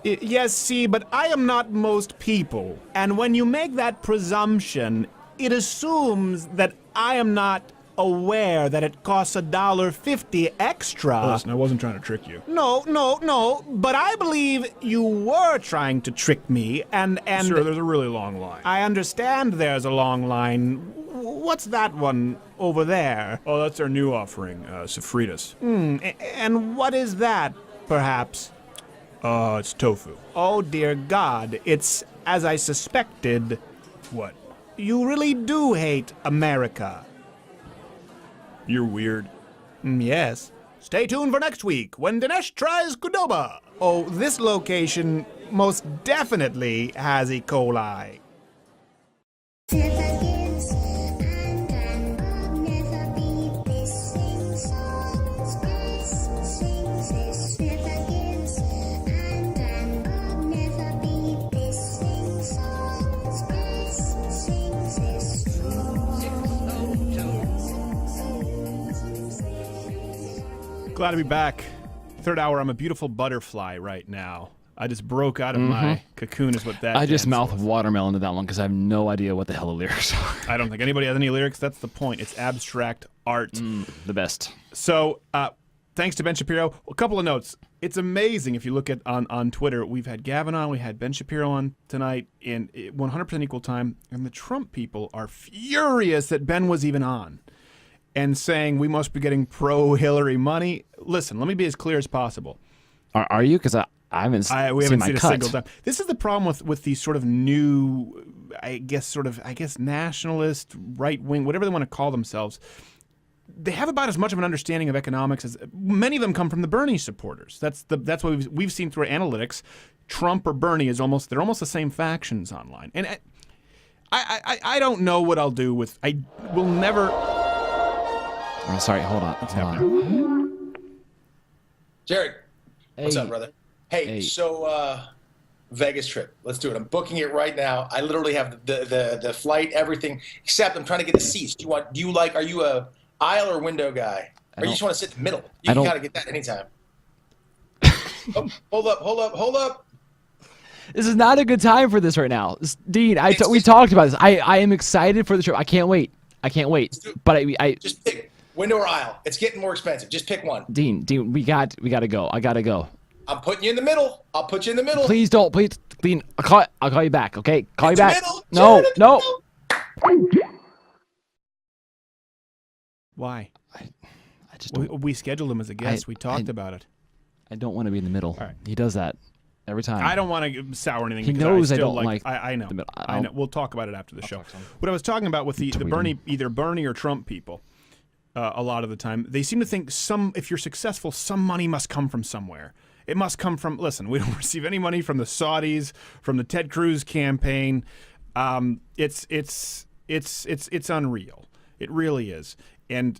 Speaker 5: it.
Speaker 2: Yes, see, but I am not most people. And when you make that presumption, it assumes that I am not aware that it costs $1.50 extra.
Speaker 5: Listen, I wasn't trying to trick you.
Speaker 2: No, but I believe you were trying to trick me, and...
Speaker 5: Sure, there's a really long line.
Speaker 2: I understand there's a long line. What's that one over there?
Speaker 5: Oh, that's our new offering, sofritas.
Speaker 2: And what is that, perhaps?
Speaker 5: It's tofu.
Speaker 2: Oh, dear God, it's as I suspected.
Speaker 5: What?
Speaker 2: You really do hate America.
Speaker 5: You're weird.
Speaker 2: Yes. Stay tuned for next week when Dinesh tries Qdoba. Oh, this location most definitely has E. coli. Glad to be back. Third hour, I'm a beautiful butterfly right now. I just broke out of my cocoon is what that
Speaker 4: I just
Speaker 2: dance
Speaker 4: mouthed
Speaker 2: was.
Speaker 4: watermelon to that one because I have no idea what the hell the lyrics are.
Speaker 2: I don't think anybody has any lyrics. That's the point. It's abstract art.
Speaker 4: The best.
Speaker 2: So, thanks to Ben Shapiro. A couple of notes. It's amazing if you look at on Twitter. We've had Gavin on. We had Ben Shapiro on tonight in 100% equal time. And the Trump people are furious that Ben was even on and saying we must be getting pro-Hillary money. Listen, let me be as clear as possible.
Speaker 4: Are you? Because I haven't
Speaker 2: we
Speaker 4: seen
Speaker 2: haven't
Speaker 4: my
Speaker 2: seen
Speaker 4: cut.
Speaker 2: a single time. This is the problem with these sort of new, I guess nationalist, right-wing, whatever they want to call themselves. They have about as much of an understanding of economics as many of them come from the Bernie supporters. That's what we've seen through analytics. Trump or Bernie they're almost the same factions online. And I don't know what I'll do with. I will never.
Speaker 4: Oh, sorry. Hold on.
Speaker 20: Jared, what's
Speaker 4: Hey.
Speaker 20: up, brother? Hey, so Vegas trip. Let's do it. I'm booking it right now. I literally have the flight, everything, except I'm trying to get the seats. Are you a aisle or window guy? Or you just want to sit in the middle? You can kind of get that anytime. Oh, hold up.
Speaker 4: This is not a good time for this right now. Dean, we talked about this. I am excited for the trip. I can't wait. But I
Speaker 20: just pick. Window or aisle? It's getting more expensive. Just pick one.
Speaker 4: Dean, we got to go. I gotta go.
Speaker 20: I'm putting you in the middle. I'll put you in the middle.
Speaker 4: Please don't. Please, Dean. I'll call you back. Okay, call you
Speaker 20: In the
Speaker 4: back.
Speaker 20: middle.
Speaker 4: No,
Speaker 20: Jared,
Speaker 4: no.
Speaker 2: Why?
Speaker 4: I just
Speaker 2: we scheduled him as a guest. We talked about it.
Speaker 4: I don't want to be in the middle.
Speaker 2: All right.
Speaker 4: He does that every time.
Speaker 2: I don't want to sour anything.
Speaker 4: He
Speaker 2: because
Speaker 4: knows I
Speaker 2: still
Speaker 4: don't like
Speaker 2: I know.
Speaker 4: the middle.
Speaker 2: I know. We'll talk about it after the show. What I was talking about with the Bernie, either Bernie or Trump people, a lot of the time, they seem to think if you're successful, some money must come from somewhere. It must come from. Listen, we don't receive any money from the Saudis, from the Ted Cruz campaign. It's unreal. It really is. And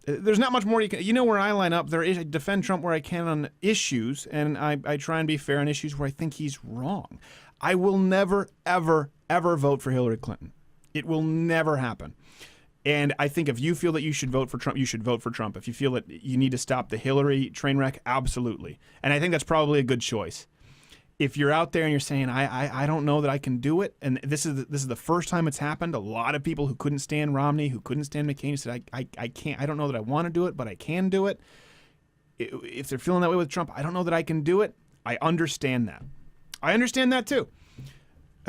Speaker 2: there's not much more you can. You know where I line up. I defend Trump where I can on issues, and I try and be fair on issues where I think he's wrong. I will never, ever, ever vote for Hillary Clinton. It will never happen. And I think if you feel that you should vote for Trump, you should vote for Trump. If you feel that you need to stop the Hillary train wreck, absolutely. And I think that's probably a good choice. If you're out there and you're saying, I don't know that I can do it, and this is the first time it's happened. A lot of people who couldn't stand Romney, who couldn't stand McCain, said, I can't. I don't know that I want to do it, but I can do it. If they're feeling that way with Trump, I don't know that I can do it. I understand that. I understand that too.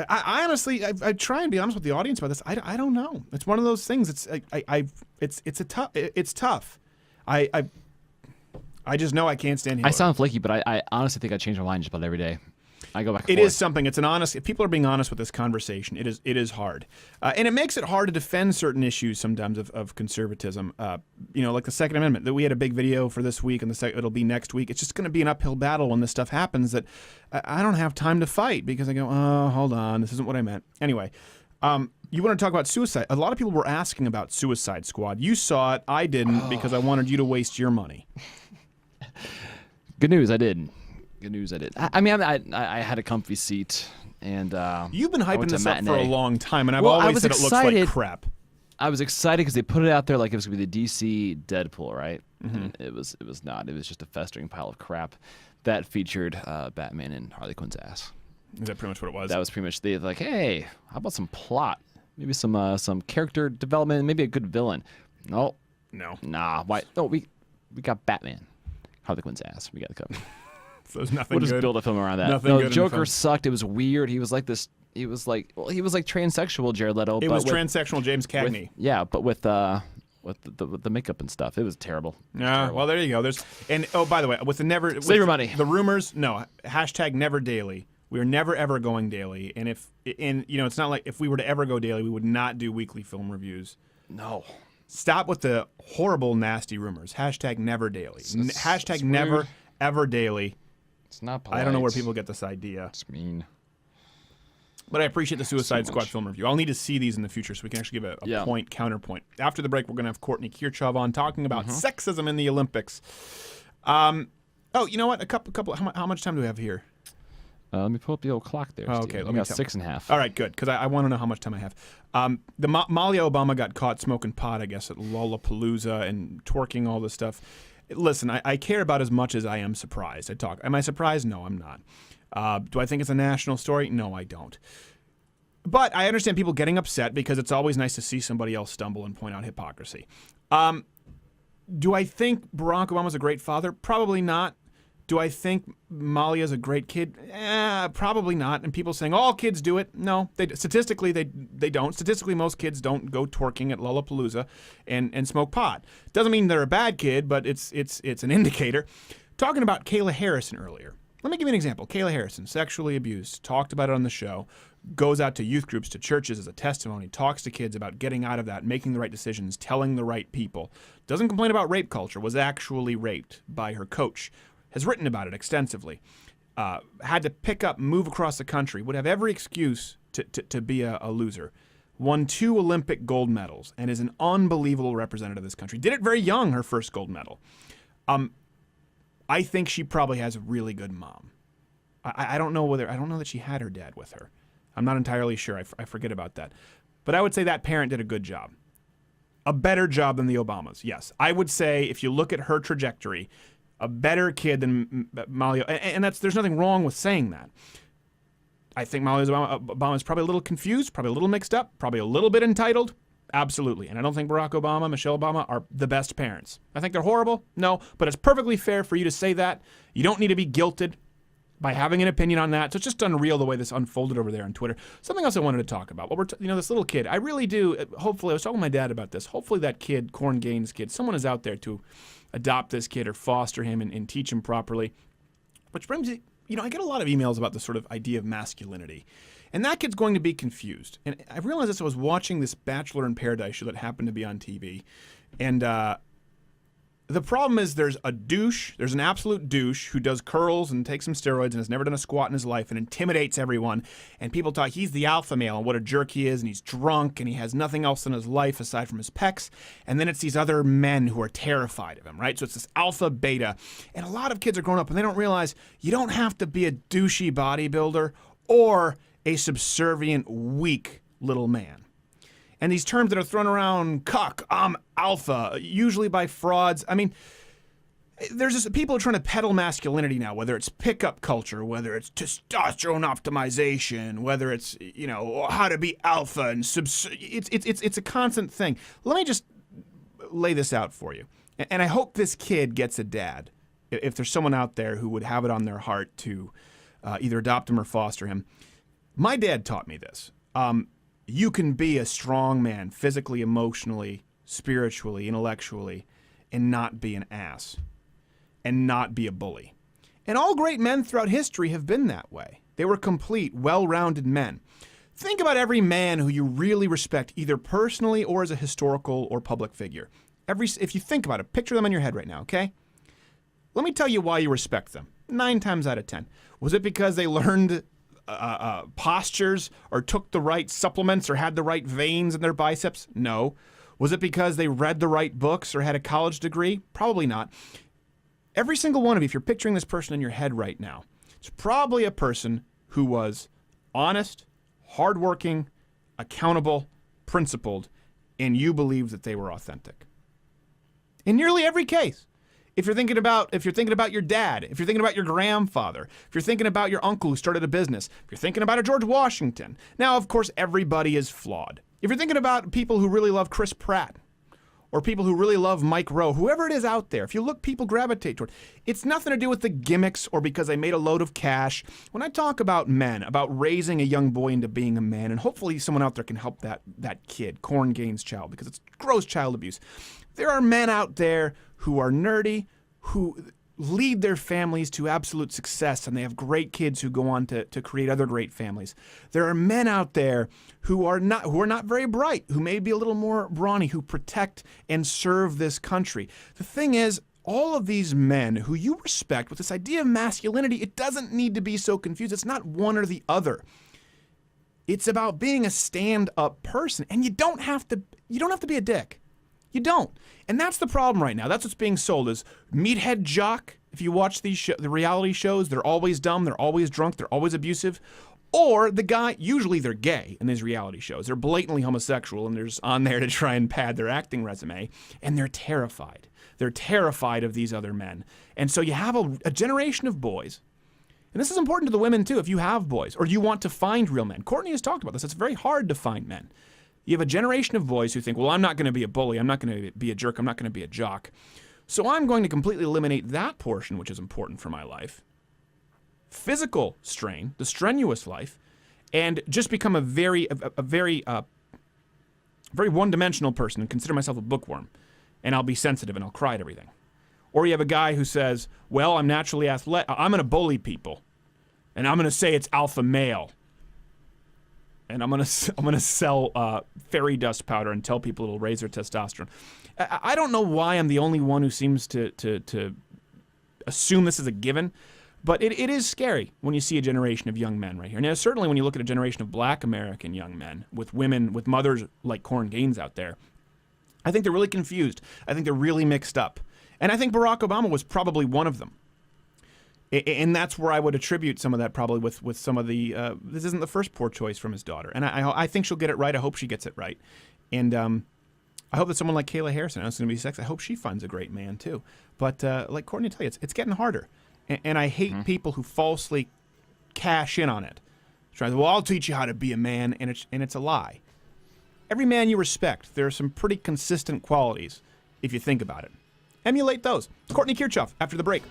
Speaker 2: I honestly, I try and be honest with the audience about this. I don't know. It's one of those things. It's tough. I just know I can't stand Hillary.
Speaker 4: I sound flaky, but I honestly think I change my mind just about every day. I go back and
Speaker 2: It
Speaker 4: forth.
Speaker 2: is something. It's an honest. If people are being honest with this conversation, it is hard, and it makes it hard to defend certain issues sometimes of conservatism. Like the Second Amendment. That we had a big video for this week, and it'll be next week. It's just going to be an uphill battle when this stuff happens. That I don't have time to fight because I go, oh, hold on, this isn't what I meant. Anyway, you want to talk about suicide? A lot of people were asking about Suicide Squad. You saw it. I didn't because I wanted you to waste your money.
Speaker 4: Good news, I did. Good news, I did. I mean, I had a comfy seat, and
Speaker 2: you've been hyping this up for a long time, and I've always said it looks like crap.
Speaker 4: I was excited because they put it out there like it was gonna be the DC Deadpool, right? Mm-hmm. And it was not. It was just a festering pile of crap that featured Batman and Harley Quinn's ass.
Speaker 2: Is that pretty much what it was?
Speaker 4: That was pretty much like, hey, how about some plot? Maybe some character development, maybe a good villain. No. Nah. Why? No, we got Batman. Harley Quinn's ass. We got to cover.
Speaker 2: So there's nothing
Speaker 4: we'll just
Speaker 2: good.
Speaker 4: Build a film around that.
Speaker 2: Nothing good
Speaker 4: Joker sucked. It was weird. He was like this. He was like transsexual Jared Leto.
Speaker 2: It was transsexual James Cagney.
Speaker 4: But with the makeup and stuff, it was terrible.
Speaker 2: Yeah. Well, there you go. By the way, with the
Speaker 4: save your money.
Speaker 2: The rumors. No. # never daily. We are never ever going daily. And it's not like if we were to ever go daily, we would not do weekly film reviews.
Speaker 4: No.
Speaker 2: Stop with the horrible, nasty rumors. # never daily. # never ever daily.
Speaker 4: It's not polite.
Speaker 2: I don't know where people get this idea.
Speaker 4: It's mean.
Speaker 2: But I appreciate the Suicide Squad film review. I'll need to see these in the future so we can actually give a point, counterpoint. After the break, we're going to have Courtney Kirchoff on talking about sexism in the Olympics. You know what? A couple. How much time do we have here?
Speaker 4: Let me pull up the old clock there.
Speaker 2: Oh, okay,
Speaker 4: we got 6.5.
Speaker 2: All right, good, because I want to know how much time I have. Molly Obama got caught smoking pot, I guess, at Lollapalooza and twerking all this stuff. Listen, I care about as much as I am surprised. Am I surprised? No, I'm not. Do I think it's a national story? No, I don't. But I understand people getting upset because it's always nice to see somebody else stumble and point out hypocrisy. Do I think Barack Obama's a great father? Probably not. Do I think Molly is a great kid? Probably not. And people saying all kids do it. No, statistically they don't. Statistically, most kids don't go twerking at Lollapalooza and smoke pot. Doesn't mean they're a bad kid, but it's an indicator. Talking about Kayla Harrison earlier. Let me give you an example. Kayla Harrison, sexually abused, talked about it on the show, goes out to youth groups, to churches as a testimony, talks to kids about getting out of that, making the right decisions, telling the right people. Doesn't complain about rape culture, was actually raped by her coach. Has written about it extensively, had to pick up, move across the country, would have every excuse to be a loser. Won 2 Olympic gold medals and is an unbelievable representative of this country. Did it very young, her first gold medal. I think she probably has a really good mom. I don't know that she had her dad with her. I'm not entirely sure. I forget about that. But I would say that parent did a good job. A better job than the Obamas, yes. I would say if you look at her trajectory, a better kid than Molly, and there's nothing wrong with saying that. I think Molly Obama is probably a little confused, probably a little mixed up, probably a little bit entitled. Absolutely. And I don't think Barack Obama, Michelle Obama are the best parents. I think they're horrible. No, but it's perfectly fair for you to say that. You don't need to be guilted by having an opinion on that. So it's just unreal the way this unfolded over there on Twitter. Something else I wanted to talk about. Well, this little kid, I really do, hopefully, I was talking to my dad about this. Hopefully that kid, Korryn Gaines' kid, someone is out there to adopt this kid or foster him and teach him properly. Which brings me, I get a lot of emails about this sort of idea of masculinity. And that kid's going to be confused. And I realized this, I was watching this Bachelor in Paradise show that happened to be on TV. And the problem is there's an absolute douche who does curls and takes some steroids and has never done a squat in his life and intimidates everyone. And people talk, he's the alpha male and what a jerk he is, and he's drunk and he has nothing else in his life aside from his pecs. And then it's these other men who are terrified of him, right? So it's this alpha beta. And a lot of kids are growing up and they don't realize you don't have to be a douchey bodybuilder or a subservient, weak little man. And these terms that are thrown around, cuck, alpha, usually by frauds. I mean, there's just people are trying to peddle masculinity now, whether it's pickup culture, whether it's testosterone optimization, whether it's, how to be alpha and it's a constant thing. Let me just lay this out for you. And I hope this kid gets a dad, if there's someone out there who would have it on their heart to either adopt him or foster him. My dad taught me this. You can be a strong man physically, emotionally, spiritually, intellectually, and not be an ass and not be a bully. And all great men throughout history have been that way. They were complete, well-rounded men. Think about every man who you really respect, either personally or as a historical or public figure. If you think about it, picture them in your head right now, okay? Let me tell you why you respect them. 9 times out of 10. Was it because they learned postures or took the right supplements or had the right veins in their biceps? No. Was it because they read the right books or had a college degree? Probably not. Every single one of you, if you're picturing this person in your head right now, it's probably a person who was honest, hardworking, accountable, principled, and you believe that they were authentic. In nearly every case. If you're thinking about your dad, if you're thinking about your grandfather, if you're thinking about your uncle who started a business, if you're thinking about a George Washington. Now, of course, everybody is flawed. If you're thinking about people who really love Chris Pratt or people who really love Mike Rowe, whoever it is out there, if you look, people gravitate toward. It's nothing to do with the gimmicks or because they made a load of cash. When I talk about men, about raising a young boy into being a man, and hopefully someone out there can help that kid, Korryn Gaines' child, because it's gross child abuse. There are men out there who are nerdy, who lead their families to absolute success, and they have great kids who go on to create other great families. There are men out there who are not very bright, who may be a little more brawny, who protect and serve this country. The thing is, all of these men who you respect with this idea of masculinity, it doesn't need to be so confused. It's not one or the other. It's about being a stand-up person, and you don't have to be a dick. You don't. And that's the problem right now. That's what's being sold is meathead jock. If you watch the reality shows, they're always dumb, they're always drunk, they're always abusive. Or the guy, usually they're gay in these reality shows. They're blatantly homosexual and they're just on there to try and pad their acting resume. And they're terrified. They're terrified of these other men. And so you have a generation of boys. And this is important to the women too, if you have boys or you want to find real men. Courtney has talked about this. It's very hard to find men. You have a generation of boys who think, well, I'm not going to be a bully. I'm not going to be a jerk. I'm not going to be a jock. So I'm going to completely eliminate that portion, which is important for my life. Physical strain, the strenuous life, and just become a very one-dimensional person and consider myself a bookworm. And I'll be sensitive and I'll cry at everything. Or you have a guy who says, well, I'm naturally athletic. I'm going to bully people. And I'm going to say it's alpha male. And I'm gonna sell fairy dust powder and tell people it'll raise their testosterone. I don't know why I'm the only one who seems to assume this is a given, but it is scary when you see a generation of young men right here. Now, certainly when you look at a generation of Black American young men with women, with mothers like Korryn Gaines out there, I think they're really confused. I think they're really mixed up, and I think Barack Obama was probably one of them. And that's where I would attribute some of that probably with some of the, this isn't the first poor choice from his daughter. And I think she'll get it right. I hope she gets it right. And I hope that someone like Kayla Harrison, I know it's going to be sex, I hope she finds a great man too. But like Courtney tell you, it's getting harder. And I hate people who falsely cash in on it. Try, well, I'll teach you how to be a man, and it's a lie. every man you respect, there are some pretty consistent qualities if you think about it. Emulate those. Courtney Kirchoff after the break.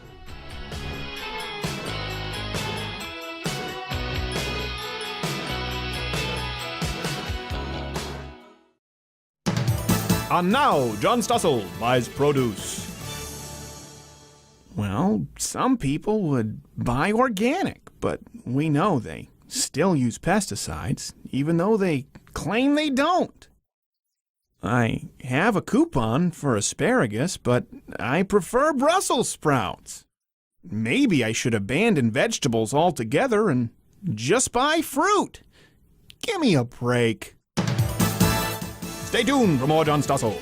Speaker 2: And now, John Stossel buys produce. Well, some people would buy organic, but we know they still use pesticides, even though they claim they don't. I have a coupon for asparagus, but I prefer Brussels sprouts. Maybe I should abandon vegetables altogether and just buy fruit. Give me a break. Stay tuned for more John Stossel.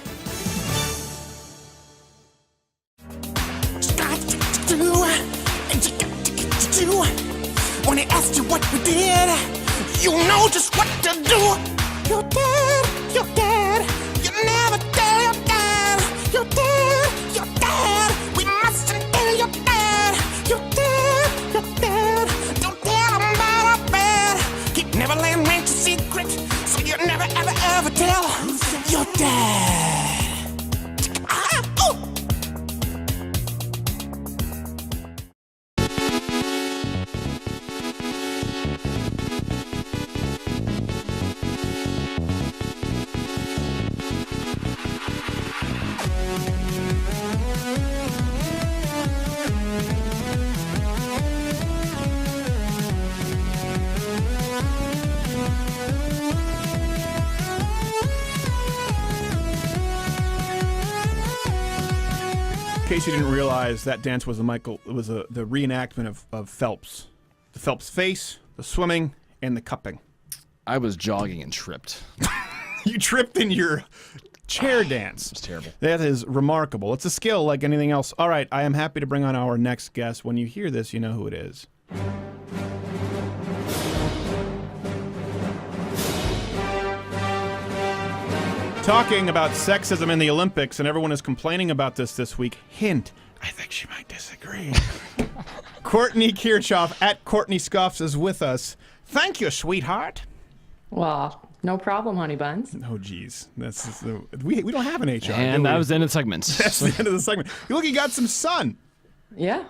Speaker 6: When he asked you what we did, you know just what to do. You're dead, you're dead. You never tell your dad. You're dead, you're dead. We mustn't tell your dad. You're dead, you're dead. Don't tell him about our bed. Keep Neverland Ranch a secret, so you never ever ever tell your dad.
Speaker 2: In case you didn't realize, that dance was the reenactment of Phelps. The Phelps face, the swimming, and the cupping.
Speaker 4: I was jogging and tripped.
Speaker 2: You tripped in your chair dance.
Speaker 4: It's terrible.
Speaker 2: That is remarkable. It's a skill like anything else. All right, I am happy to bring on our next guest. When you hear this, you know who it is. Talking about sexism in the Olympics, and everyone is complaining about this week. Hint, I think she might disagree. Courtney Kirchoff at Courtney Scoffs is with us. Thank you, sweetheart.
Speaker 21: Well, no problem, honey buns.
Speaker 2: Oh, geez. We don't have an HR.
Speaker 4: And that was the end of the segment.
Speaker 2: That's the end of the segment. Look, you got some sun.
Speaker 21: Yeah.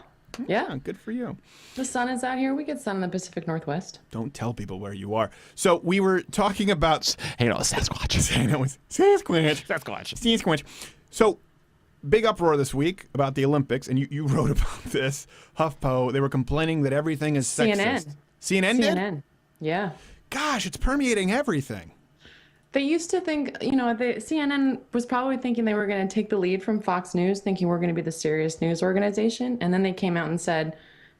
Speaker 21: Yeah.
Speaker 2: Good for you.
Speaker 21: The sun is out here. We get sun in the Pacific Northwest.
Speaker 2: Don't tell people where you are. So we were talking about...
Speaker 4: Hey, no, Sasquatch.
Speaker 2: I know, Sasquatch. So, big uproar this week about the Olympics, and you wrote about this. HuffPo, they were complaining that everything is sexist. CNN did?
Speaker 21: CNN. Yeah.
Speaker 2: Gosh, it's permeating everything.
Speaker 21: They used to think, CNN was probably thinking they were going to take the lead from Fox News, thinking we're going to be the serious news organization. And then they came out and said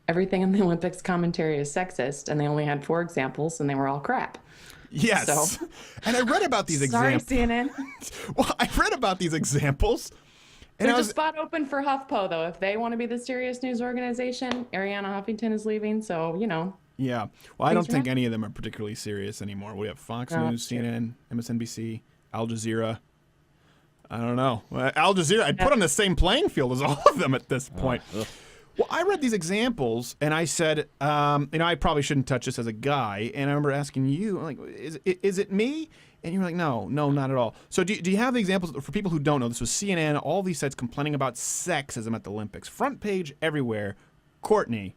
Speaker 21: everything in the Olympics commentary is sexist. And they only had 4 examples, and they were all crap.
Speaker 2: Yes.
Speaker 21: So,
Speaker 2: and I read about these examples.
Speaker 21: Sorry, CNN.
Speaker 2: Well, I read about these examples. And
Speaker 21: There's a spot open for HuffPo, though. If they want to be the serious news organization, Ariana Huffington is leaving. So,
Speaker 2: Yeah. Well, I don't think any of them are particularly serious anymore. We have Fox News, CNN, MSNBC, Al Jazeera. I don't know. Al Jazeera, I'd put on the same playing field as all of them at this point. Well, I read these examples, and I said, I probably shouldn't touch this as a guy. And I remember asking you, like, is it me? And you were like, no, not at all. So do you have the examples for people who don't know? This was CNN, all these sites complaining about sexism at the Olympics. Front page everywhere. Courtney.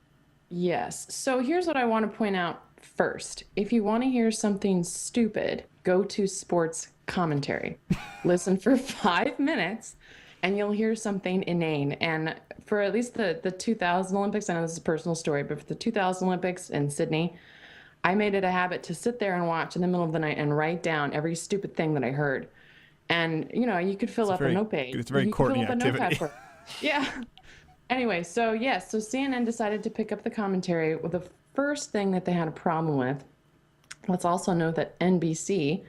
Speaker 21: Yes. So here's what I want to point out first. If you want to hear something stupid, go to sports commentary. Listen for 5 minutes, and you'll hear something inane. And for at least the 2000 Olympics, I know this is a personal story, but for the 2000 Olympics in Sydney, I made it a habit to sit there and watch in the middle of the night and write down every stupid thing that I heard. And, you could fill up a note page.
Speaker 2: It's a very Courtney activity.
Speaker 21: Yeah. Anyway, so CNN decided to pick up the commentary. Well, the first thing that they had a problem with, let's also note that NBC,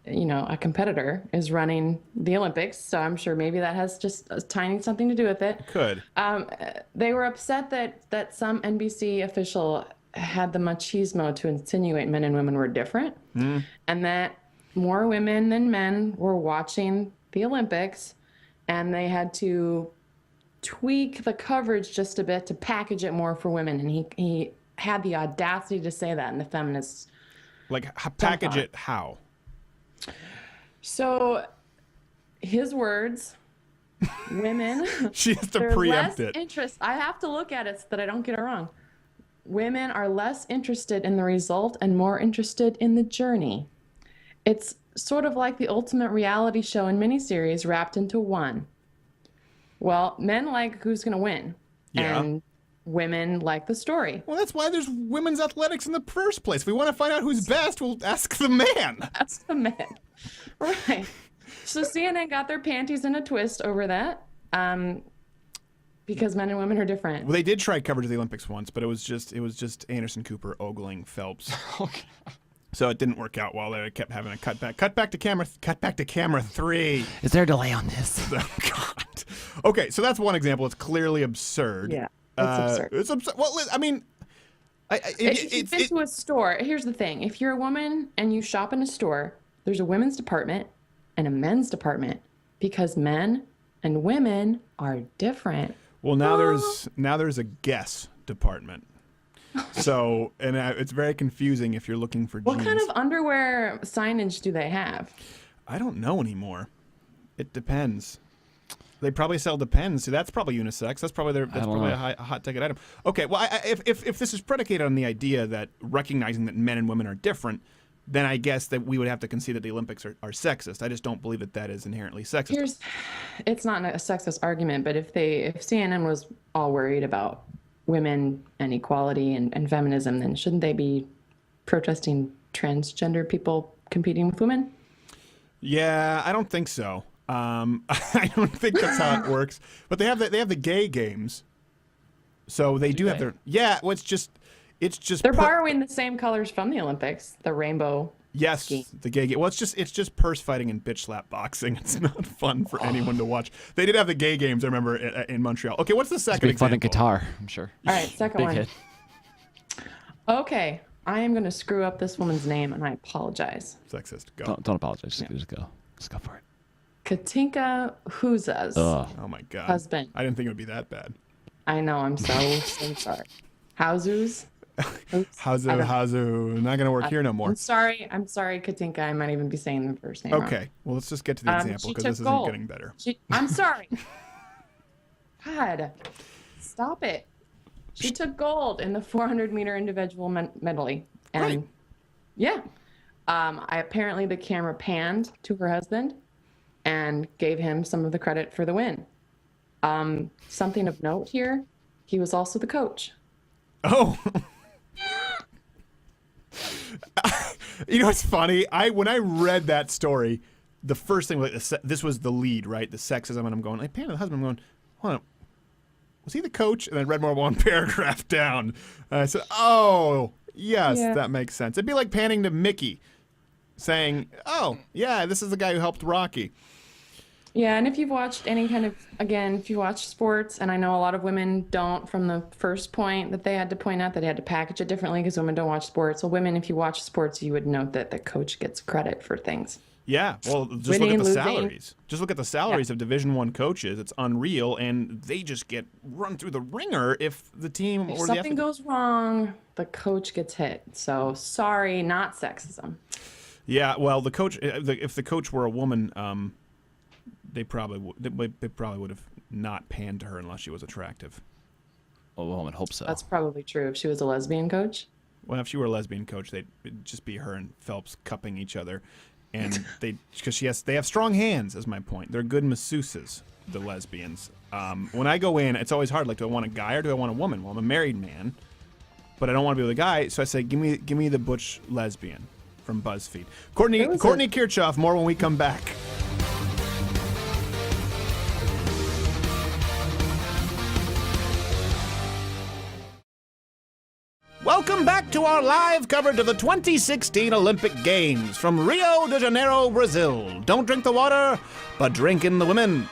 Speaker 21: a competitor, is running the Olympics. So I'm sure maybe that has just a tiny something to do with it.
Speaker 2: Could.
Speaker 21: They were upset that some NBC official had the machismo to insinuate men and women were different, and that more women than men were watching the Olympics, and they had to tweak the coverage just a bit to package it more for women. And he had the audacity to say that, and the feminists
Speaker 2: package it how?
Speaker 21: So, his words, women.
Speaker 5: She has to
Speaker 21: they're
Speaker 5: preempt
Speaker 21: less
Speaker 5: it.
Speaker 21: I have to look at it so that I don't get it wrong. Women are less interested in the result and more interested in the journey. It's sort of like the ultimate reality show and miniseries wrapped into one. Well, men like who's going to win.
Speaker 5: Yeah.
Speaker 21: And women like the story.
Speaker 5: Well, that's why there's women's athletics in the first place. If we want to find out who's best, we'll ask the man.
Speaker 21: Ask the man. Right. So CNN got their panties in a twist over that. Because men and women are different.
Speaker 5: Well, they did try coverage of the Olympics once, but it was just Anderson Cooper ogling Phelps.
Speaker 4: Okay.
Speaker 5: So it didn't work out well. They kept having a cut back to camera 3.
Speaker 4: Is there a delay on this?
Speaker 5: Oh, God. Okay, so that's one example. It's clearly absurd.
Speaker 21: Yeah, it's absurd.
Speaker 5: It's absurd. Well, I mean,
Speaker 21: If you've been to a store, here's the thing. If you're a woman and you shop in a store, there's a women's department and a men's department because men and women are different.
Speaker 5: Well, now there's a guess department. So, and it's very confusing if you're looking for
Speaker 21: What
Speaker 5: jeans.
Speaker 21: kind of underwear signage do they have?
Speaker 5: I don't know anymore. It depends. They probably sell Depends. So that's probably unisex. That's probably a hot ticket item. Okay, well, if this is predicated on the idea that recognizing that men and women are different, then I guess that we would have to concede that the Olympics are sexist. I just don't believe that is inherently sexist.
Speaker 21: It's not a sexist argument, but if CNN was all worried about women and equality and feminism, then shouldn't they be protesting transgender people competing with women?
Speaker 5: Yeah, I don't think so. I don't think that's how it works. But they have the gay games, so they do have their Well, it's just
Speaker 21: they're borrowing the same colors from the Olympics, the rainbow.
Speaker 5: Yes,
Speaker 21: scheme.
Speaker 5: the gay game. Well, it's just purse fighting and bitch slap boxing. It's not fun for anyone to watch. They did have the gay games, I remember, in Montreal. Okay, what's the second
Speaker 4: It's fun in
Speaker 5: example?
Speaker 4: Qatar, I'm sure.
Speaker 21: All right, second
Speaker 4: Big
Speaker 21: one.
Speaker 4: hit.
Speaker 21: Okay, I am going to screw up this woman's name, and I apologize.
Speaker 5: Sexist. Go.
Speaker 4: Don't apologize. Just go. Just go for it.
Speaker 21: Katinka Huza's
Speaker 5: Oh my God.
Speaker 21: husband.
Speaker 5: I didn't think it would be that bad.
Speaker 21: I know. I'm so sorry. Howzoo's.
Speaker 5: Hazu. Not gonna work here no more.
Speaker 21: I'm sorry, Katinka. I might even be saying the first name wrong.
Speaker 5: Okay. Well, let's just get to the example
Speaker 21: she
Speaker 5: because
Speaker 21: took
Speaker 5: this isn't
Speaker 21: gold.
Speaker 5: getting better.
Speaker 21: I'm sorry. God, stop it. She took gold in the 400-meter individual medley. And
Speaker 5: Right.
Speaker 21: yeah, apparently the camera panned to her husband and gave him some of the credit for the win. Something of note here, he was also the coach.
Speaker 5: Oh. You know what's funny? When I read that story, the first thing this was the lead, right? The sexism, and I'm going, I panned to the husband. I'm going, hold on, was he the coach? And I read more one paragraph down. And I said, oh, yes,
Speaker 21: Yeah.
Speaker 5: that makes sense. It'd be like panning to Mickey, saying, oh, yeah, this is the guy who helped Rocky.
Speaker 21: Yeah, and if you've watched if you watch sports, and I know a lot of women don't, from the first point that they had to point out that they had to package it differently because women don't watch sports. So women, if you watch sports, you would note that the coach gets credit for things.
Speaker 5: Yeah, well, just
Speaker 21: Winning
Speaker 5: look at
Speaker 21: and
Speaker 5: the
Speaker 21: losing.
Speaker 5: salaries. Just look at the salaries of Division I coaches. It's unreal, and they just get run through the ringer if the team
Speaker 21: If
Speaker 5: or
Speaker 21: something
Speaker 5: the
Speaker 21: goes wrong, the coach gets hit. So sorry, not sexism.
Speaker 5: Yeah, well, the coach, if the coach were a woman, they probably would have not panned to her unless she was attractive.
Speaker 4: Oh, well, I would hope so.
Speaker 21: That's probably true. If she was a lesbian coach.
Speaker 5: Well, if she were a lesbian coach, it'd just be her and Phelps cupping each other, and they have strong hands. Is my point. They're good masseuses, the lesbians. When I go in, it's always hard. Like, do I want a guy or do I want a woman? Well, I'm a married man, but I don't want to be with a guy, so I say, give me the butch lesbian from BuzzFeed. Courtney Kirchoff. More when we come back. Welcome back to our live coverage of the 2016 Olympic Games from Rio de Janeiro, Brazil. Don't drink the water, but drink in the women.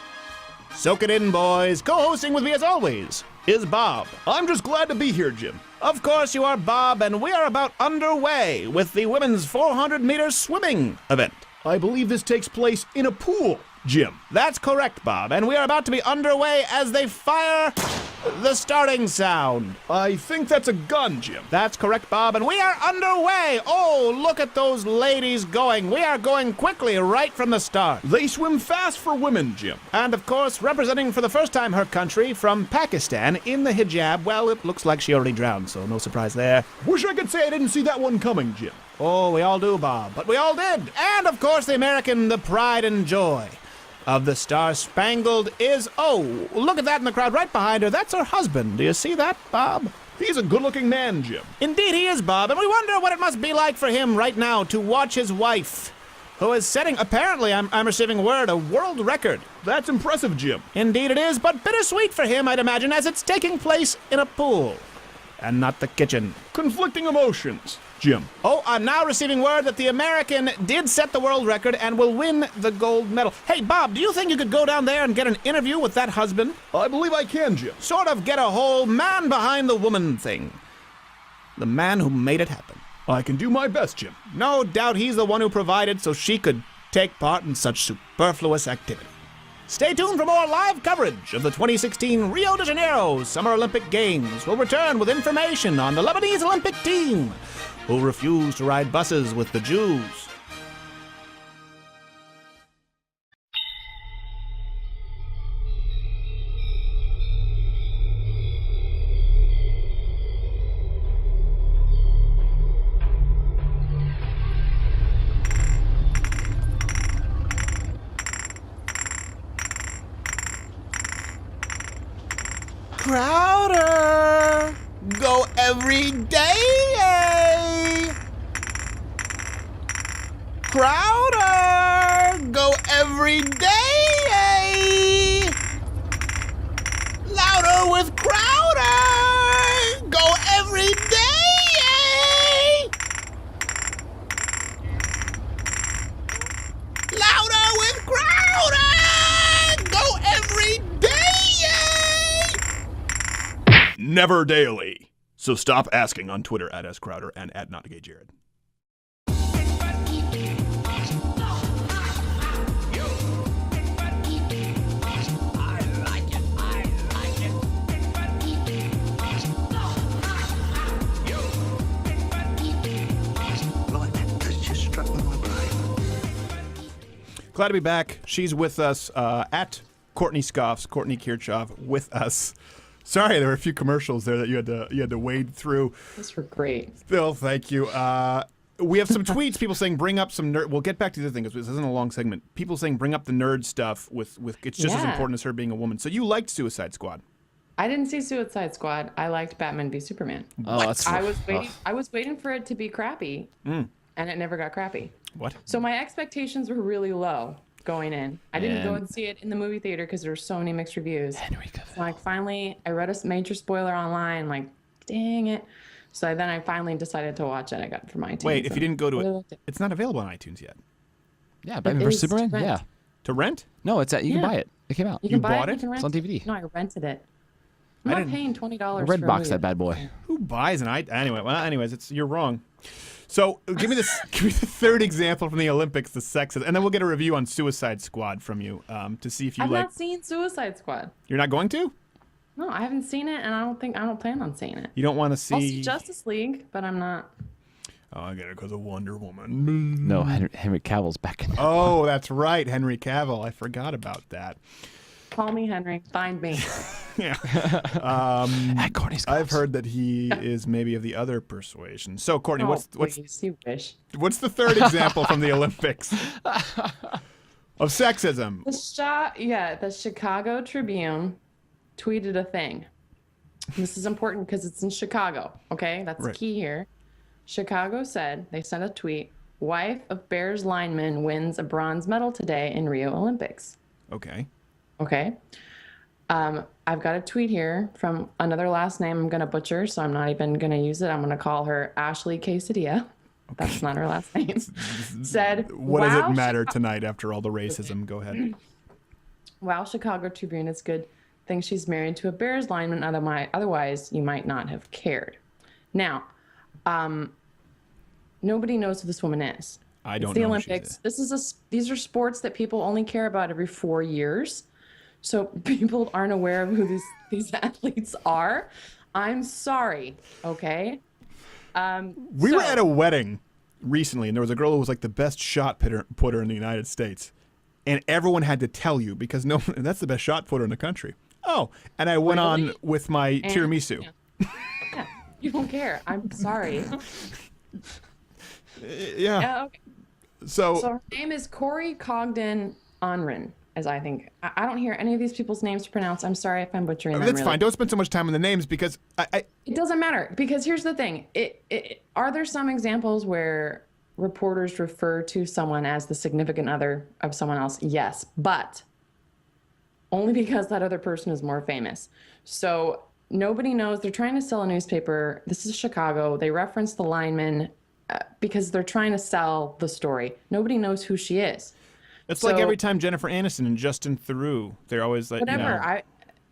Speaker 5: Soak it in, boys. Co-hosting with me, as always, is Bob. I'm just glad to be here, Jim. Of course you are, Bob, and we are about underway with the women's 400-meter swimming event. I believe this takes place in a pool, Jim. That's correct, Bob, and we are about to be underway as they fire
Speaker 7: The starting sound.
Speaker 2: I think that's a gun, Jim.
Speaker 7: That's correct, Bob, and we are underway. Oh, look at those ladies going. We are going quickly right from the start.
Speaker 2: They swim fast for women, Jim.
Speaker 7: And, of course, representing for the first time her country from Pakistan in the hijab, well, it looks like she already drowned, so no surprise there.
Speaker 2: Wish I could say I didn't see that one coming, Jim.
Speaker 7: Oh, we all do, Bob, but we all did. And, of course, the American, the pride and joy of the Star-Spangled is, oh, look at that in the crowd right behind her. That's her husband. Do you see that, Bob?
Speaker 2: He's a good-looking man, Jim.
Speaker 7: Indeed he is, Bob, and we wonder what it must be like for him right now to watch his wife, who is setting, apparently, I'm receiving word, a world record.
Speaker 2: That's impressive, Jim.
Speaker 7: Indeed it is, but bittersweet for him, I'd imagine, as it's taking place in a pool and not the kitchen.
Speaker 2: Conflicting emotions, Jim.
Speaker 7: Oh, I'm now receiving word that the American did set the world record and will win the gold medal. Hey, Bob, do you think you could go down there and get an interview with that husband?
Speaker 2: I believe I can, Jim.
Speaker 7: Sort of get a whole man behind the woman thing. The man who made it happen.
Speaker 2: I can do my best, Jim.
Speaker 7: No doubt he's the one who provided so she could take part in such superfluous activity. Stay tuned for more live coverage of the 2016 Rio de Janeiro Summer Olympic Games. We'll return with information on the Lebanese Olympic team, who refused to ride buses with the Jews. louder. Go every day. Crowder. Go every day. Louder with Crowder. Go every day. Louder with Crowder. Go every day.
Speaker 2: Never daily. So stop asking on Twitter at @sCrowder and at @NotGayJared. Glad to be back. She's with us at Courtney Scoffs, Courtney Kirchoff with us. Sorry, there were a few commercials there that you had to wade through.
Speaker 21: Those were great.
Speaker 2: Phil, thank you. We have some tweets. People saying bring up some nerd. We'll get back to the other thing because this isn't a long segment. People saying bring up the nerd stuff with it's just as important as her being a woman. So you liked Suicide Squad.
Speaker 21: I didn't see Suicide Squad. I liked Batman v Superman.
Speaker 4: Oh, that's
Speaker 21: I was waiting for it to be crappy, and it never got crappy.
Speaker 2: What?
Speaker 21: So my expectations were really low going in. I didn't go and see it in the movie theater because there were so many mixed reviews. So like finally, I read a major spoiler online. Like, dang it. So then I finally decided to watch it. I got it from iTunes.
Speaker 2: Wait, if you didn't go to it, it's not available on iTunes yet.
Speaker 4: Yeah, Batman vs Superman. Yeah.
Speaker 2: To rent?
Speaker 4: No, it's you can buy it. It came out.
Speaker 21: You can buy
Speaker 2: bought
Speaker 21: it.
Speaker 2: it?
Speaker 21: You can rent
Speaker 4: It's on DVD.
Speaker 21: No, I rented it. I'm not paying $20
Speaker 4: Red
Speaker 21: for
Speaker 4: box
Speaker 21: a
Speaker 4: that bad boy.
Speaker 2: Who buys an Anyway, anyways, you're wrong. So give me the third example from the Olympics, the sexism, and then we'll get a review on Suicide Squad from you to see if you
Speaker 21: I've
Speaker 2: like.
Speaker 21: not seen Suicide Squad.
Speaker 2: You're not going to?
Speaker 21: No, I haven't seen it, and I don't plan on seeing it.
Speaker 2: You don't want to see?
Speaker 21: I'll see Justice League, but I'm not.
Speaker 2: Oh, I get it because of Wonder Woman.
Speaker 4: No, Henry Cavill's back in.
Speaker 2: Oh, that's right, Henry Cavill. I forgot about that.
Speaker 21: Call me Henry. Find me.
Speaker 2: Yeah.
Speaker 4: At Courtney's
Speaker 2: I've heard that he is maybe of the other persuasion. So, Courtney,
Speaker 21: please, you wish.
Speaker 2: What's the third example from the Olympics of sexism?
Speaker 21: The Chicago Tribune tweeted a thing. This is important because it's in Chicago. Okay, that's
Speaker 2: right.
Speaker 21: Key here. Chicago said they sent a tweet. Wife of Bears lineman wins a bronze medal today in Rio Olympics.
Speaker 2: Okay.
Speaker 21: Okay. I've got a tweet here from another last name I'm going to butcher, so I'm not even going to use it. I'm going to call her Ashley Quesadilla. Okay. That's not her last name. Said,
Speaker 2: what does it matter tonight after all the racism? Go ahead.
Speaker 21: Wow, Chicago Tribune, it's good thing she's married to a Bears lineman. Otherwise, you might not have cared. Now, nobody knows who this woman is.
Speaker 2: I don't
Speaker 21: it's the
Speaker 2: know
Speaker 21: Olympics. These are sports that people only care about every 4 years. so people aren't aware of who these athletes are. I'm sorry, okay?
Speaker 5: We were at a wedding recently, and there was a girl who was like the best shot putter in the United States. And everyone had to tell you because that's the best shot putter in the country. Oh, and I went on with my tiramisu.
Speaker 21: Yeah, you don't care. I'm sorry.
Speaker 5: Yeah.
Speaker 21: Okay.
Speaker 5: So
Speaker 21: her name is Korryn Gaines, as I think. I don't hear any of these people's names to pronounce. I'm sorry if I'm butchering them.
Speaker 5: That's fine. Don't spend so much time on the names because
Speaker 21: It doesn't matter because here's the thing. Are there some examples where reporters refer to someone as the significant other of someone else? Yes, but only because that other person is more famous. So nobody knows. They're trying to sell a newspaper. This is Chicago. They reference the lineman because they're trying to sell the story. Nobody knows who she is.
Speaker 5: It's like every time Jennifer Aniston and Justin Theroux, they're always like,
Speaker 21: whatever.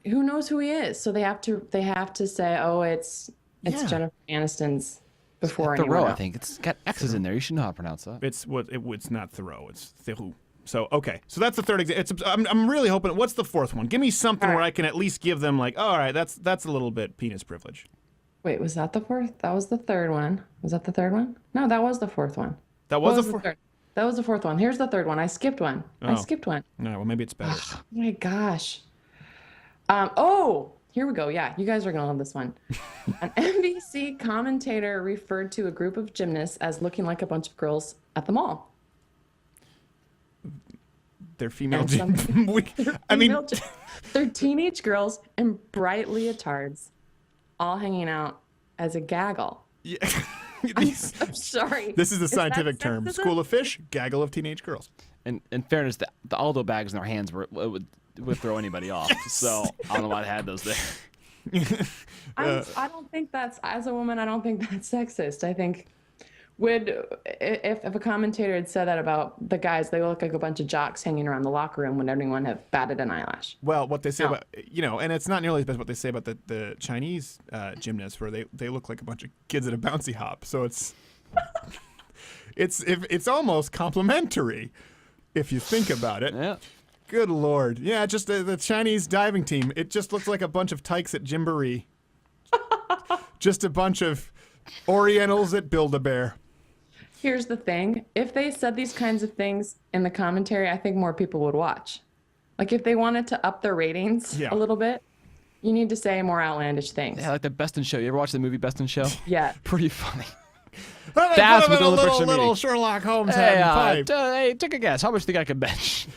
Speaker 21: Who knows who he is? So they have to say, oh, it's Jennifer Aniston's before anyone
Speaker 4: Theroux,
Speaker 21: else.
Speaker 4: I think it's got X's in there. You should know how to pronounce that.
Speaker 5: It's not Theroux. It's Theroux. So okay, so that's the third example. I'm really hoping. What's the fourth one? Give me something where I can at least give them like, all right, that's a little bit penis privilege.
Speaker 21: Wait, was that the fourth? That was the third one. Was that the third one? No, that was the fourth one.
Speaker 5: That was the fourth.
Speaker 21: That was the fourth one. Here's the third one. I skipped one. I skipped one.
Speaker 5: No, well maybe it's better.
Speaker 21: Oh my gosh. Here we go. Yeah, you guys are gonna love this one. An NBC commentator referred to a group of gymnasts as looking like a bunch of girls at the mall.
Speaker 5: They're female.
Speaker 21: They're teenage girls in bright leotards, all hanging out as a gaggle.
Speaker 5: Yeah.
Speaker 21: I'm sorry.
Speaker 5: This is the scientific term. School of fish, gaggle of teenage girls.
Speaker 4: And in fairness, the Aldo bags in their hands would throw anybody off.
Speaker 5: Yes.
Speaker 4: So I don't know why they had those there.
Speaker 21: I don't think that's, as a woman, I don't think that's sexist. I think if a commentator had said that about the guys, they look like a bunch of jocks hanging around the locker room, would anyone have batted an eyelash?
Speaker 5: Well, what they say about, and it's not nearly as bad as what they say about the Chinese gymnasts, where they look like a bunch of kids at a bouncy hop. So it's almost complimentary if you think about it.
Speaker 4: Yeah.
Speaker 5: Good Lord. Yeah, just the Chinese diving team. It just looks like a bunch of tykes at Gymboree. Just a bunch of Orientals at Build-A-Bear.
Speaker 21: Here's the thing. If they said these kinds of things in the commentary, I think more people would watch. Like if they wanted to up their ratings a little bit, you need to say more outlandish things.
Speaker 4: Yeah, like the Best in Show. You ever watch the movie Best in Show?
Speaker 21: Yeah.
Speaker 4: Pretty funny.
Speaker 5: That's what the little Sherlock Holmes had in pipe.
Speaker 4: Hey, take a guess. How much do you think I could bench?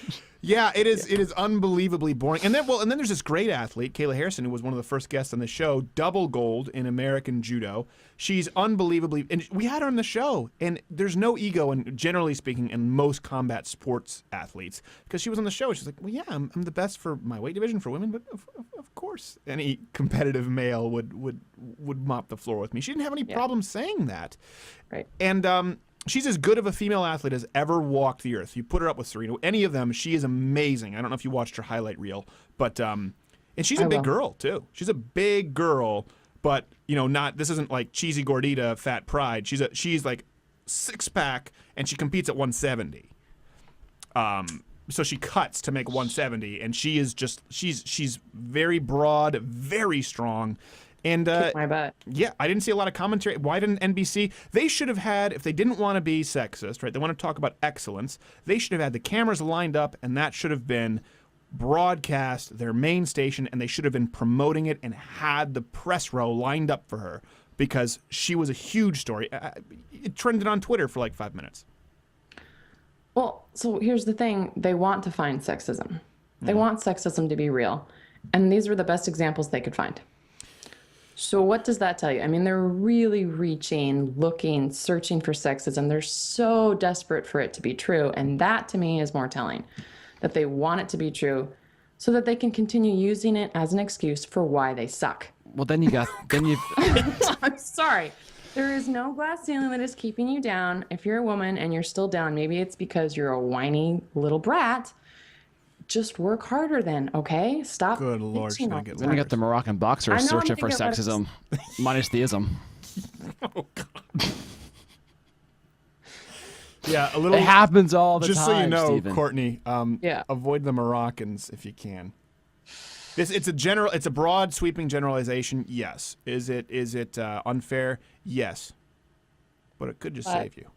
Speaker 5: Yeah, it is. It is unbelievably boring. And then there's this great athlete, Kayla Harrison, who was one of the first guests on the show, double gold in American judo. She's unbelievably, and we had her on the show. And there's no ego, and generally speaking, in most combat sports athletes, because she was on the show. She's like, well, yeah, I'm the best for my weight division for women, but of course, any competitive male would mop the floor with me. She didn't have any problem saying that.
Speaker 21: Right.
Speaker 5: And she's as good of a female athlete as ever walked the earth. You put her up with Serena, any of them, she is amazing. I don't know if you watched her highlight reel, but and she's a big girl too. She's a big girl, but this isn't like cheesy gordita, fat pride. She's like 6-pack, and she competes at 170. So she cuts to make 170, and she is she's very broad, very strong. And
Speaker 21: kick my butt.
Speaker 5: Yeah, I didn't see a lot of commentary. Why didn't NBC? They should have had, if they didn't want to be sexist, right? They want to talk about excellence. They should have had the cameras lined up, and that should have been broadcast, their main station, and they should have been promoting it and had the press row lined up for her because she was a huge story. It trended on Twitter for like 5 minutes.
Speaker 21: Well, so here's the thing. They want to find sexism. They want sexism to be real. And these were the best examples they could find. So what does that tell you? I mean, they're really reaching, looking, searching for sexism. They're so desperate for it to be true. And that, to me, is more telling, that they want it to be true so that they can continue using it as an excuse for why they suck.
Speaker 4: Well,
Speaker 21: I'm sorry. There is no glass ceiling that is keeping you down. If you're a woman and you're still down, maybe it's because you're a whiny little brat. Just work harder then, okay? Stop.
Speaker 5: Good Lord.
Speaker 4: Then we got the Moroccan boxers searching for sexism, minus theism.
Speaker 5: Oh, God. Yeah, a little.
Speaker 4: It happens all the time,
Speaker 5: Just so you know,
Speaker 4: Steven.
Speaker 5: Courtney, avoid the Moroccans if you can.
Speaker 2: It's a broad, sweeping generalization. Yes. Is it unfair? Yes. But it could just save you.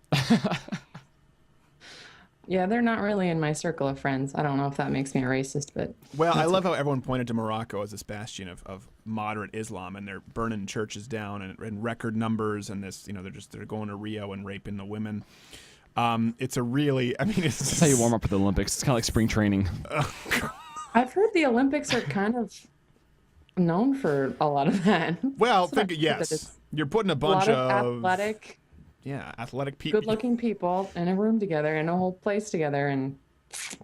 Speaker 21: Yeah, they're not really in my circle of friends. I don't know if that makes me a racist, but...
Speaker 2: Well, I love how everyone pointed to Morocco as this bastion of moderate Islam, and they're burning churches down and record numbers, and this, they're going to Rio and raping the women. It's a really, it's just...
Speaker 4: That's how you warm up for the Olympics. It's kind of like spring training.
Speaker 21: I've heard the Olympics are kind of known for a lot of that.
Speaker 2: Well, yes. You're putting a bunch of
Speaker 21: athletic...
Speaker 2: Yeah, athletic people.
Speaker 21: Good-looking people in a room together, in a whole place together, and...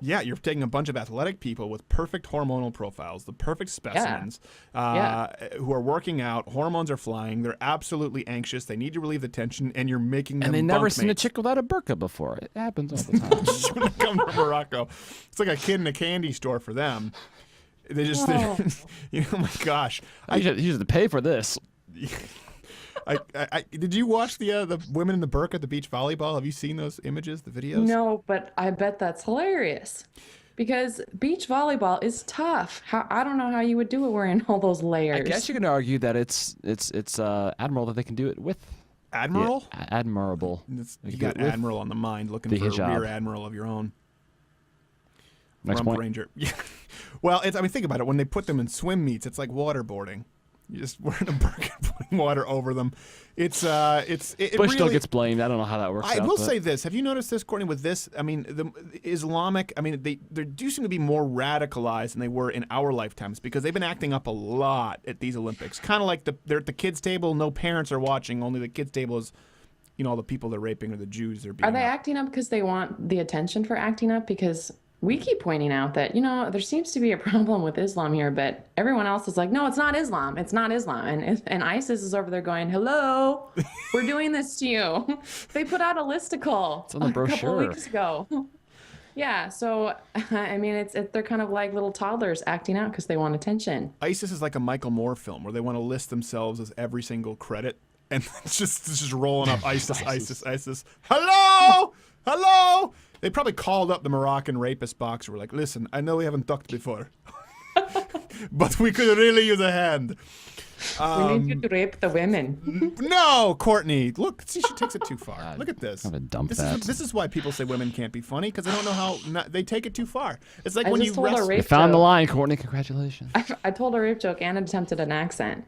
Speaker 2: Yeah, you're taking a bunch of athletic people with perfect hormonal profiles, the perfect specimens, who are working out. Hormones are flying. They're absolutely anxious. They need to relieve the tension, and you're making them.
Speaker 4: And they never seen a
Speaker 2: mates.
Speaker 4: chick without a burqa before. It happens all the time.
Speaker 2: When they come to Morocco, it's like a kid in a candy store for them. They just, oh my gosh!
Speaker 4: You have to pay for this.
Speaker 2: Did you watch the women in the burqa at the beach volleyball? Have you seen those images, the videos?
Speaker 21: No, but I bet that's hilarious. Because beach volleyball is tough. I don't know how you would do it wearing all those layers.
Speaker 4: I guess you can argue that it's admirable that they can do it with.
Speaker 2: Admiral?
Speaker 4: Yeah, admirable.
Speaker 2: You got admiral on the mind, looking for a rear admiral of your own.
Speaker 4: Next
Speaker 2: Rump
Speaker 4: point.
Speaker 2: Ranger. Yeah. Well, think about it. When they put them in swim meets, it's like waterboarding. You just wearing a burqa and putting water over them. It
Speaker 4: Bush
Speaker 2: really,
Speaker 4: still gets blamed. I don't know how that works.
Speaker 2: I will say this. Have you noticed this, Courtney, with this? The Islamic, they do seem to be more radicalized than they were in our lifetimes because they've been acting up a lot at these Olympics. Kind of like they're at the kids' table, no parents are watching, only the kids' table is, all the people they're raping are the Jews they're beating
Speaker 21: Are they
Speaker 2: up.
Speaker 21: acting up because they want the attention for acting up? Because we keep pointing out that, there seems to be a problem with Islam here, but everyone else is like, no, it's not Islam. It's not Islam. And ISIS is over there going, hello, we're doing this to you. They put out a listicle
Speaker 4: on the brochure.
Speaker 21: A couple of weeks ago. Yeah, so, they're kind of like little toddlers acting out because they want attention.
Speaker 2: ISIS is like a Michael Moore film where they want to list themselves as every single credit, and it's just rolling up ISIS. Hello! Hello! They probably called up the Moroccan rapist boxer. We're like, listen, I know we haven't ducked before, but we could really use a hand.
Speaker 21: We need you to rape the women.
Speaker 2: No, Courtney. Look, see, she takes it too far. Look at this.
Speaker 4: I'm gonna dump
Speaker 2: This is why people say women can't be funny, because they don't know how they take it too far. It's like
Speaker 21: I
Speaker 2: when
Speaker 21: just
Speaker 2: you
Speaker 21: told a
Speaker 2: wrestle.
Speaker 21: rape
Speaker 4: You found the
Speaker 21: joke.
Speaker 4: line, Courtney. Congratulations.
Speaker 21: I told a rape joke and attempted an accent.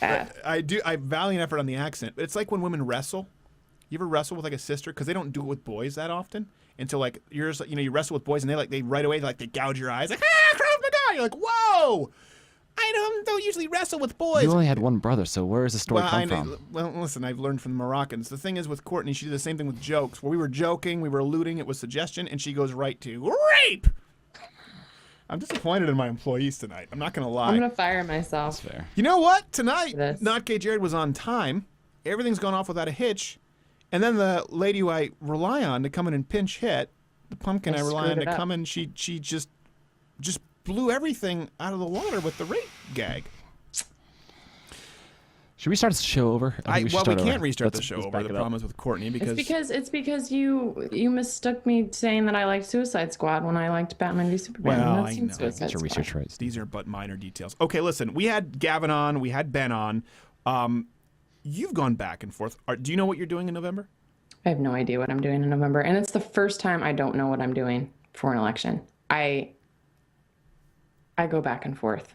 Speaker 2: I valiant effort on the accent. But it's like when women wrestle. You ever wrestle with like a sister? Because they don't do it with boys that often. Until like you wrestle with boys and they right away they gouge your eyes like Krav Maga. You're like, whoa! I don't usually wrestle with boys.
Speaker 4: You only had one brother, so where does the story come from?
Speaker 2: Well, listen, I've learned from the Moroccans. The thing is with Courtney, she did the same thing with jokes. Where we were joking, we were alluding, it was suggestion, and she goes right to rape. I'm disappointed in my employees tonight. I'm not going to lie.
Speaker 21: I'm going to fire myself.
Speaker 4: That's fair.
Speaker 2: You know what? Tonight, Not Gay Jared was on time. Everything's gone off without a hitch. And then the lady who I rely on to come in and pinch hit, the pumpkin I rely on to come in, she just blew everything out of the water with the rape gag.
Speaker 4: Should we start the show over?
Speaker 2: We can't restart the show over. The problem is with Courtney because
Speaker 21: it's because you mistook me saying that I liked Suicide Squad when I liked Batman v Superman.
Speaker 2: Well,
Speaker 21: I
Speaker 2: know.
Speaker 4: Get your research right.
Speaker 2: These are but minor details. Okay, listen. We had Gavin on. We had Ben on. You've gone back and forth. Do you know what you're doing in November?
Speaker 21: I have no idea what I'm doing in November, and it's the first time I don't know what I'm doing for an election. I go back and forth.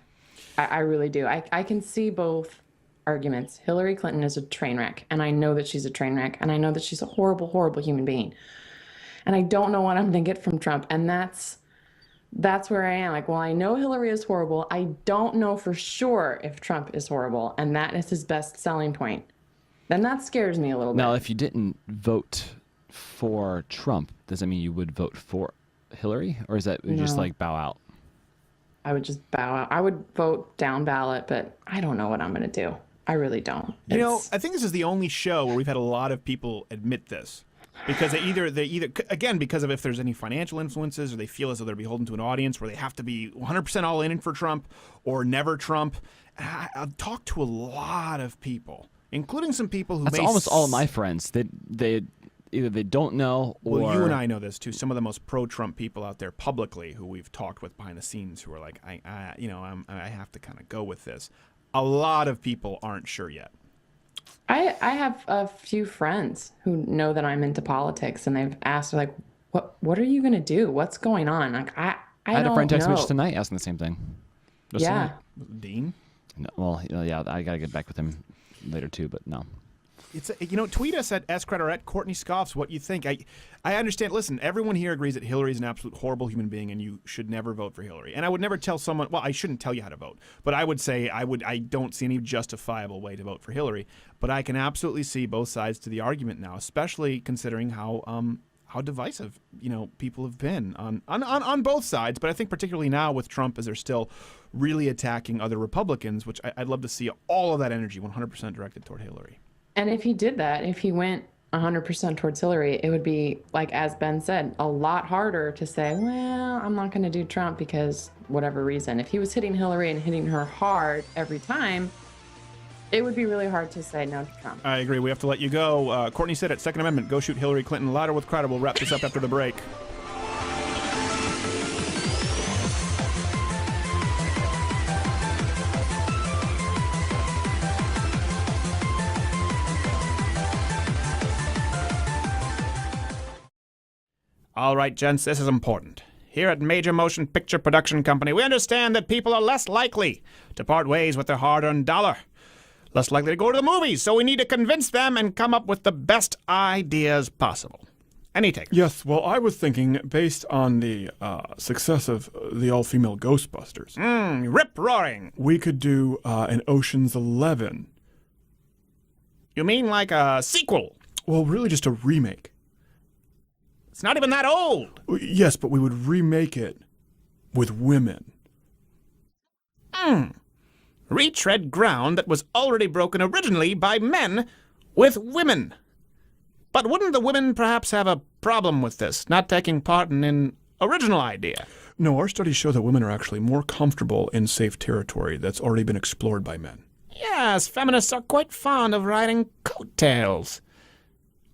Speaker 21: I really do. I can see both arguments. Hillary Clinton is a train wreck, and I know that she's a train wreck, and I know that she's a horrible, horrible human being. And I don't know what I'm going to get from Trump, and that's where I am. Like, well, I know Hillary is horrible. I don't know for sure if Trump is horrible, and that is his best selling point. Then that scares me a little bit.
Speaker 4: Now, if you didn't vote for Trump, does that mean you would vote for Hillary, or is that just like bow out?
Speaker 21: I would just bow out. I would vote down ballot, but I don't know what I'm going to do. I really don't.
Speaker 2: You know, I think this is the only show where we've had a lot of people admit this. Because they either again, because of if there's any financial influences, or they feel as though they're beholden to an audience where they have to be 100% all in for Trump or never Trump. I've talked to a lot of people, including some people who
Speaker 4: That's almost all of my friends. They either they don't know or...
Speaker 2: Well, you and I know this, too. Some of the most pro-Trump people out there publicly who we've talked with behind the scenes who are like, I have to kind of go with this. A lot of people aren't sure yet.
Speaker 21: I have a few friends who know that I'm into politics, and they've asked, like, what are you going to do? What's going on? Like, I
Speaker 4: had a friend text me
Speaker 21: know.
Speaker 4: just tonight asking the same thing. Just
Speaker 21: Yeah.
Speaker 4: tonight.
Speaker 2: Dean?
Speaker 4: No, well, yeah, I got to get back with him later, too, but no.
Speaker 2: It's tweet us at @๊kraʊdər or at Courtney Scoffs what you think. I understand. Listen, everyone here agrees that Hillary is an absolute horrible human being, and you should never vote for Hillary. And I would never tell someone. Well, I shouldn't tell you how to vote, but I would say I don't see any justifiable way to vote for Hillary. But I can absolutely see both sides to the argument now, especially considering how divisive people have been on both sides. But I think particularly now with Trump, as they're still really attacking other Republicans, which I'd love to see all of that energy 100% directed toward Hillary.
Speaker 21: And if he did that, if he went 100% towards Hillary, it would be, like, as Ben said, a lot harder to say, well, I'm not going to do Trump because whatever reason. If he was hitting Hillary and hitting her hard every time, it would be really hard to say no to Trump.
Speaker 2: I agree. We have to let you go. Courtney said at Second Amendment, go shoot Hillary Clinton. Louder with ๊kraʊdər. We'll wrap this up after the break. All right, gents, this is important. Here at Major Motion Picture Production Company, we understand that people are less likely to part ways with their hard-earned dollar. Less likely to go to the movies, so we need to convince them and come up with the best ideas possible. Any take?
Speaker 5: Yes, well, I was thinking, based on the success of the all-female Ghostbusters.
Speaker 2: Rip-roaring.
Speaker 5: We could do an Ocean's 11.
Speaker 2: You mean like a sequel?
Speaker 5: Well, really just a remake.
Speaker 2: It's not even that old.
Speaker 5: Yes, but we would remake it with women.
Speaker 2: Retread ground that was already broken originally by men with women. But wouldn't the women perhaps have a problem with this, not taking part in an original idea?
Speaker 5: No, our studies show that women are actually more comfortable in safe territory that's already been explored by men.
Speaker 2: Yes, feminists are quite fond of riding coattails.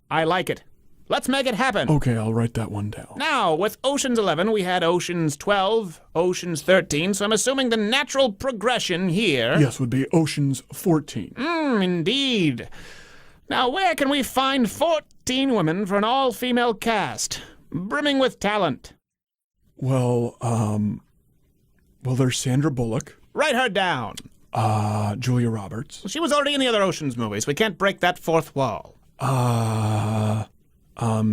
Speaker 2: I like it. Let's make it happen.
Speaker 5: Okay, I'll write that one down.
Speaker 2: Now, with Ocean's 11, we had Ocean's 12, Ocean's 13, so I'm assuming the natural progression here...
Speaker 5: Yes, would be Ocean's 14.
Speaker 2: Indeed. Now, where can we find 14 women for an all-female cast, brimming with talent?
Speaker 5: Well, there's Sandra Bullock.
Speaker 2: Write her down.
Speaker 5: Julia Roberts.
Speaker 2: She was already in the other Ocean's movies. We can't break that fourth wall.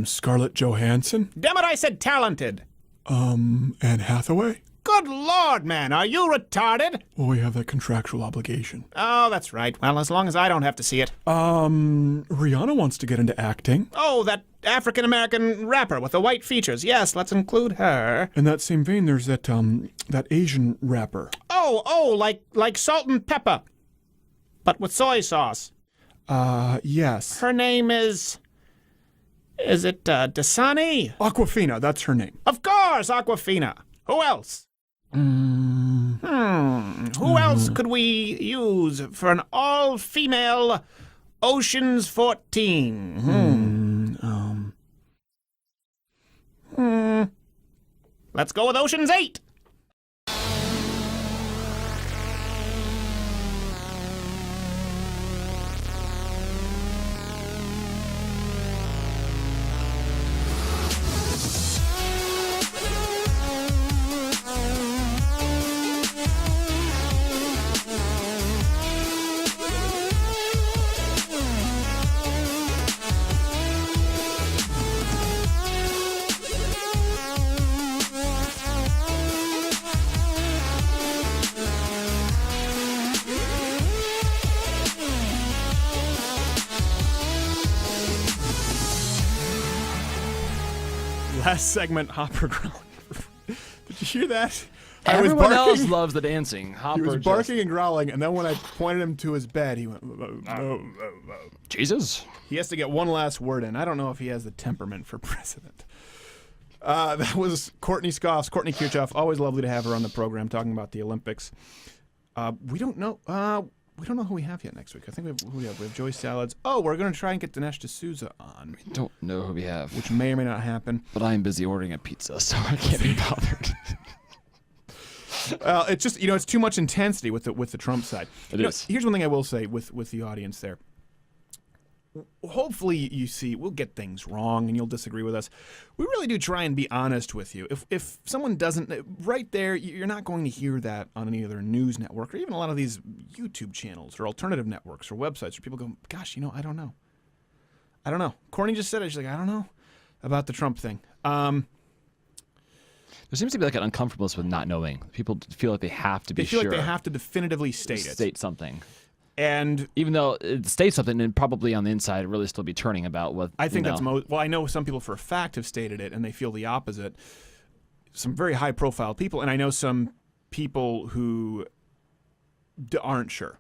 Speaker 5: Scarlett Johansson.
Speaker 2: Damn it, I said talented.
Speaker 5: Anne Hathaway.
Speaker 2: Good Lord, man, are you retarded?
Speaker 5: Well, we have that contractual obligation.
Speaker 2: Oh, that's right. Well, as long as I don't have to see it.
Speaker 5: Rihanna wants to get into acting.
Speaker 2: Oh, that African-American rapper with the white features. Yes, let's include her.
Speaker 5: In that same vein, there's that Asian rapper.
Speaker 2: Oh, like Salt and Pepper, but with soy sauce.
Speaker 5: Yes.
Speaker 2: Her name is it Dasani?
Speaker 5: Awkwafina, that's her name.
Speaker 2: Of course, Awkwafina. Who else? Who else could we use for an all-female Ocean's 14? Let's go with Ocean's 8. Last segment, Hopper growling. Did you hear that?
Speaker 4: Everyone else loves the dancing. Hopper
Speaker 5: He was barking and growling, and then when I pointed him to his bed, he went...
Speaker 4: Jesus.
Speaker 2: He has to get one last word in. I don't know if he has the temperament for president. That was Courtney Scoffs, Courtney Kirchoff. Always lovely to have her on the program talking about the Olympics. We don't know. We don't know who we have yet next week. I think we have Joey Salads. Oh, we're going to try and get Dinesh D'Souza on.
Speaker 4: We don't know who we have.
Speaker 2: Which may or may not happen.
Speaker 4: But I am busy ordering a pizza, so I can't be bothered.
Speaker 2: It's just, it's too much intensity with the Trump side.
Speaker 4: It is.
Speaker 2: Here's one thing I will say with the audience there. Hopefully you see we'll get things wrong and you'll disagree with us. We really do try and be honest with you. If someone doesn't, right there, you're not going to hear that on any other news network or even a lot of these YouTube channels or alternative networks or websites where people go, gosh, I don't know. I don't know. Courtney just said it. She's like, I don't know about the Trump thing.
Speaker 4: There seems to be like an uncomfortableness with not knowing. People feel like they have to be sure.
Speaker 2: They feel like they have to definitively state
Speaker 4: something.
Speaker 2: And
Speaker 4: even though it states something, and probably on the inside really still be turning about what
Speaker 2: I think that's well, I know some people for a fact have stated it and they feel the opposite. Some very high profile people, and I know some people who aren't sure.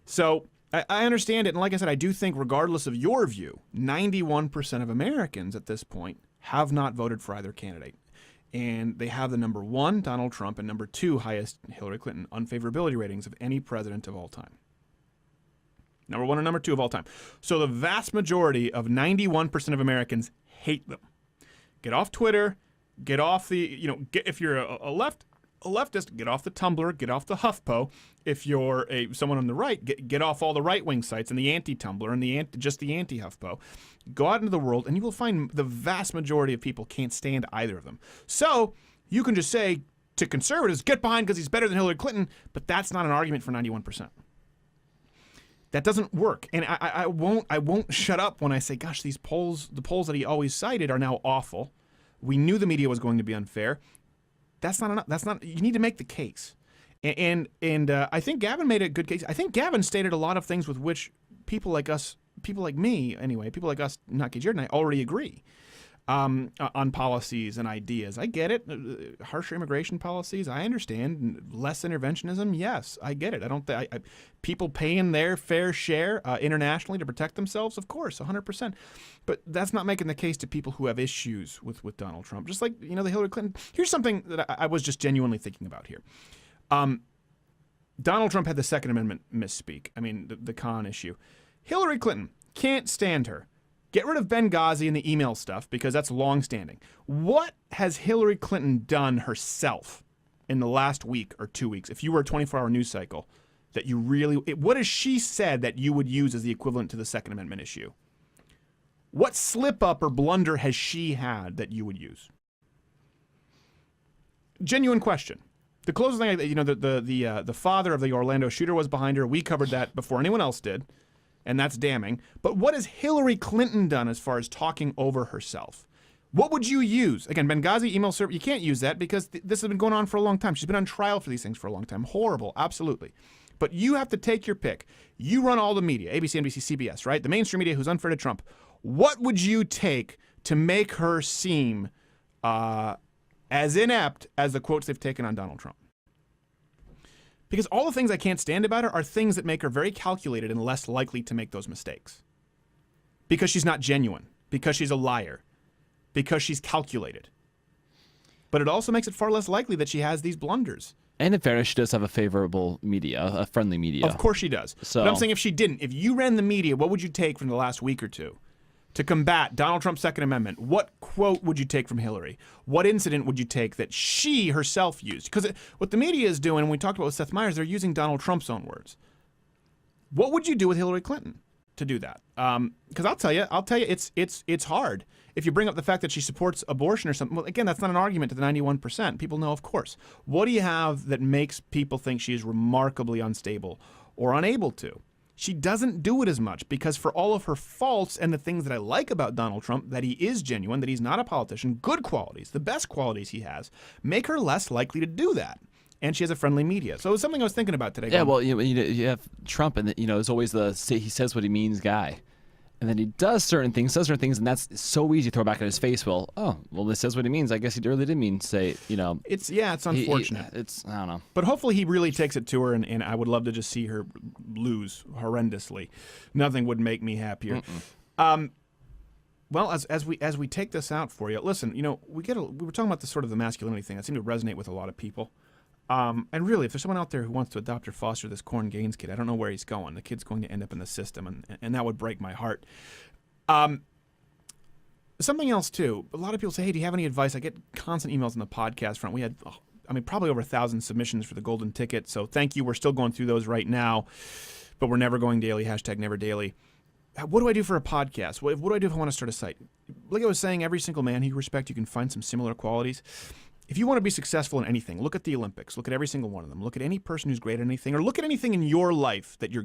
Speaker 2: So I understand it, and like I said, I do think regardless of your view, 91% of Americans at this point have not voted for either candidate. And they have the number 1, Donald Trump, and number 2, highest Hillary Clinton unfavorability ratings of any president of all time. Number 1 and number 2 of all time. So the vast majority of 91% of Americans hate them. Get off Twitter. Get off the, if you're a leftist, get off the Tumblr. Get off the HuffPo. If you're someone on the right, get off all the right-wing sites and the anti-Tumblr and just the anti-HuffPo. Go out into the world and you will find the vast majority of people can't stand either of them. So you can just say to conservatives, get behind because he's better than Hillary Clinton, but that's not an argument for 91%. That doesn't work, and I won't shut up when I say, "Gosh, the polls that he always cited are now awful." We knew the media was going to be unfair. That's not enough. That's not. You need to make the case, and I think Gavin made a good case. I think Gavin stated a lot of things with which people like us, people like me, anyway, people like us, not Jared and I, already agree. On policies and ideas. I get it. Harsher immigration policies, I understand. Less interventionism, yes, I get it. I don't think people paying their fair share internationally to protect themselves, of course, 100%. But that's not making the case to people who have issues with Donald Trump. Just like, the Hillary Clinton. Here's something that I was just genuinely thinking about here. Donald Trump had the Second Amendment misspeak. I mean, the Khan issue. Hillary Clinton, can't stand her. Get rid of Benghazi and the email stuff because that's long-standing. What has Hillary Clinton done herself in the last week or 2 weeks, if you were a 24-hour news cycle, that you really... What has she said that you would use as the equivalent to the Second Amendment issue? What slip-up or blunder has she had that you would use? Genuine question. The closest thing, the father of the Orlando shooter was behind her. We covered that before anyone else did. And that's damning. But what has Hillary Clinton done as far as talking over herself? What would you use? Again, Benghazi email server, you can't use that because this has been going on for a long time. She's been on trial for these things for a long time. Horrible, absolutely. But you have to take your pick. You run all the media, ABC, NBC, CBS, right? The mainstream media who's unfair to Trump. What would you take to make her seem as inept as the quotes they've taken on Donald Trump? Because all the things I can't stand about her are things that make her very calculated and less likely to make those mistakes. Because she's not genuine. Because she's a liar. Because she's calculated. But it also makes it far less likely that she has these blunders.
Speaker 4: And in fairness, she does have a favorable media, a friendly media.
Speaker 2: Of course she does.
Speaker 4: So,
Speaker 2: but I'm saying if she didn't, if you ran the media, what would you take from the last week or two to combat Donald Trump's Second Amendment? What quote would you take from Hillary? What incident would you take that she herself used? Because what the media is doing, and we talked about with Seth Meyers, they're using Donald Trump's own words. What would you do with Hillary Clinton to do that? Because I'll tell you, it's hard. If you bring up the fact that she supports abortion or something, well, again, that's not an argument to the 91%. People know, of course. What do you have that makes people think she is remarkably unstable or unable to? She doesn't do it as much because for all of her faults and the things that I like about Donald Trump, that he is genuine, that he's not a politician, good qualities, the best qualities he has, make her less likely to do that. And she has a friendly media. So it was something I was thinking about today.
Speaker 4: Yeah, well, you have Trump, and there's always the he says what he means guy. And then he does certain things, and that's so easy to throw back in his face. Well, this says what he means. I guess he really did mean say,
Speaker 2: It's unfortunate.
Speaker 4: I don't know.
Speaker 2: But hopefully he really takes it to her, and I would love to just see her lose horrendously. Nothing would make me happier. Well, as we take this out for you, listen, we were talking about the sort of the masculinity thing that seemed to resonate with a lot of people. And really, if there's someone out there who wants to adopt or foster this Korryn Gaines kid, I don't know where he's going. The kid's going to end up in the system, and that would break my heart. Something else, too. A lot of people say, hey, do you have any advice? I get constant emails on the podcast front. We had, probably over 1,000 submissions for the golden ticket, so thank you. We're still going through those right now, but we're never going daily, #neverdaily. What do I do for a podcast? What do I do if I want to start a site? Like I was saying, every single man you respect, you can find some similar qualities. If you want to be successful in anything, look at the Olympics. Look at every single one of them. Look at any person who's great at anything, or look at anything in your life that you're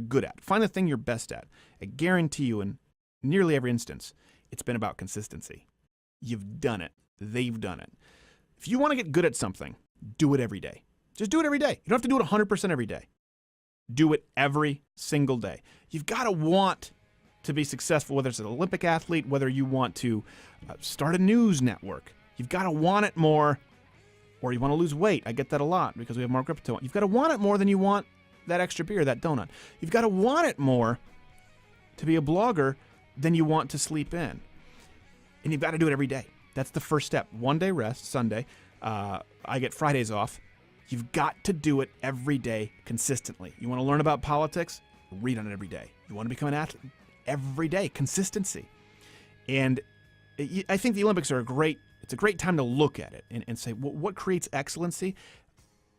Speaker 2: good at. Find the thing you're best at. I guarantee you, in nearly every instance, it's been about consistency. You've done it. They've done it. If you want to get good at something, do it every day. Just do it every day. You don't have to do it 100% every day. Do it every single day. You've got to want to be successful, whether it's an Olympic athlete, whether you want to start a news network. You've got to want it more, or you want to lose weight. I get that a lot because we have more crypto. You've got to want it more than you want that extra beer, that donut. You've got to want it more to be a blogger than you want to sleep in. And you've got to do it every day. That's the first step. One day rest, Sunday. I get Fridays off. You've got to do it every day consistently. You want to learn about politics? Read on it every day. You want to become an athlete? Every day. Consistency. And I think the Olympics are it's a great time to look at it and say, what creates excellency?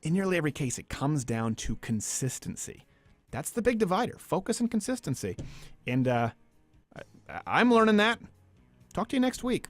Speaker 2: In nearly every case, it comes down to consistency. That's the big divider, focus and consistency. And I'm learning that. Talk to you next week.